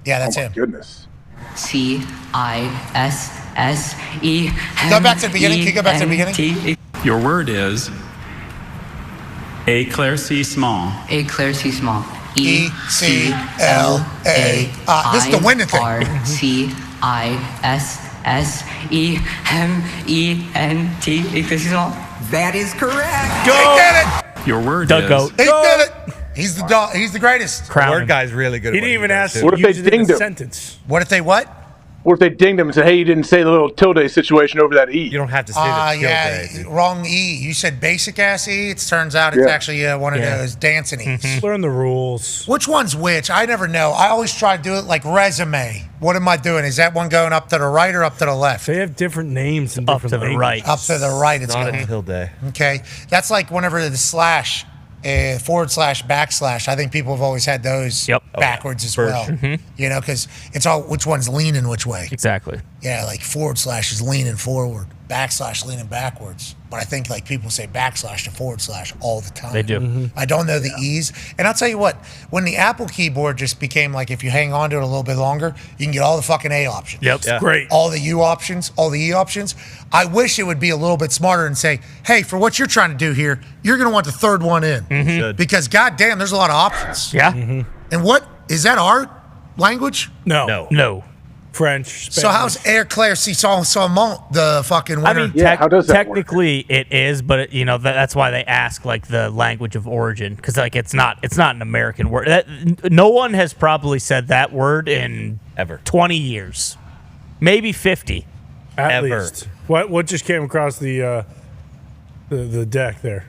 that's him. Goodness. CISSE. Go back to the beginning. Can you go back to the beginning? Your word is éclaircissement. Éclaircissement. E-C-L-A. This is the winning thing. RCISSEMENT. Éclaircissement. That is correct. He did it. Your word The is GOAT. He did it. He's the dog. He's the greatest. The word guy's really good He at what didn't even does, ask too. What if they use it in dinged a him? sentence. What if they what? What if they dinged him and said, hey, you didn't say the little tilde situation over that E? You don't have to say that. Yeah, wrong E. You said basic ass E. It turns out it's actually one of those dancing E's. Learn the rules. Which one's which? I never know. I always try to do it like resume. What am I doing? Is that one going up to the right or up to the left? They have different names and Up different to the right. Up to the right. It's Not going. until day. Okay, that's like whenever the slash. Forward slash backslash. I think people have always had those backwards as well. You know, because it's all which one's leaning which way. Exactly. Yeah, like forward slash is leaning forward, backslash leaning backwards. But I think like people say backslash to forward slash all the time. They do. I don't know the E's. And I'll tell you what, when the Apple keyboard just became like if you hang on to it a little bit longer, you can get all the fucking A options. Yep. It's great. All the U options, all the E options. I wish it would be a little bit smarter and say, hey, for what you're trying to do here, you're going to want the third one in. Should. Because goddamn, there's a lot of options. Yeah. And what, is that our language? No. No. French. So Spanish. how's éclaircissement the fucking winner? I mean, how does that technically it is, but that's why they ask like the language of origin because like it's not an American word. No one has probably said that word in Ever. 20 years, maybe 50. At ever. least. What just came across the deck there?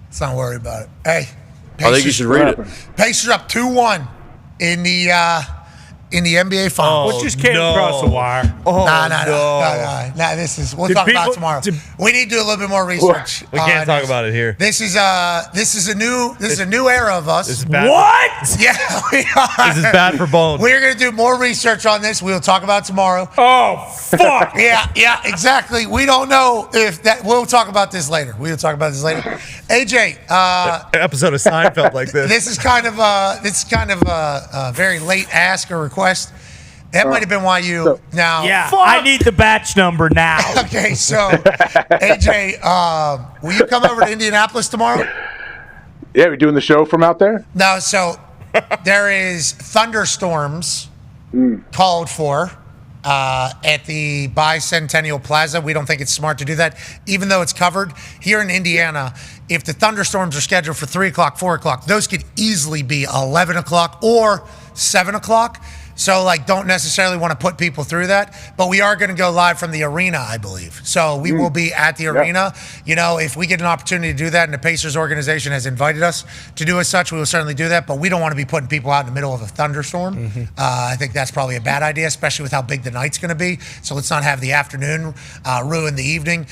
Let's not worry about it. Hey, I think you should read it. Pacers up 2-1 in the NBA Finals. What just came across the wire? Nah, this is we'll Did talk about people- it tomorrow. did- We need to do a little bit more research. We can't talk about it here. This is a new era of us. This is bad. What? Yeah, we are. This is bad for bones. We're gonna do more research on this. We'll talk about it tomorrow. Oh, fuck. Yeah, exactly. We don't know if that. We'll talk about this later. AJ, Episode of Seinfeld like this. this is kind of a very late ask or request. That might have been why you now. Yeah. I need the batch number now. Okay, so AJ, will you come over to Indianapolis tomorrow? Yeah, we doing the show from out there? No, so there is thunderstorms called for at the Bicentennial Plaza. We don't think it's smart to do that, even though it's covered. Here in Indiana, if the thunderstorms are scheduled for 3 o'clock, 4 o'clock, those could easily be 11 o'clock or 7 o'clock. So, don't necessarily want to put people through that. But we are going to go live from the arena, I believe. So we will be at the arena. If we get an opportunity to do that and the Pacers organization has invited us to do as such, we will certainly do that. But we don't want to be putting people out in the middle of a thunderstorm. I think that's probably a bad idea, especially with how big the night's going to be. So let's not have the afternoon ruin the evening.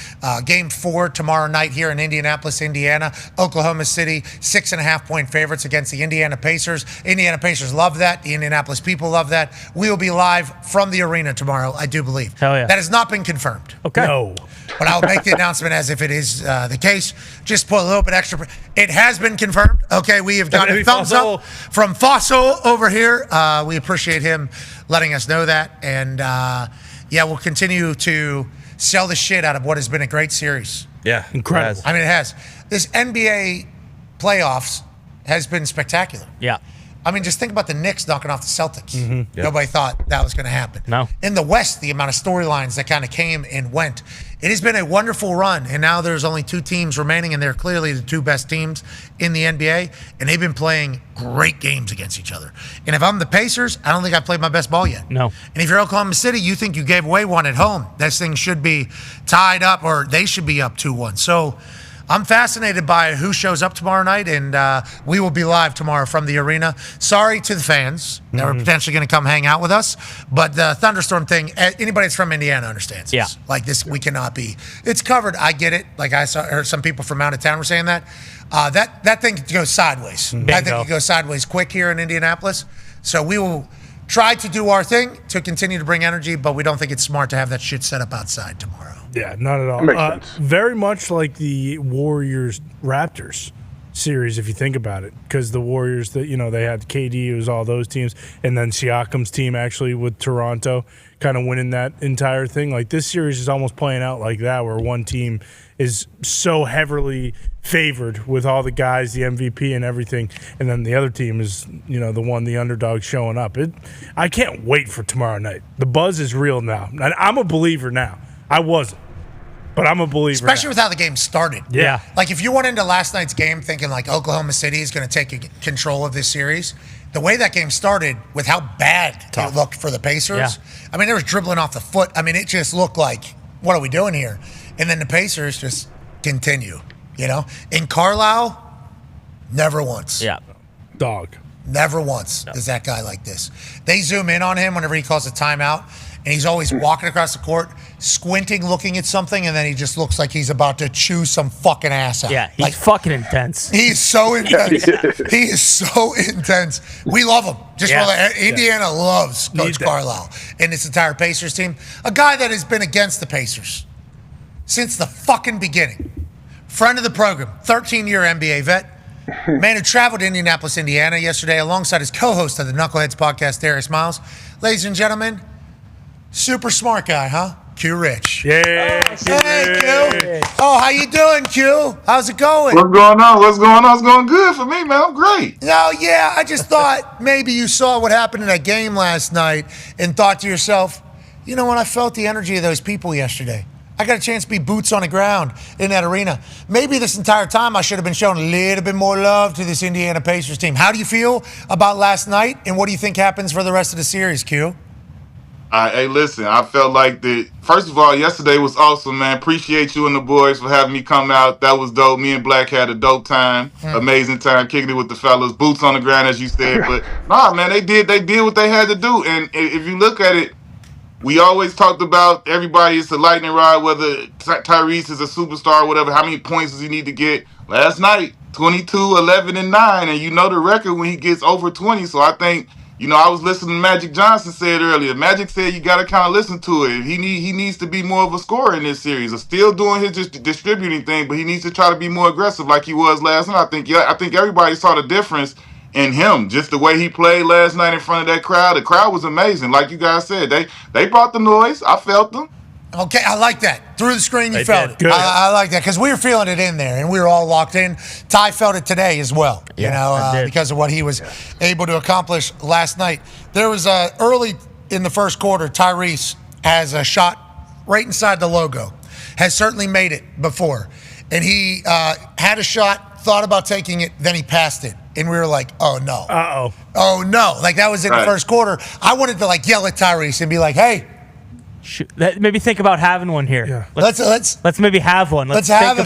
Game 4 tomorrow night here in Indianapolis, Indiana. Oklahoma City, 6.5-point favorites against the Indiana Pacers. Indiana Pacers love that. The Indianapolis people love that. We will be live from the arena tomorrow, I do believe. Hell yeah. That has not been confirmed. Okay. No. But I'll make the announcement as if it is the case. Just put a little bit extra. It has been confirmed. Okay, we have gotten a thumbs up from Fossil over here. We appreciate him letting us know that. And, we'll continue to sell the shit out of what has been a great series. Yeah, incredible. I mean, it has. This NBA playoffs has been spectacular. Yeah. I mean, just think about the Knicks knocking off the Celtics. Yep. Nobody thought that was going to happen. No. In the West, the amount of storylines that kind of came and went. It has been a wonderful run, and now there's only 2 teams remaining, and they're clearly the 2 best teams in the NBA, and they've been playing great games against each other. And if I'm the Pacers, I don't think I've played my best ball yet. No. And if you're Oklahoma City, you think you gave away one at home. This thing should be tied up, or they should be up 2-1. So I'm fascinated by who shows up tomorrow night, and we will be live tomorrow from the arena. Sorry to the fans that were potentially going to come hang out with us, but the thunderstorm thing, anybody that's from Indiana understands this. Yeah. Like this, we cannot be. It's covered. I get it. Like heard some people from out of town were saying that. That thing goes sideways. I think it goes sideways quick here in Indianapolis. So we will try to do our thing to continue to bring energy, but we don't think it's smart to have that shit set up outside tomorrow. Yeah, not at all. Very much like the Warriors-Raptors series, if you think about it, because the Warriors, they had KD, it was all those teams, and then Siakam's team actually with Toronto kind of winning that entire thing. Like this series is almost playing out like that, where one team is so heavily favored with all the guys, the MVP and everything, and then the other team is, the underdog showing up. I can't wait for tomorrow night. The buzz is real now. And I'm a believer now. I wasn't, but I'm a believer. Especially with how the game started. Yeah. Like if you went into last night's game thinking like Oklahoma City is going to take control of this series, the way that game started with how bad it looked for the Pacers. Yeah. I mean, they were dribbling off the foot. I mean, it just looked like, what are we doing here? And then the Pacers just continue, In Carlisle, never once. Yeah. Dog. Never once is that guy like this. They zoom in on him whenever he calls a timeout, and he's always walking across the court, squinting, looking at something, and then he just looks like he's about to chew some fucking ass out. Yeah, he's fucking intense. He's so intense. He is so intense. We love him. Indiana loves Coach Carlisle and this entire Pacers team. A guy that has been against the Pacers since the fucking beginning. Friend of the program, 13-year NBA vet. Man who traveled to Indianapolis, Indiana yesterday alongside his co-host of the Knuckleheads podcast, Darius Miles. Ladies and gentlemen, super smart guy, huh? Q Rich. Yeah. Hey, Q. Oh, how you doing, Q? How's it going? What's going on? It's going good for me, man. I'm great. No, yeah, I just thought maybe you saw what happened in that game last night and thought to yourself, you know what, I felt the energy of those people yesterday. I got a chance to be boots on the ground in that arena. Maybe this entire time I should have been showing a little bit more love to this Indiana Pacers team. How do you feel about last night, and what do you think happens for the rest of the series, Q? Hey, listen, I felt like first of all, yesterday was awesome, man. Appreciate you and the boys for having me come out. That was dope. Me and Black had a dope time, amazing time, kicking it with the fellas. Boots on the ground, as you said. But, man, they did what they had to do. And if you look at it, we always talked about everybody is a lightning rod, whether Tyrese is a superstar or whatever. How many points does he need to get? Last night, 22, 11, and 9. And you know the record when he gets over 20. So I think, I was listening to Magic Johnson said earlier. Magic said you got to kind of listen to it. He needs to be more of a scorer in this series. He's still doing his distributing thing, but he needs to try to be more aggressive like he was last night. I think everybody saw the difference in him, just the way he played last night in front of that crowd. The crowd was amazing. Like you guys said, they brought the noise. I felt them. Okay, I like that. Through the screen, you felt it. I like that because we were feeling it in there, and we were all locked in. Ty felt it today as well, because of what he was able to accomplish last night. There was early in the first quarter, Tyrese has a shot right inside the logo. Has certainly made it before. And he had a shot, thought about taking it, then he passed it. and we were like, oh, no. Uh-oh. Oh, no. Like, that was in the first quarter. I wanted to, like, yell at Tyrese and be like, hey. Maybe think about having one here. Yeah. Let's maybe have one. Let's have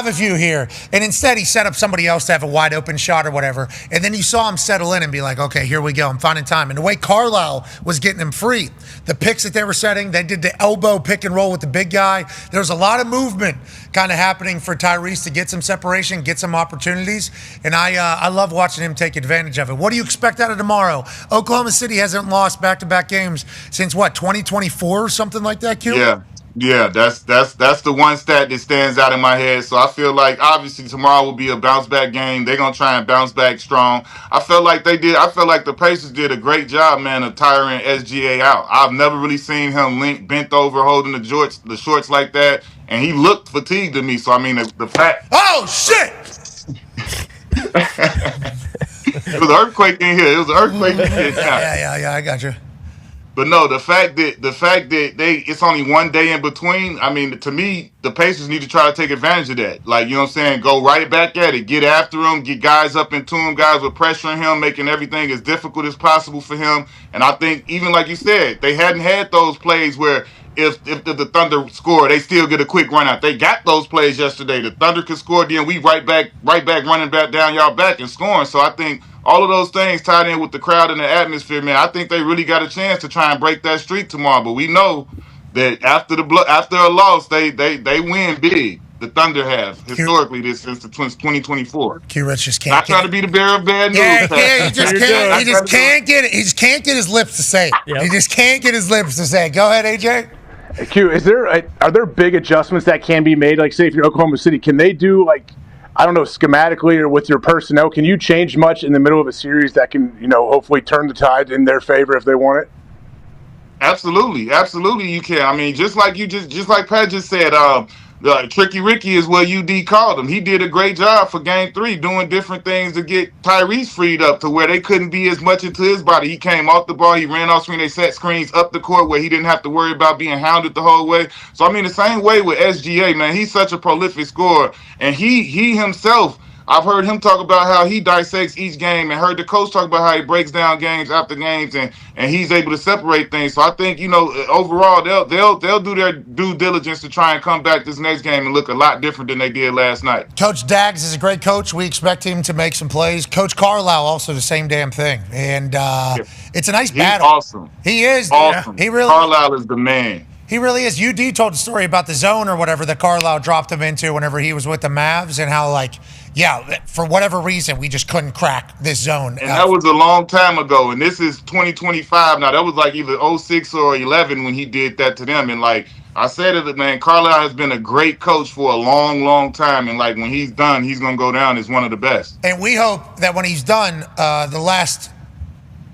a few here. And instead, he set up somebody else to have a wide open shot or whatever. And then you saw him settle in and be like, okay, here we go. I'm finding time. And the way Carlisle was getting him free, the picks that they were setting, they did the elbow pick and roll with the big guy. There was a lot of movement kind of happening for Tyrese to get some separation, get some opportunities. And I love watching him take advantage of it. What do you expect out of tomorrow? Oklahoma City hasn't lost back-to-back games since, 2024 or something like that, Q? Yeah, that's the one stat that stands out in my head. So I feel like obviously tomorrow will be a bounce back game. They're gonna try and bounce back strong. I felt like the Pacers did a great job, man, of tiring SGA out. I've never really seen him bent over holding the shorts like that, and he looked fatigued to me. So I mean the fact. Oh shit! It was an earthquake in here. Yeah, I got you. But no, the fact that it's only one day in between. I mean, to me, the Pacers need to try to take advantage of that. Like, you know what I'm saying? Go right back at it. Get after him. Get guys up into him. Guys with pressure on him, making everything as difficult as possible for him. And I think even like you said, they hadn't had those plays where if the Thunder score, they still get a quick run out. They got those plays yesterday. The Thunder could score, then we right back running back down y'all back and scoring. So I think all of those things tied in with the crowd and the atmosphere, man, I think they really got a chance to try and break that streak tomorrow. But we know that after a loss, they win big. The Thunder have historically since 2024. Q Rich just can't. Not trying to be the bearer of bad news. Yeah, he just can't get it. He just can't get his lips to say it. Yep. He just can't get his lips to say it. Go ahead, AJ. Q, are there big adjustments that can be made? Like, say, if you're Oklahoma City, can they do, like, I don't know, schematically or with your personnel, can you change much in the middle of a series that can, hopefully turn the tide in their favor if they want it? Absolutely you can. I mean, just like Pat just said, Tricky Ricky is what UD called him. He did a great job for Game 3, doing different things to get Tyrese freed up to where they couldn't be as much into his body. He came off the ball, he ran off screen, they set screens up the court where he didn't have to worry about being hounded the whole way. So, I mean, the same way with SGA, man, he's such a prolific scorer. And he himself, I've heard him talk about how he dissects each game and heard the coach talk about how he breaks down games after games and he's able to separate things. So I think, overall they'll do their due diligence to try and come back this next game and look a lot different than they did last night. Coach Daggs is a great coach. We expect him to make some plays. Coach Carlisle also the same damn thing. And it's a nice battle. He's awesome. He is. Awesome. He really Carlisle is the man. He really is. UD told a story about the zone or whatever that Carlisle dropped him into whenever he was with the Mavs and how, for whatever reason, we just couldn't crack this zone. And that was a long time ago. And this is 2025 now. That was like either 06 or 11 when he did that to them. And like I said it, man, Carlisle has been a great coach for a long, long time. And like when he's done, he's going to go down as one of the best. And we hope that when he's done, the last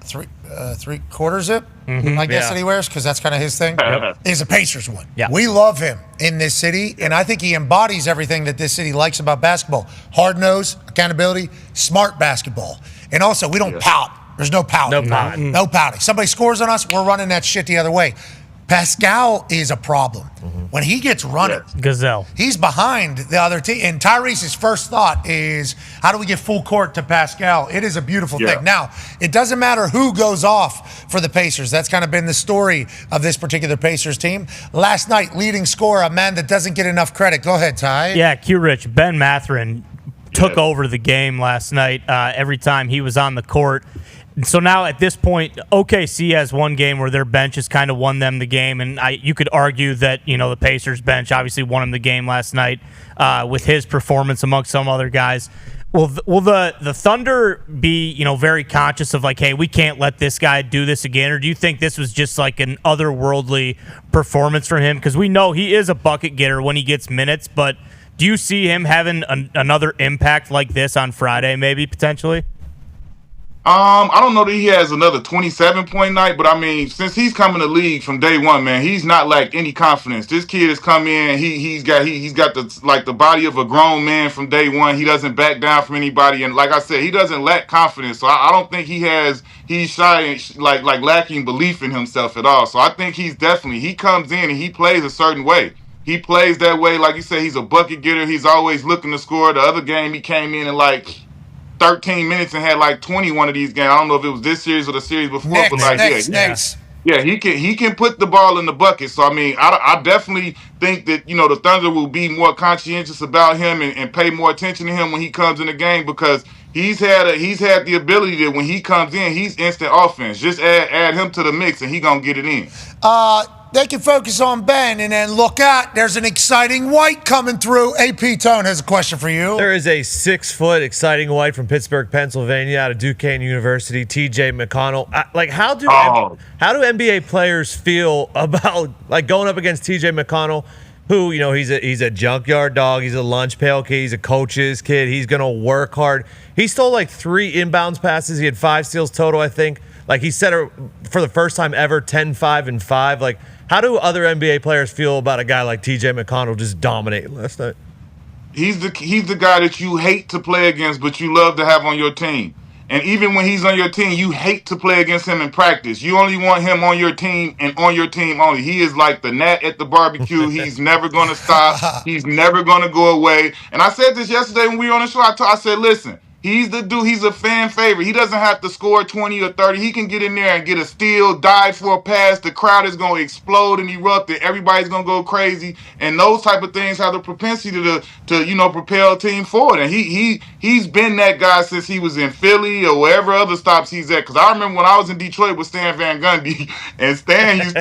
three quarters that he wears, because that's kind of his thing, is a Pacers one. Yeah. We love him in this city, and I think he embodies everything that this city likes about basketball. Hard-nosed, accountability, smart basketball. And also, we don't pout. There's no pouting. No pouting. Somebody scores on us, we're running that shit the other way. Pascal is a problem. When he gets running, Gazelle, he's behind the other team. And Tyrese's first thought is, how do we get full court to Pascal? It is a beautiful thing. Now, it doesn't matter who goes off for the Pacers. That's kind of been the story of this particular Pacers team. Last night, leading scorer, a man that doesn't get enough credit. Go ahead, Ty. Yeah, Q-Rich, Ben Mathurin took over the game last night every time he was on the court. So now at this point, OKC has one game where their bench has kind of won them the game, and you could argue that the Pacers bench obviously won them the game last night with his performance amongst some other guys. Will the Thunder be very conscious of hey, we can't let this guy do this again, or do you think this was just like an otherworldly performance from him? Because we know he is a bucket getter when he gets minutes, but do you see him having another impact like this on Friday, maybe potentially? I don't know that he has another 27-point night, but I mean, since he's come in the league from day one, man, he's not lacked any confidence. This kid has come in, he's got the body of a grown man from day one. He doesn't back down from anybody, and like I said, he doesn't lack confidence. So I don't think he's shy, like lacking belief in himself at all. So I think he comes in and he plays a certain way. He plays that way, like you said, he's a bucket getter. He's always looking to score. The other game he came in and 13 minutes and had like 21 of these games. I don't know if it was this series or the series before, but like, yeah, he can put the ball in the bucket. So I mean, I definitely think that, you know, the Thunder will be more conscientious about him and pay more attention to him when he comes in the game, because he's had the ability that when he comes in, he's instant offense. Just add him to the mix and he gonna get it in. They can focus on Ben and then look out. There's an exciting white coming through. AP Tone has a question for you. There is a 6-foot exciting white from Pittsburgh, Pennsylvania, out of Duquesne University, TJ McConnell. How do NBA players feel about like going up against TJ McConnell, who, you know, he's a junkyard dog, he's a lunch pail kid, he's a coach's kid, he's gonna work hard. He stole like 3 inbounds passes. He had 5 steals total, I think. Like, he set it for the first time ever 10-5-5. Like, how do other NBA players feel about a guy like TJ McConnell just dominating last night? He's the guy that you hate to play against, but you love to have on your team. And even when he's on your team, you hate to play against him in practice. You only want him on your team and on your team only. He is like the gnat at the barbecue. He's never going to stop. He's never going to go away. And I said this yesterday when we were on the show. I said, listen, he's the dude. He's a fan favorite. He doesn't have to score 20 or 30. He can get in there and get a steal, dive for a pass. The crowd is going to explode and erupt, and everybody's going to go crazy. And those type of things have the propensity to you know, propel a team forward. And he's been that guy since he was in Philly or wherever other stops he's at. Because I remember when I was in Detroit with Stan Van Gundy, and Stan used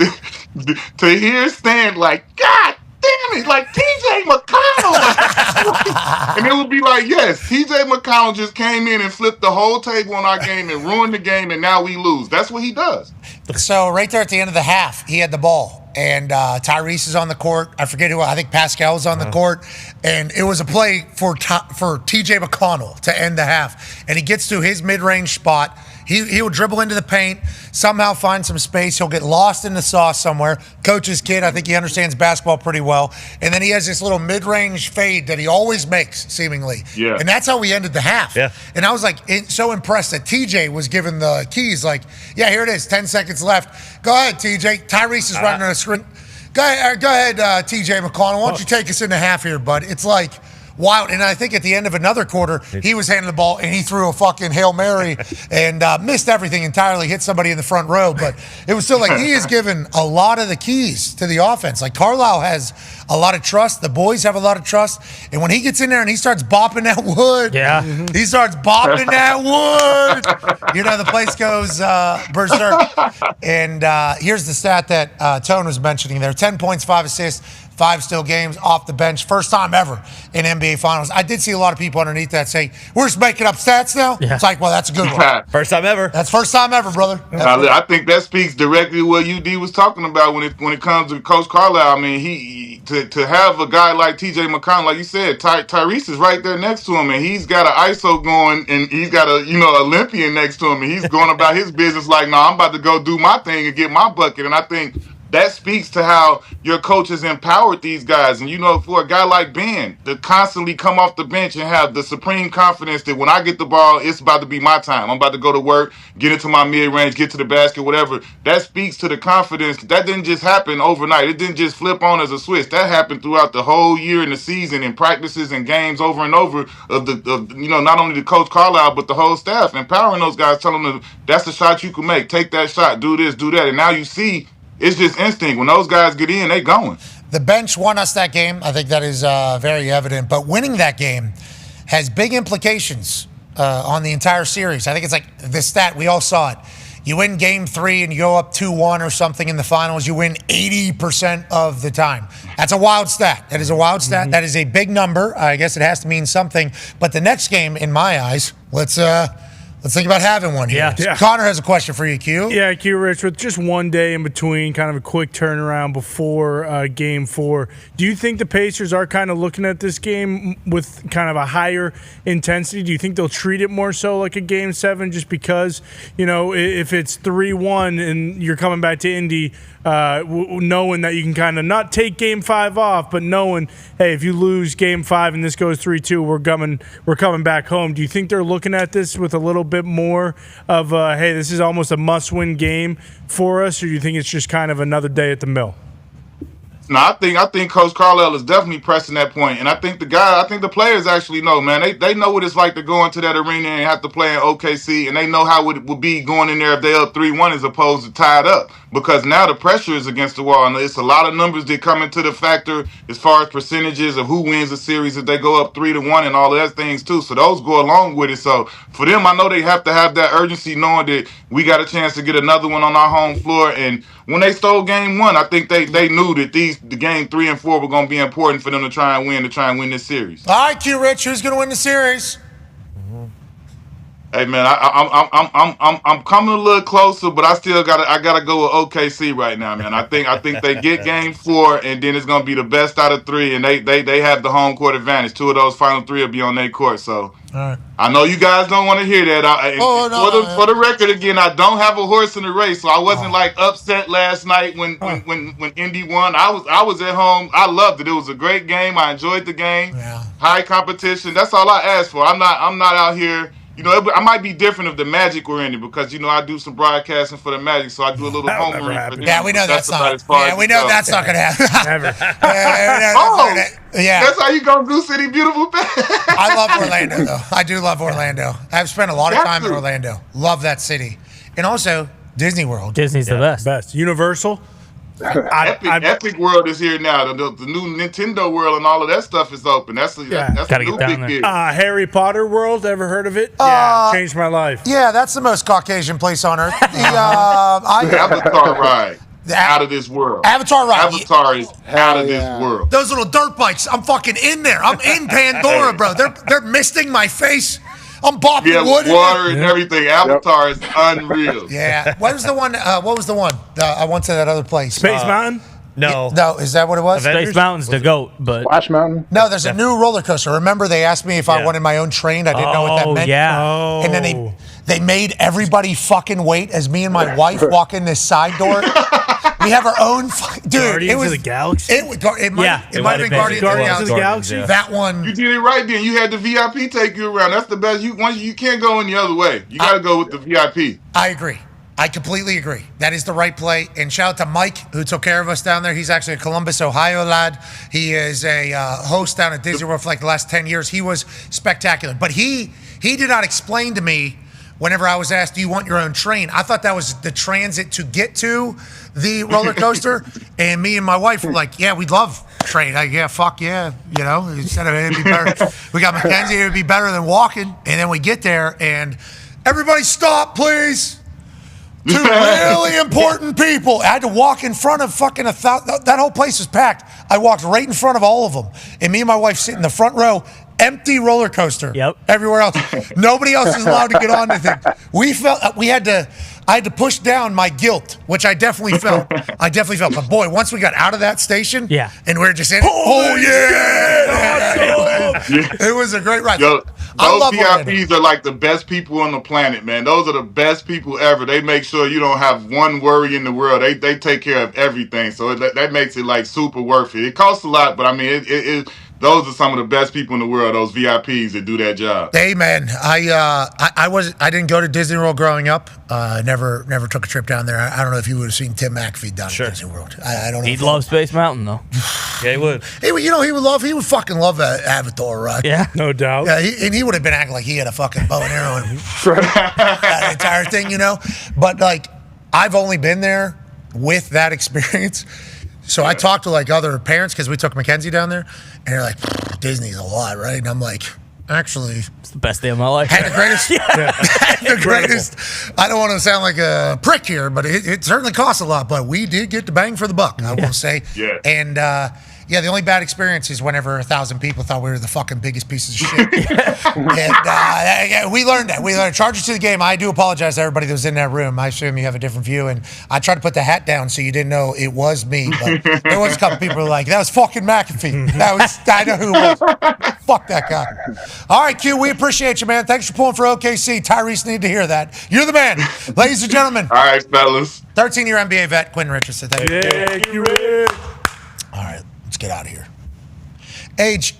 to hear Stan like, God damn it, like TJ McConnell. And it would be like, yes, TJ McConnell just came in and flipped the whole table on our game and ruined the game, and now we lose. That's what he does. So right there at the end of the half, he had the ball, and Tyrese is on the court. I forget who. I think Pascal was on the court, and it was a play for TJ McConnell to end the half. And he gets to his mid-range spot. He'll dribble into the paint, somehow find some space. He'll get lost in the sauce somewhere. Coach's kid, I think he understands basketball pretty well. And then he has this little mid-range fade that he always makes, seemingly. Yeah. And that's how we ended the half. Yeah. And I was like so impressed that TJ was given the keys. Like, yeah, here it is, 10 seconds left. Go ahead, TJ. Tyrese is running on a screen. Go ahead, TJ McConnell. Why don't you take us into half here, bud? It's like wild. And I think at the end of another quarter, he was handing the ball and he threw a fucking Hail Mary and missed everything entirely, hit somebody in the front row. But it was still like he is given a lot of the keys to the offense. Like, Carlisle has a lot of trust. The boys have a lot of trust. And when he gets in there and he starts bopping that wood, he starts bopping that wood, you know, the place goes berserk. And here's the stat that Tone was mentioning there. 10 points, 5 assists. 5 still games off the bench. First time ever in NBA Finals. I did see a lot of people underneath that say, we're just making up stats now. Yeah. It's like, well, that's a good one. First time ever. That's first time ever, brother. I think that speaks directly to what UD was talking about when it comes to Coach Carlisle. I mean, to have a guy like TJ McConnell, like you said, Tyrese is right there next to him, and he's got an ISO going, and he's got a Olympian next to him, and he's going about his business like, no, I'm about to go do my thing and get my bucket. And I think that speaks to how your coach has empowered these guys. And, you know, for a guy like Ben to constantly come off the bench and have the supreme confidence that when I get the ball, it's about to be my time. I'm about to go to work, get into my mid-range, get to the basket, whatever. That speaks to the confidence. That didn't just happen overnight. It didn't just flip on as a switch. That happened throughout the whole year in the season, in practices and games over and over of not only the Coach Carlisle, but the whole staff, empowering those guys, telling them that's the shot you can make. Take that shot, do this, do that. And now you see, it's just instinct. When those guys get in, they going. The bench won us that game. I think that is very evident. But winning that game has big implications on the entire series. I think it's like the stat, we all saw it. You win game 3 and you go up 2-1 or something in the finals, you win 80% of the time. That's a wild stat. That is a wild stat. That is a big number. I guess it has to mean something. But the next game, in my eyes, let's think about having one here. Yeah. Connor has a question for you, Q. Yeah, Q, Rich, with just one day in between, kind of a quick turnaround before Game 4, do you think the Pacers are kind of looking at this game with kind of a higher intensity? Do you think they'll treat it more so like a Game 7 just because, you know, if it's 3-1 and you're coming back to Indy, knowing that you can kind of not take Game 5 off, but knowing, hey, if you lose Game 5 and this goes 3-2, we're coming back home. Do you think they're looking at this with a little bit more of, hey, this is almost a must-win game for us, or do you think it's just kind of another day at the mill? No, I think Coach Carlisle is definitely pressing that point, and I think the players actually know, man. They know what it's like to go into that arena and have to play in OKC, and they know how it would be going in there if they up 3-1 as opposed to tied up, because now the pressure is against the wall, and it's a lot of numbers that come into the factor as far as percentages of who wins the series if they go up 3-1 and all of those things too. So those go along with it. So for them, I know they have to have that urgency, knowing that we got a chance to get another one on our home floor. And when they stole game 1, I think they knew that the game 3 and 4 were going to be important for them to try and win this series. All right, Q Rich, who's going to win the series? Hey man, I'm coming a little closer, but I gotta go with OKC right now, man. I think they get game 4, and then it's gonna be the best out of 3, and they have the home court advantage. 2 of those final 3 will be on their court. So all right. I know you guys don't want to hear that. For the record, again, I don't have a horse in the race, so I wasn't upset last night when Indy won. I was at home. I loved it. It was a great game. I enjoyed the game. Yeah. High competition. That's all I asked for. I'm not out here. I might be different if the Magic were in it, because I do some broadcasting for the Magic, so I do a little homework. Yeah, we know that's not. Yeah, we know that's not going to happen. Never. Yeah, that's how you gonna do City Beautiful. I love Orlando, though. I do love Orlando. I've spent a lot of time in Orlando. Love that city, and also Disney World. Disney's the best. Universal. Epic World is here now. The new Nintendo World and all of that stuff is open. That's a new big deal. Harry Potter World. Ever heard of it? Changed my life. Yeah, that's the most Caucasian place on earth. Avatar ride. Out of this world. Avatar ride. Avatar is out of this world. Those little dirt bikes. I'm fucking in there. I'm in Pandora, bro. They're misting my face. I'm bopping wood. Water and everything. Avatar is unreal. Yeah. What was the one? What was the one? I went to that other place. Space Mountain? No. No, is that what it was? Space Mountain's the GOAT, but Splash Mountain? No, there's a new roller coaster. Remember, they asked me if I wanted my own train. I didn't know what that meant. Yeah. And then they made everybody fucking wait as me and my wife walk in this side door. We have our own, dude. Guardians of the Galaxy. It might have been Guardians of the Galaxy. That one. You did it right then. You had the VIP take you around. That's the best. You can't go any other way. You got to go with the VIP. I agree. I completely agree. That is the right play. And shout out to Mike, who took care of us down there. He's actually a Columbus, Ohio lad. He is a host down at Disney World for like the last 10 years. He was spectacular. But he did not explain to me whenever I was asked, do you want your own train? I thought that was the transit to get to the roller coaster. And me and my wife were like, yeah, we'd love train. Yeah, fuck yeah. Instead of it'd be better. We got Mackenzie, it would be better than walking. And then we get there and everybody stop, please. Two really important people. I had to walk in front of fucking that whole place was packed. I walked right in front of all of them. And me and my wife sit in the front row, empty roller coaster. Yep. Everywhere else. Nobody else is allowed to get on the thing. I had to push down my guilt, which I definitely felt. But boy, once we got out of that station, and we were just in, it was a great ride. Yo, those VIPs are like the best people on the planet, man. Those are the best people ever. They make sure you don't have one worry in the world. They take care of everything, so that makes it like super worth it. It costs a lot, but I mean, those are some of the best people in the world. Those VIPs that do that job. Hey man, I didn't go to Disney World growing up. Never took a trip down there. I don't know if you would have seen Tim McAfee down at Disney World. I don't know. He'd love Space Mountain though. Yeah, he would. He would fucking love that Avatar ride. Yeah, no doubt. Yeah, and he would have been acting like he had a fucking bow and arrow and that entire thing, But like, I've only been there with that experience. So I talked to like other parents because we took Mackenzie down there, and they're like, Disney's a lot, right? And I'm like, actually, it's the best day of my life. Had the greatest. The greatest. I don't want to sound like a prick here, but it certainly costs a lot. But we did get the bang for the buck, I will say. Yeah. And the only bad experience is whenever 1,000 people thought we were the fucking biggest pieces of shit. And we learned that. We learned charges to the game. I do apologize to everybody that was in that room. I assume you have a different view. And I tried to put the hat down so you didn't know it was me. But there was a couple people who were like, that was fucking McAfee. I know who it was. Fuck that guy. All right, Q, we appreciate you, man. Thanks for pulling for OKC. Tyrese needed to hear that. You're the man. Ladies and gentlemen. All right, fellas. 13-year NBA vet, Quentin Richardson. Thank you. Thank you, Rick. All right. Let's get out of here. Age,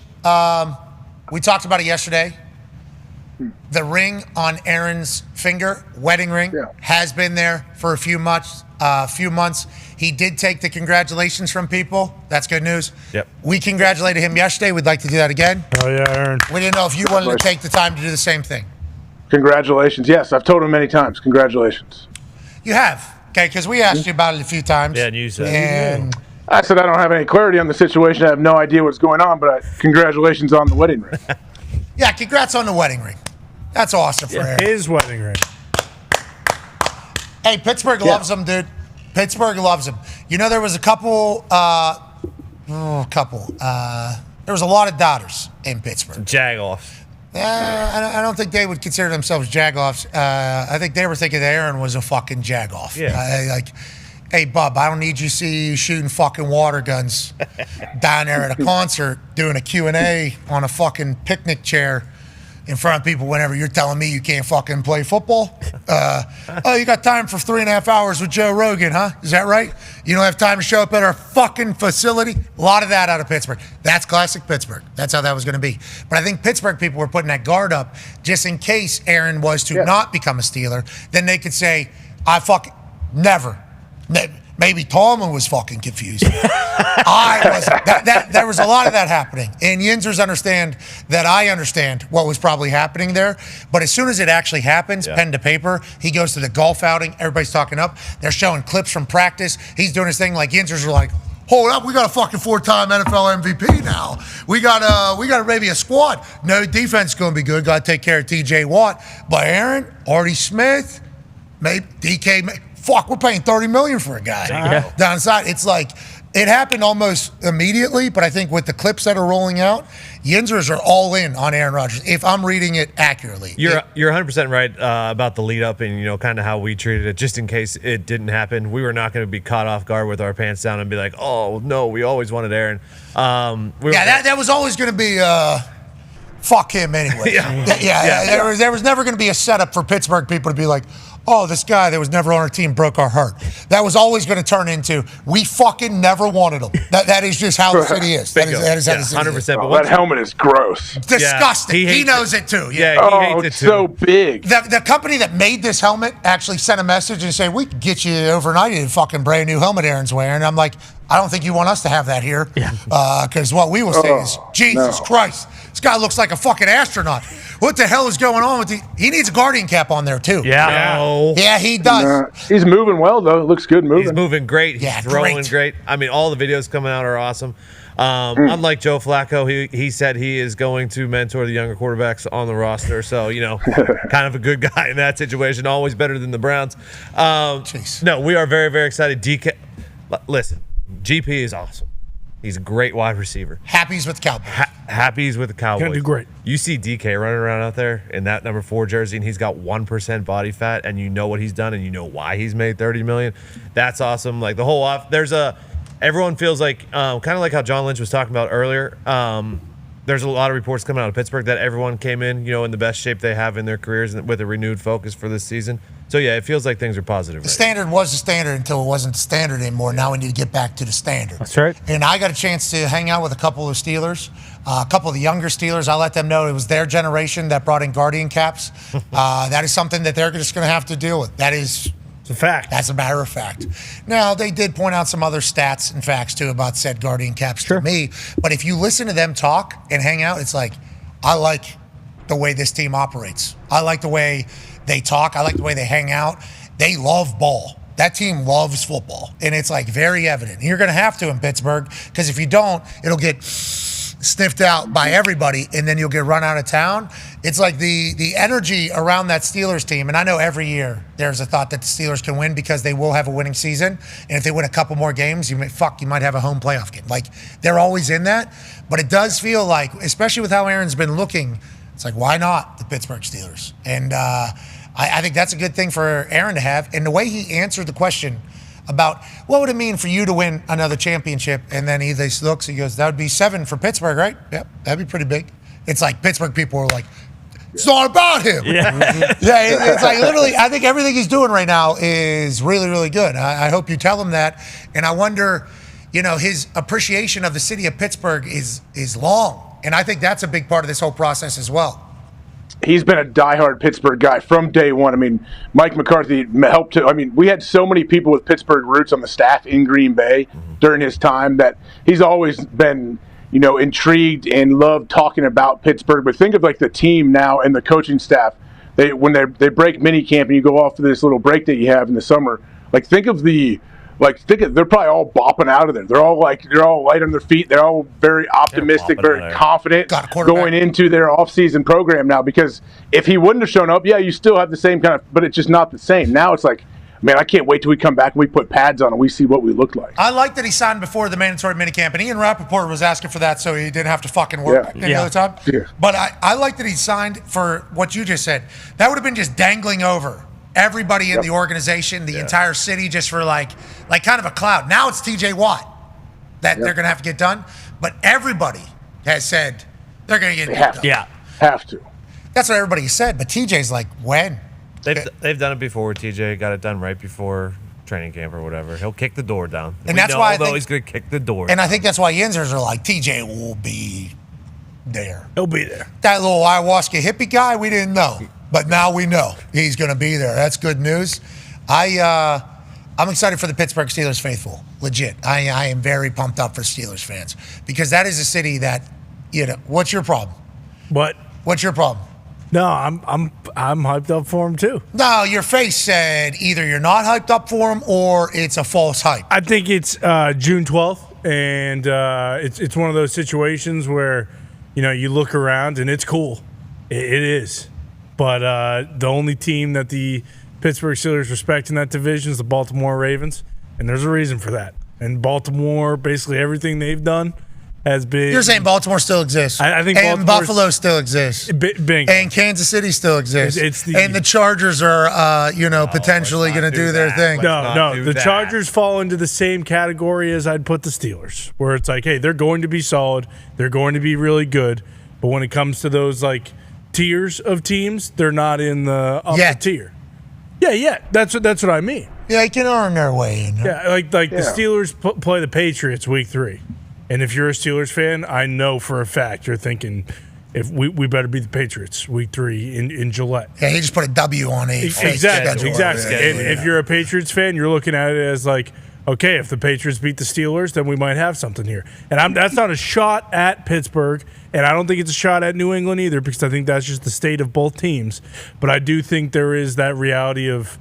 we talked about it yesterday. The ring on Aaron's finger, wedding ring, has been there for a few months. He did take the congratulations from people. That's good news. Yep. We congratulated him yesterday. We'd like to do that again. Oh, yeah, Aaron. We didn't know if you wanted to take the time to do the same thing. Congratulations. Yes, I've told him many times. Congratulations. You have. Okay, because we asked you about it a few times. Yeah, and you said. And I said I don't have any clarity on the situation. I have no idea what's going on, but congratulations on the wedding ring. yeah, congrats on the wedding ring. That's awesome for Aaron. His wedding ring. Hey, Pittsburgh loves him, dude. Pittsburgh loves him. You know, there was a couple. There was a lot of doubters in Pittsburgh. Jag-off. I don't think they would consider themselves jag-offs. I think they were thinking that Aaron was a fucking jag-off. Yeah. Hey, Bub, I don't need you to see you shooting fucking water guns down there at a concert doing a Q&A on a fucking picnic chair in front of people whenever you're telling me you can't fucking play football. You got time for 3.5 hours with Joe Rogan, huh? Is that right? You don't have time to show up at our fucking facility? A lot of that out of Pittsburgh. That's classic Pittsburgh. That's how that was going to be. But I think Pittsburgh people were putting that guard up just in case Aaron was to not become a Steeler. Then they could say, I fucking never. Maybe Tomlin was fucking confused. I wasn't. There was a lot of that happening. And Yinzers understand that I understand what was probably happening there. But as soon as it actually happens, pen to paper, he goes to the golf outing. Everybody's talking up. They're showing clips from practice. He's doing his thing like Yinzers are like, hold up, we got a fucking 4-time NFL MVP now. We got maybe a squad. No defense going to be good. Got to take care of T.J. Watt. But Aaron, Artie Smith, maybe DK. Fuck, we're paying $30 million for a guy down the side. It's like it happened almost immediately, but I think with the clips that are rolling out, Yinzers are all in on Aaron Rodgers. If I'm reading it accurately, you're 100% right about the lead up and kind of how we treated it. Just in case it didn't happen, we were not going to be caught off guard with our pants down and be like, "Oh no, we always wanted Aaron." That was always going to be. Fuck him anyway. There was never going to be a setup for Pittsburgh people to be like, oh, this guy that was never on our team broke our heart. That was always going to turn into, we fucking never wanted him. That is just how the city is. That is how the city 100%. is. Oh, that helmet is gross. Disgusting. He knows it too. Yeah, he hates it it's too. so big. The company that made this helmet actually sent a message and said, we could get you overnight a fucking brand new helmet Aaron's wearing. I'm like, I don't think you want us to have that here. Because what we will say is, Jesus Christ, this guy looks like a fucking astronaut. What the hell is going on with he needs a Guardian cap on there too. Yeah, he does. He's moving well though. It looks good moving. He's moving great. He's throwing great. I mean, all the videos coming out are awesome. Unlike Joe Flacco, he said he is going to mentor the younger quarterbacks on the roster. So, kind of a good guy in that situation. Always better than the Browns. No, we are very, very excited. DK, listen, GP is awesome. He's a great wide receiver. Happy's with the Cowboys. Happy's with the Cowboys. Gonna do great. You see DK running around out there in that number 4 jersey, and he's got 1% body fat, and you know what he's done, and you know why he's made $30 million. That's awesome. Like the whole off, everyone feels like kind of like how John Lynch was talking about earlier. There's a lot of reports coming out of Pittsburgh that everyone came in, in the best shape they have in their careers with a renewed focus for this season. So, yeah, it feels like things are positive. The standard was the standard until it wasn't the standard anymore. Now we need to get back to the standard. That's right. And I got a chance to hang out with a couple of Steelers, a couple of the younger Steelers. I let them know it was their generation that brought in Guardian caps. That is something that they're just going to have to deal with. It's a fact. That's a matter of fact. Now, they did point out some other stats and facts, too, about said Guardian caps to me. But if you listen to them talk and hang out, it's like, I like the way this team operates. I like the way they talk. I like the way they hang out. They love ball. That team loves football. And it's like very evident. And you're going to have to in Pittsburgh because if you don't, it'll get sniffed out by everybody and then you'll get run out of town. It's like the energy around that Steelers team. And I know every year there's a thought that the Steelers can win because they will have a winning season. And if they win a couple more games, you might have a home playoff game. Like they're always in that. But it does feel like, especially with how Aaron's been looking, it's like, why not the Pittsburgh Steelers? And I think that's a good thing for Aaron to have. And the way he answered the question about what would it mean for you to win another championship, and then he looks, he goes, that would be 7 for Pittsburgh, right? Yep, that'd be pretty big. It's like Pittsburgh people are like, it's not about him. It's like literally, I think everything he's doing right now is really, really good. I hope you tell him that. And I wonder, his appreciation of the city of Pittsburgh is long. And I think that's a big part of this whole process as well. he's been a diehard Pittsburgh guy from day one. I mean, Mike McCarthy helped to. I mean, we had so many people with Pittsburgh roots on the staff in Green Bay during his time that he's always been, intrigued and loved talking about Pittsburgh. But think of like the team now and the coaching staff. When they break minicamp and you go off to this little break that you have in the summer. Think of they're probably all bopping out of there. They're all light on their feet. They're all very optimistic, very confident going into their offseason program now. Because if he wouldn't have shown up, you still have the same kind of, but it's just not the same. Now it's like, man, I can't wait till we come back and we put pads on and we see what we look like. I like that he signed before the mandatory minicamp, and Ian Rappaport was asking for that so he didn't have to fucking work any other time. Yeah. But I like that he signed for what you just said. That would have been just dangling over everybody in the organization, the entire city, just for like kind of a cloud. Now it's TJ Watt that they're going to have to get done, but everybody has said they're going to get it done. Yeah, have to. That's what everybody said, but TJ's like, when? They've done it before. TJ got it done right before training camp or whatever. He'll kick the door down. And that's why I think he's going to kick the door. And I think that's why Yinzers are like, TJ will be there. He'll be there. That little ayahuasca hippie guy, we didn't know. But now we know he's going to be there. That's good news. I'm excited for the Pittsburgh Steelers faithful. Legit. I am very pumped up for Steelers fans because that is a city that, what's your problem? What's your problem? No, I'm hyped up for him too. No, your face said either you're not hyped up for him or it's a false hype. I think it's June 12th, and it's one of those situations where you look around and it's cool. It is. But the only team that the Pittsburgh Steelers respect in that division is the Baltimore Ravens, and there's a reason for that. And Baltimore, basically everything they've done has been... You're saying Baltimore still exists. I think and Buffalo still exists. Bingo. And Kansas City still exists. And the Chargers are, potentially going to do their thing. No, the Chargers fall into the same category as I'd put the Steelers, where it's like, hey, they're going to be solid, they're going to be really good, but when it comes to those, tiers of teams, they're not in the upper tier. Yeah. That's what I mean. Yeah, they can earn their way in. Yeah, the Steelers play the Patriots week 3, and if you're a Steelers fan, I know for a fact you're thinking, if we better beat the Patriots week 3 in Gillette. Yeah, he just put a W on a exactly. And if you're a Patriots fan, you're looking at it as okay, if the Patriots beat the Steelers, then we might have something here. And that's not a shot at Pittsburgh, and I don't think it's a shot at New England either, because I think that's just the state of both teams. But I do think there is that reality of,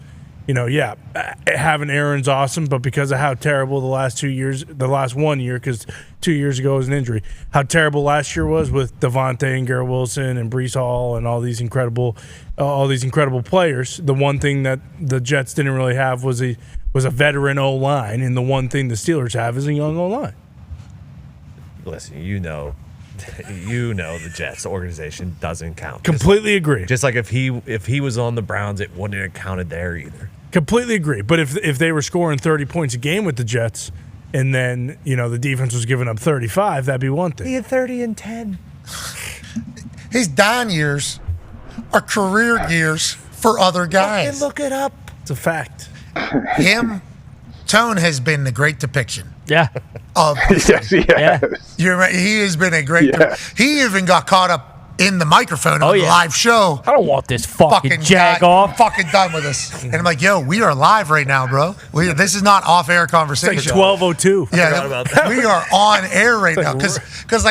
having Aaron's awesome, but because of how terrible the last 1 year, because 2 years ago was an injury, how terrible last year was with Devontae and Garrett Wilson and Breece Hall and all these incredible players. The one thing that the Jets didn't really have was a veteran O-line, and the one thing the Steelers have is a young O-line. Listen, the Jets organization doesn't count. Completely agree. Just like if he was on the Browns, it wouldn't have counted there either. Completely agree. But if they were scoring 30 points a game with the Jets, and then the defense was giving up 35, that'd be one thing. He had 30 and 10. His Dahn years are career years for other guys. Look it up. It's a fact. Coen has been the great depiction. Yeah. Yes, he has. You're right. He has been a great. He even got caught up in the microphone on the live show. I don't want this fucking jag off. Fucking done with us. And I'm like, yo, we are live right now, bro. This is not off-air conversation. It's 12:02. Yeah, we are on air right now. Because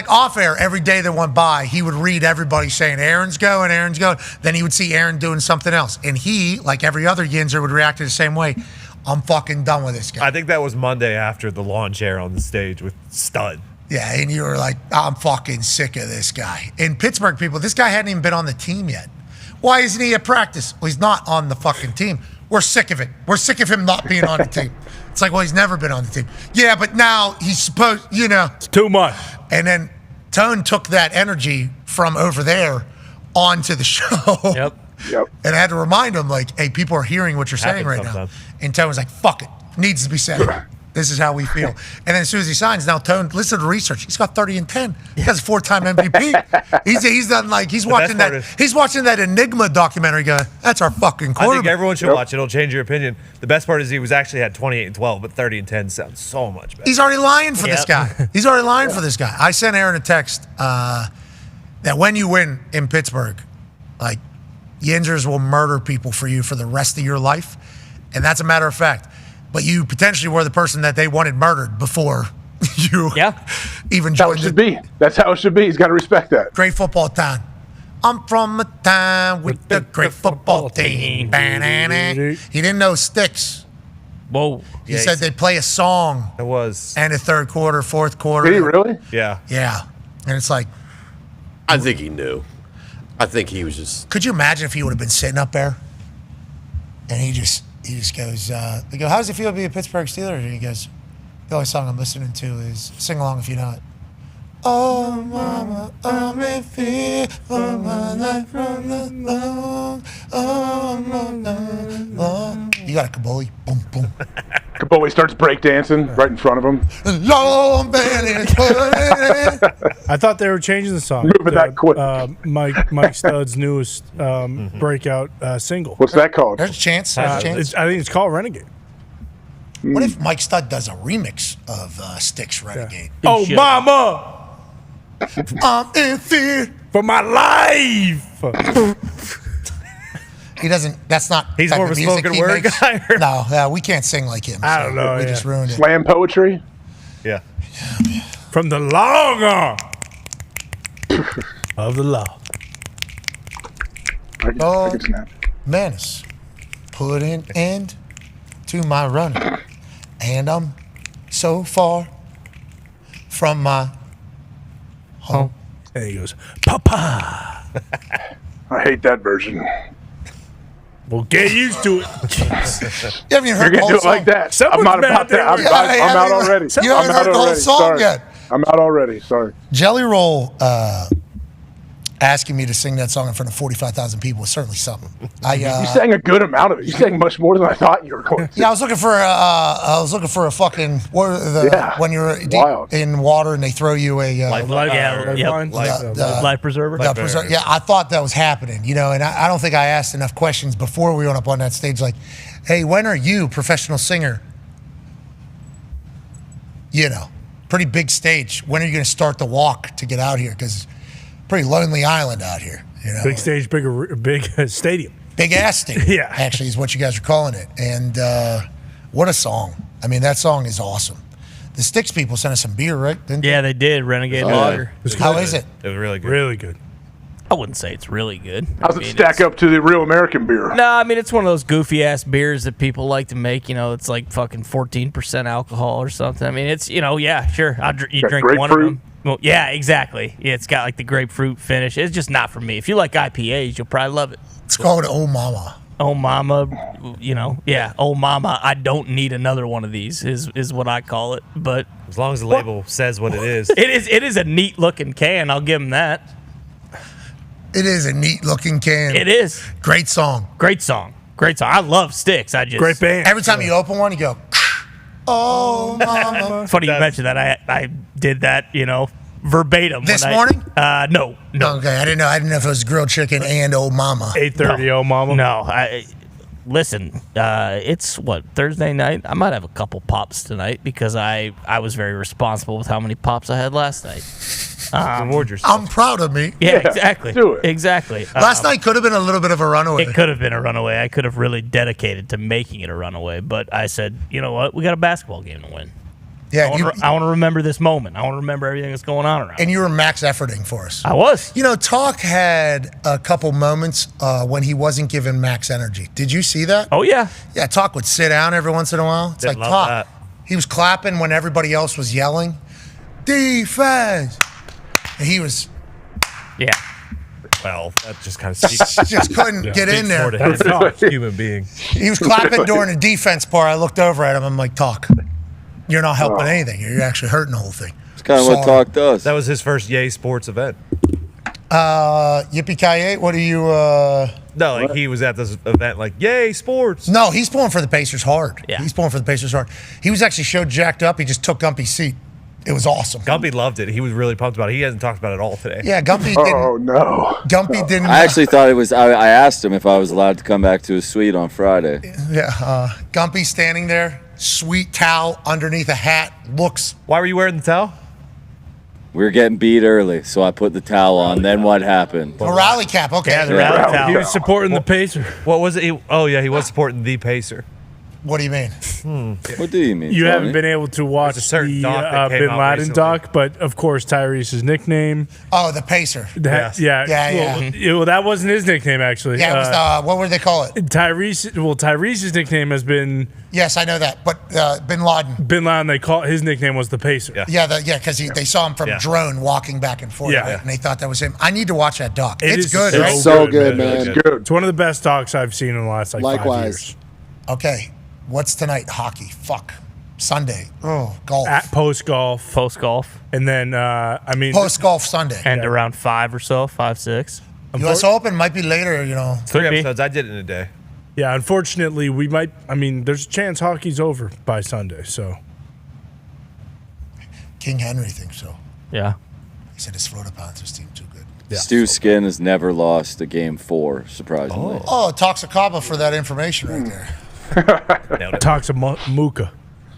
off air, every day that went by, he would read everybody saying, Aaron's going. Then he would see Aaron doing something else. And he, like every other Yinzer, would react the same way. I'm fucking done with this guy. I think that was Monday after the lawn chair on the stage with Stud. Yeah, and you were like, I'm fucking sick of this guy. In Pittsburgh, people, this guy hadn't even been on the team yet. Why isn't he at practice? Well, he's not on the fucking team. We're sick of it. We're sick of him not being on the team. It's like, well, he's never been on the team. Yeah, but now he's supposed, It's too much. And then Tone took that energy from over there onto the show. Yep. And I had to remind him, hey, people are hearing what you're saying right now. And Tone was like, fuck it. Needs to be said. This is how we feel. And then as soon as he signs, now Tone, listen to the research. He's got 30 and 10. He has a 4-time MVP. He's done he's watching that. He's watching that Enigma documentary. Going, that's our fucking quarterback. I think everyone should watch it. It'll change your opinion. The best part is he was actually had 28 and 12, but 30 and 10 sounds so much better. He's already lying for this guy. He's already lying for this guy. I sent Aaron a text that when you win in Pittsburgh, Like, Yinzers will murder people for you for the rest of your life. And that's a matter of fact. But you potentially were the person that they wanted murdered before you even joined. That's how it should be. That's how it should be. He's got to respect that. Great football town. I'm from a town with the great football team. He didn't know Sticks. Whoa. He said they'd play a song. It was. And the third quarter, fourth quarter. Did he really? Yeah. Yeah. And it's like. I think he knew. I think he was just. Could you imagine if he would have been sitting up there? And he just goes, they go, how does it feel to be a Pittsburgh Steeler? And he goes, the only song I'm listening to is Sing Along If You Know It. Oh, mama, I'm in fear for my life from the long. Oh, mama. You got a Kaboli. Boom, boom. Kaboli starts breakdancing right in front of him. Long I thought they were changing the song. Moving that quick. Mike Studd's newest breakout single. What's that called? There's a chance. There's a chance. I think it's called Renegade. What if Mike Studd does a remix of Styx Renegade? Oh, mama! I'm in fear for my life. He doesn't. That's not. He's type more of a music spoken he word makes. guy. No, we can't sing like him. I don't know. We just ruined it. Slam poetry? Yeah. From the long arm of the law. Oh, Menace, put an end to my running, and I'm so far from my home. And he goes, Papa. I hate that version. Well, get used to it. You haven't even You're heard the going to whole do it song. like that. Someone's I'm not been about out there that. with I'm out already. You haven't I'm out heard the whole already. song Sorry. yet. I'm out already. Sorry. Jelly Roll asking me to sing that song in front of 45,000 people was certainly something. You sang a good amount of it. You sang much more than I thought you were going to. Yeah, I was looking for a fucking when you're deep in water and they throw you a life preserver. Yeah, I thought that was happening, and I don't think I asked enough questions before we went up on that stage. Like, hey, when are you, professional singer? Pretty big stage. When are you going to start the walk to get out here? Because pretty lonely island out here. Big stage, big stadium. Big ass stadium. Yeah. Actually, is what you guys are calling it. And what a song. I mean, that song is awesome. The Styx people sent us some beer, right? Yeah, they did. Renegade Lager. How is it? It was really good. Really good. I wouldn't say it's really good. How's it stack up to the real American beer? No, I mean, it's one of those goofy ass beers that people like to make. It's like fucking 14% alcohol or something. I mean, it's, yeah, sure. You drink one of them. Well, yeah, exactly. Yeah, it's got like the grapefruit finish. It's just not for me. If you like IPAs, you'll probably love it. It's called Oh Mama. Oh Mama, yeah. Oh Mama, I don't need another one of these is what I call it. But as long as the label says what it is. It is a neat looking can. I'll give them that. It is a neat looking can. It is. Great song. Great song. I love Styx. Great band. Every time you open one, you go, oh, mama. It's funny you mentioned that. I did that, verbatim. This morning? No. Okay, I didn't know if it was grilled chicken and oh mama. 8:30, oh mama. No, listen, it's Thursday night? I might have a couple pops tonight because I was very responsible with how many pops I had last night. Reward yourself. I'm proud of me. Yeah, exactly. Do it. Exactly. Last night could have been a little bit of a runaway. It could have been a runaway. I could have really dedicated to making it a runaway, but I said, you know what? We got a basketball game to win. Yeah, I want to remember this moment. I want to remember everything that's going on around. And you were max efforting for us. I was. Talk had a couple moments when he wasn't given max energy. Did you see that? Oh, yeah. Yeah, Talk would sit down every once in a while. It's like, Talk. He was clapping when everybody else was yelling, defense. And he was. Yeah. Well, that just kind of just couldn't get in there. Human being. He was clapping during the defense part. I looked over at him. I'm like, Talk, you're not helping anything. You're actually hurting the whole thing. It's kind of what Talk does. That was his first Yay Sports event. Yippee-ki-yay, what are you... No, like he was at this event like, Yay Sports. No, he's pulling for the Pacers hard. Yeah. He's pulling for the Pacers hard. He was actually so jacked up, he just took Gumpy's seat. It was awesome. Gumpy loved it. He was really pumped about it. He hasn't talked about it all today. Yeah, Gumpy didn't. Oh, no. Gumpy didn't. I actually thought it was. I asked him if I was allowed to come back to his suite on Friday. Yeah, Gumpy standing there, sweet towel underneath a hat, looks. Why were you wearing the towel? We were getting beat early, so I put the towel on. Then what happened? A rally cap. Okay. Yeah, the rally towel. He was supporting the Pacer. What was it? He was supporting the Pacer. What do you mean? What do you mean? You Tony? haven't been able to watch certain the doc that came Bin out Laden recently. doc, but of course Tyrese's nickname. Oh, the Pacer. Well, that wasn't his nickname actually. Yeah, it was what would they call it? Tyrese's nickname has been. Yes, I know that, but Bin Laden. Bin Laden. His nickname was the Pacer. Yeah, because they saw him from drone walking back and forth, right? And they thought that was him. I need to watch that doc. It's good, right? It's so good, man. It's good. It's one of the best docs I've seen in the last 5 years. Okay, what's tonight? Hockey. Fuck. Sunday. Oh, golf. At post golf, and then post golf Sunday. And around 5 or so, 5, 6. U.S. Open might be later. 3 episodes. I did it in a day. Yeah, unfortunately, we might. There's a chance hockey's over by Sunday. So King Henry thinks so. Yeah. He said his Florida Panthers team too good. Yeah. Stu Skin has never lost a game 4, surprisingly. Oh, Toxicaba for that information right there. Toxamuka.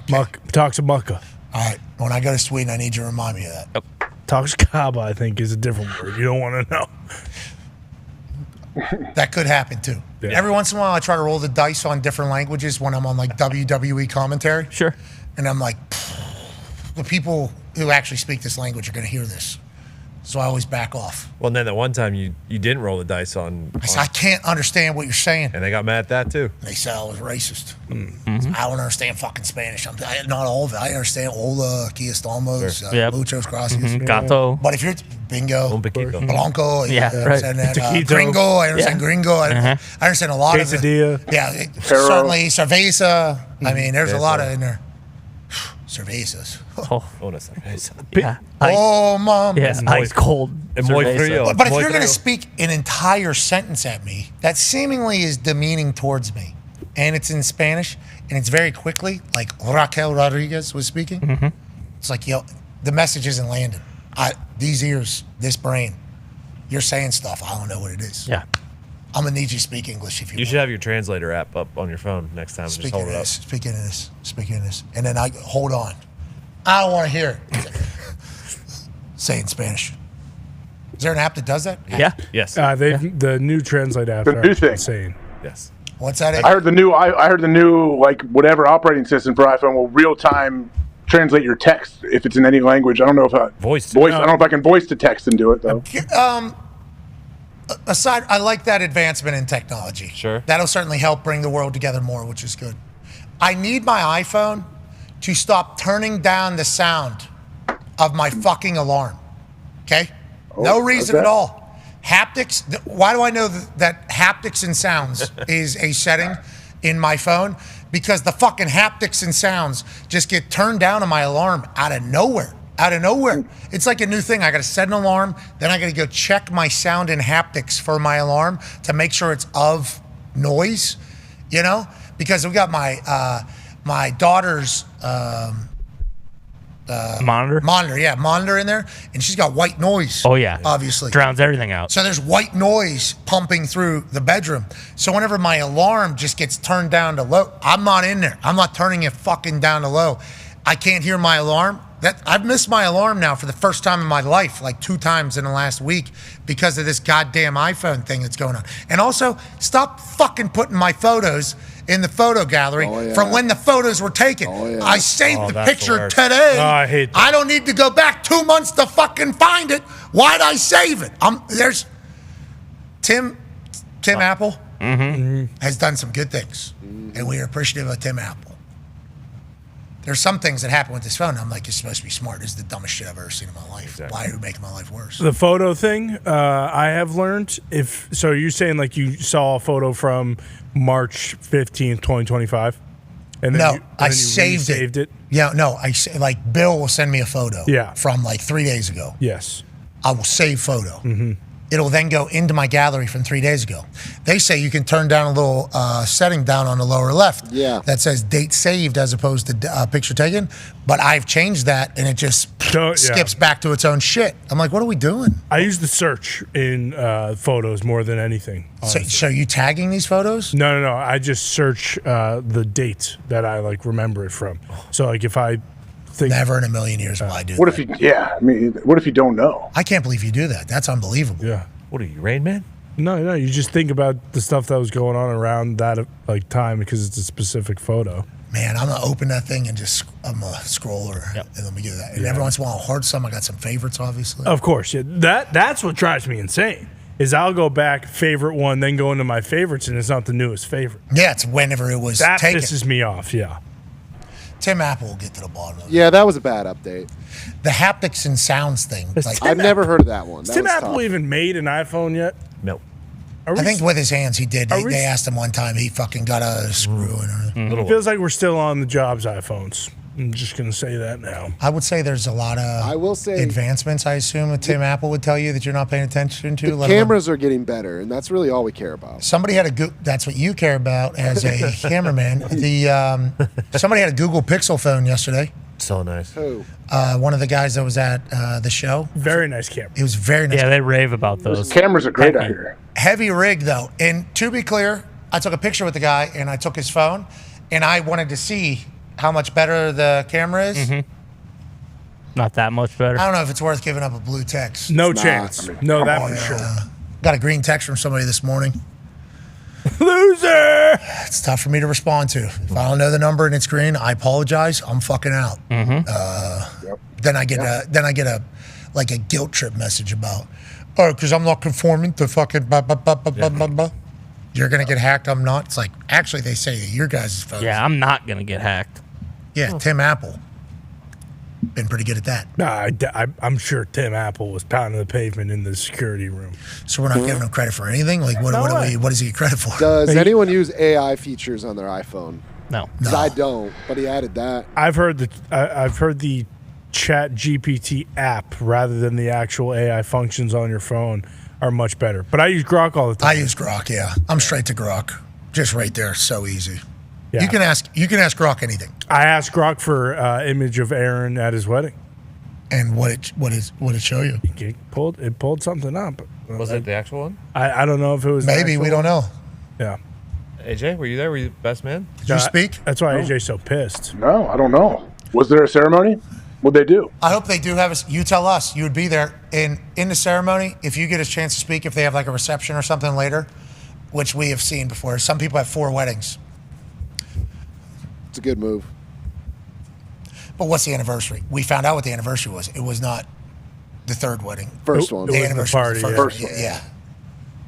Toxamuka. All right. When I go to Sweden, I need you to remind me of that. Toxicaba, I think, is a different word. You don't want to know. That could happen too. Yeah. Every once in a while, I try to roll the dice on different languages when I'm on like WWE commentary. Sure. And I'm like, the people who actually speak this language are going to hear this. So I always back off. Well, and then that one time you didn't roll the dice on. I said, I can't understand what you're saying. And they got mad at that too. They said I was racist. Mm-hmm. I don't understand fucking Spanish. Not all of it. I understand hola, aquí estamos, muchos gracias. Gato. But if you're bingo, blanco, right. gringo, I understand gringo. I understand a lot of it. Yeah, certainly cerveza. I mean, there's a lot of in there. Cervezas. That's cerveza. Yeah. Oh, mom. Yeah, ice cold. But if you're going to speak an entire sentence at me, that seemingly is demeaning towards me, and it's in Spanish, and it's very quickly, like Raquel Rodriguez was speaking, it's like, the message isn't landing. These ears, this brain, you're saying stuff. I don't know what it is. Yeah. I'm going to need you to speak English if you should have your translator app up on your phone next time. Just hold it up. Speaking of this. And then I hold on. I don't want to hear it. Say it in Spanish. Is there an app that does that? Yeah. Yes. The new Translate app. The new thing. Insane. Yes. What's that? I heard the new. I heard the new like whatever operating system for iPhone will real time translate your text if it's in any language. I don't know if voice. I don't know if I can voice to text and do it though. Aside, I like that advancement in technology. Sure. That'll certainly help bring the world together more, which is good. I need my iPhone to stop turning down the sound of my fucking alarm. Okay? No reason at all. Haptics, why do I know that haptics and sounds is a setting in my phone? Because the fucking haptics and sounds just get turned down on my alarm out of nowhere. It's like a new thing. I got to set an alarm, then I got to go check my sound and haptics for my alarm to make sure it's of noise, because we got my daughter's monitor in there, and she's got white noise. Oh yeah, obviously drowns everything out. So there's white noise pumping through the bedroom. So whenever my alarm just gets turned down to low, I'm not in there. I'm not turning it fucking down to low. I can't hear my alarm. I've missed my alarm now for the first time in my life, like 2 times in the last week, because of this goddamn iPhone thing that's going on. And also, stop fucking putting my photos in the photo gallery from when the photos were taken. I saved the picture today. I hate that. I don't need to go back 2 months to fucking find it. Why'd I save it? There's Tim Apple has done some good things, and we are appreciative of Tim Apple. There's some things that happen with this phone. I'm like, it's supposed to be smart. This is the dumbest shit I've ever seen in my life. Exactly. Why are you making my life worse? The photo thing, I have learned. So you're saying like you saw a photo from March 15th, 2025? And then I saved it. Yeah, no, like Bill will send me a photo from like 3 days ago. Yes. I will save photo. It'll then go into my gallery from 3 days ago. They say you can turn down a little setting down on the lower left that says date saved as opposed to picture taken. But I've changed that, and it just skips back to its own shit. I'm like, what are we doing? I use the search in photos more than anything. So are you tagging these photos? No. I just search the date that I like remember it from. So like if I Never in a million years will I do What that. if you? Yeah, I mean, what if you don't know? I can't believe you do that. That's unbelievable. Yeah. What are you, Rain Man? No, you just think about the stuff that was going on around that time because it's a specific photo. Man, I'm gonna open that thing and I'm a scroller and let me do that. And every once in a while, I'll heart some. I got some favorites, obviously. Of course, yeah. That's what drives me insane. Is I'll go back favorite one, then go into my favorites, and it's not the newest favorite. Yeah, it's whenever it was That taken. pisses me off. Yeah. Tim Apple will get to the bottom of it. Yeah, that was a bad update. The haptics and sounds thing. Like, I've never heard of that one. Has That Tim was Apple tough. even made an iPhone yet? No. I think with his hands he did. Are we- They asked him one time. He fucking got a screw in it. It feels like we're still on the Jobs iPhones. I'm just going to say that now. I would say there's a lot of I will say advancements, I assume, that Tim Apple would tell you that you're not paying attention to. the let alone- cameras are getting better, and that's really all we care about. Somebody had a that's what you care about as a cameraman. Somebody had a Google Pixel phone yesterday. So nice. Who? One of the guys that was at the show. Very nice camera. It was very nice. Yeah, they rave about those. Cameras are great out here. Heavy rig though. And to be clear, I took a picture with the guy and I took his phone and I wanted to see how much better the camera is. Mm-hmm. Not that much better. I don't know if it's worth giving up a blue text. No chance. No, that for sure. Got a green text from somebody this morning. Loser! It's tough for me to respond to. If I don't know the number and it's green, I apologize. I'm fucking out. Then I get a like a guilt trip message about, because I'm not conforming to fucking blah, blah, blah, blah, blah, blah, blah. You're gonna get hacked. I'm not. It's like actually they say that your guys' phones. Yeah, I'm not going to get hacked. Yeah, Tim Apple. Been pretty good at that. Nah, I'm sure Tim Apple was pounding the pavement in the security room. So we're not giving him credit for anything. Like what does he get credit for? Does anyone use AI features on their iPhone? No. 'Cause I don't, but he added that. I've heard the Chat GPT app rather than the actual AI functions on your phone are much better. But I use Grok all the time. I use Grok. Yeah, I'm straight to Grok. Just right there, so easy. Yeah. You can ask Grok anything. I asked Grok for image of Aaron at his wedding. And what it show you? It pulled something up. Was it the actual one? I don't know if it was. the Maybe actual we don't know. Yeah. AJ, were you there? Were you the best man? Did you speak? That's why AJ's so pissed. No, I don't know. Was there a ceremony? What'd they do? I hope they do have you tell us. You would be there in the ceremony. If you get a chance to speak, if they have like a reception or something later, which we have seen before. Some people have 4 weddings. It's a good move. But what's the anniversary? We found out what the anniversary was. It was not the 3rd wedding. First one. The It was the anniversary party, was the yeah. first one. Yeah.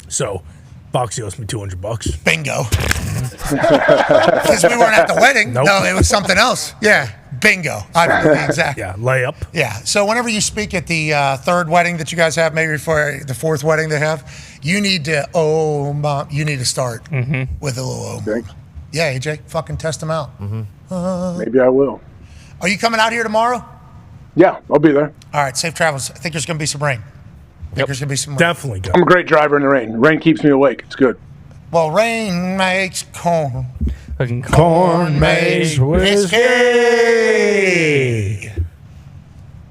So, Foxy owes me $200. Bingo. Because we weren't at the wedding. Nope. No, it was something else. Yeah. Bingo. I don't know the exact. Yeah, layup. Yeah. So whenever you speak at the 3rd wedding that you guys have, maybe for the 4th wedding they have, you need to you need to start with a little Okay. Yeah, AJ, fucking test them out. Maybe I will. Are you coming out here tomorrow? Yeah, I'll be there. All right, safe travels. I think there's going to be some rain. There's going to be some rain. Definitely go. I'm a great driver in the rain. Rain keeps me awake. It's good. Well, rain makes corn. Corn makes whiskey.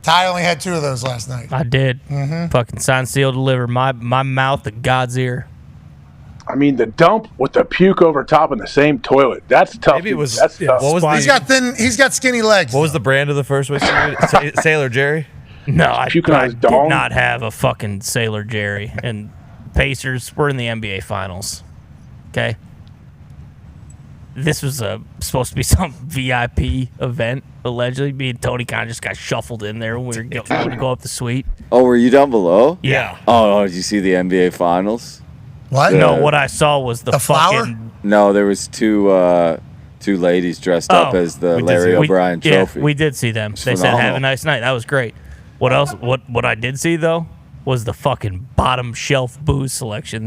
Ty only had 2 of those last night. I did. Fucking sign, seal, deliver. My mouth to God's ear. I mean, the dump with the puke over top in the same toilet. That's tough. Maybe it was. That's tough. What was He's got skinny legs. What was the brand of the first whiskey? Sailor Jerry. No, I Puking on did his dong? not have a fucking Sailor Jerry. And Pacers were in the NBA Finals. Okay? This was supposed to be some VIP event, allegedly. Me and Tony kind of just got shuffled in there when we were going to go up the suite. Oh, were you down below? Yeah. Oh, did you see the NBA Finals? What? No, what I saw was the flower? fucking... No, there was two ladies dressed up as the Larry O'Brien trophy. Yeah, we did see them. They said, phenomenal. have a nice night. That was great. What else? What I did see, though, was the fucking bottom shelf booze selection.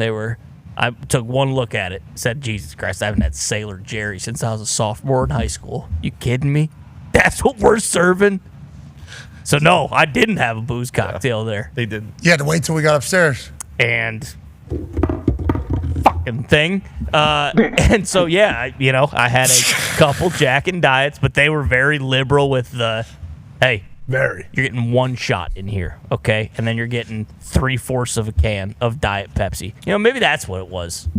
I took one look at it, said, Jesus Christ, I haven't had Sailor Jerry since I was a sophomore in high school. You kidding me? That's what we're serving? So, no, I didn't have a booze cocktail there. They didn't. You had to wait till we got upstairs. And fucking thing. And so, yeah, I had a couple Jack and Diets, but they were very liberal with the, hey, Very. you're getting 1 shot in here, okay? And then you're getting 3/4 of a can of Diet Pepsi. Maybe that's what it was.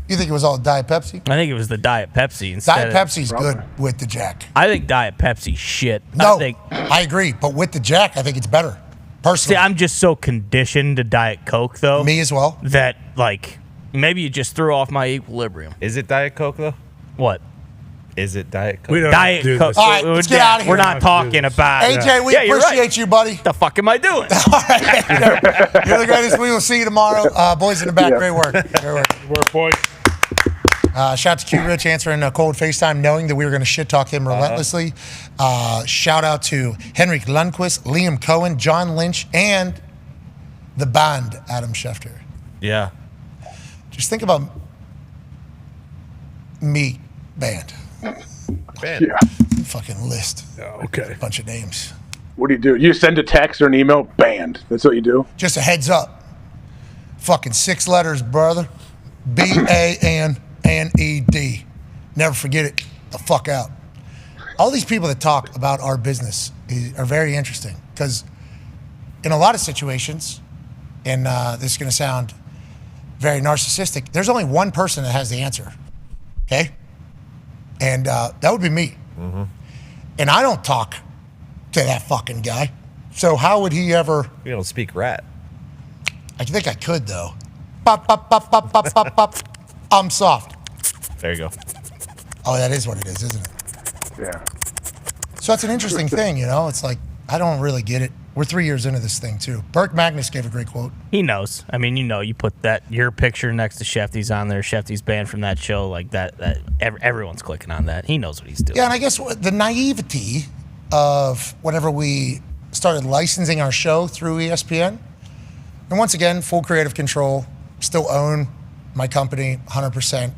You think it was all Diet Pepsi? I think it was the Diet Pepsi instead. Diet Pepsi's good with the Jack. I think Diet Pepsi shit. No, I agree. But with the Jack, I think it's better. Personally. See, I'm just so conditioned to Diet Coke, though. Me as well. That, like, maybe you just threw off my equilibrium. Is it Diet Coke, though? What? Is it Diet Coke? We don't Diet do Coke. this. All right, let's get out of here. We're not talking about AJ, we you're appreciate right. you, buddy. The fuck am I doing? All right. You're the greatest. We will see you tomorrow. Boys in the back, great work. Great work. Good work, boys. Shout out to Q Rich answering a cold FaceTime, knowing that we were going to shit talk him relentlessly. Shout out to Henrik Lundqvist, Liam Coen, John Lynch, and the band, Adam Schefter. Yeah. Just think about me, band. Yeah. Fucking list. Okay. Bunch of names. What do? You send a text or an email, banned. That's what you do? Just a heads up. Fucking 6 letters, brother. BANNED. Never forget it. The fuck out. All these people that talk about our business are very interesting because in a lot of situations, and this is going to sound very narcissistic, there's only one person that has the answer. Okay? And that would be me. Mm-hmm. And I don't talk to that fucking guy. So how would he ever... You don't speak rat. I think I could, though. Pop, pop, pop, pop, pop, pop, pop. I'm soft. There you go. Oh, that is what it is, isn't it? Yeah. So that's an interesting thing, you know? It's like, I don't really get it. We're 3 years into this thing, too. Burke Magnus gave a great quote. He knows. I mean, you put your picture next to Shefty's on there. Shefty's banned from that show. Like that everyone's clicking on that. He knows what he's doing. Yeah, and I guess the naivety of whenever we started licensing our show through ESPN, and once again, full creative control, still own my company 100%,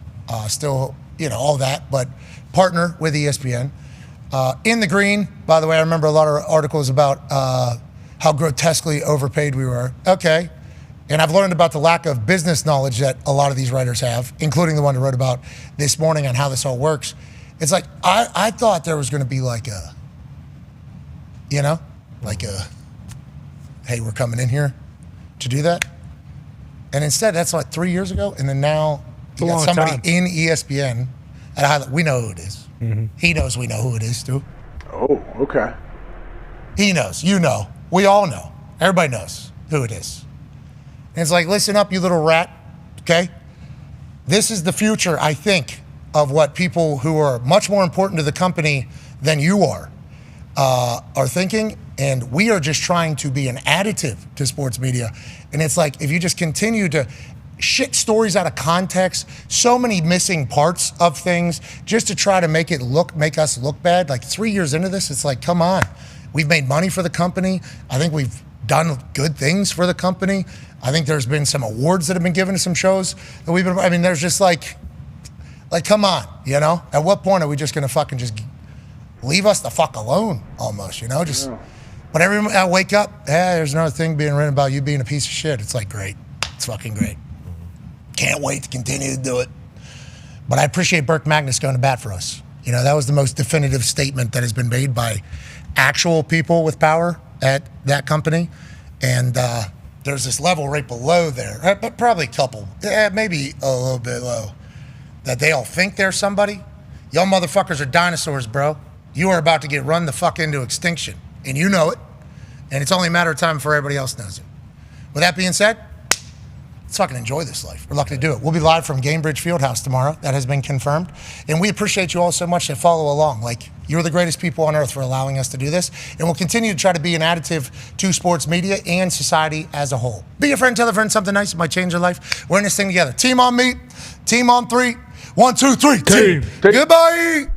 still, all that, but partner with ESPN. In the green, by the way, I remember a lot of articles about how grotesquely overpaid we were. Okay. And I've learned about the lack of business knowledge that a lot of these writers have, including the one who wrote about this morning on how this all works. It's like, I thought there was going to be like a, hey, we're coming in here to do that. And instead, that's like 3 years ago. And then now you got somebody in ESPN at a high level. We know who it is. Mm-hmm. He knows we know who it is, too. Oh, okay. He knows. You know. We all know. Everybody knows who it is. And it's like, listen up, you little rat, okay? This is the future, I think, of what people who are much more important to the company than you are thinking. And we are just trying to be an additive to sports media. And it's like, if you just continue to shit stories out of context, so many missing parts of things just to try to make us look bad. Like 3 years into this, it's like, come on. We've made money for the company. I think we've done good things for the company. I think there's been some awards that have been given to some shows that there's just like, come on, At what point are we just going to fucking just leave us the fuck alone almost, Just, but I wake up, there's another thing being written about you being a piece of shit. It's like, great. It's fucking great. Can't wait to continue to do it. But I appreciate Burke Magnus going to bat for us. That was the most definitive statement that has been made by actual people with power at that company. And there's this level right below there, but probably a couple, maybe a little bit low, that they all think they're somebody. Y'all motherfuckers are dinosaurs, bro. You are about to get run the fuck into extinction. And you know it. And it's only a matter of time before everybody else knows it. With that being said, let's fucking enjoy this life. We're lucky to do it. We'll be live from Gamebridge Fieldhouse tomorrow. That has been confirmed. And we appreciate you all so much that follow along. Like, you're the greatest people on earth for allowing us to do this. And we'll continue to try to be an additive to sports media and society as a whole. Be a friend, tell a friend something nice. It might change your life. We're in this thing together. Team on me. Team on 3. 1, 2, 3. Team. Goodbye.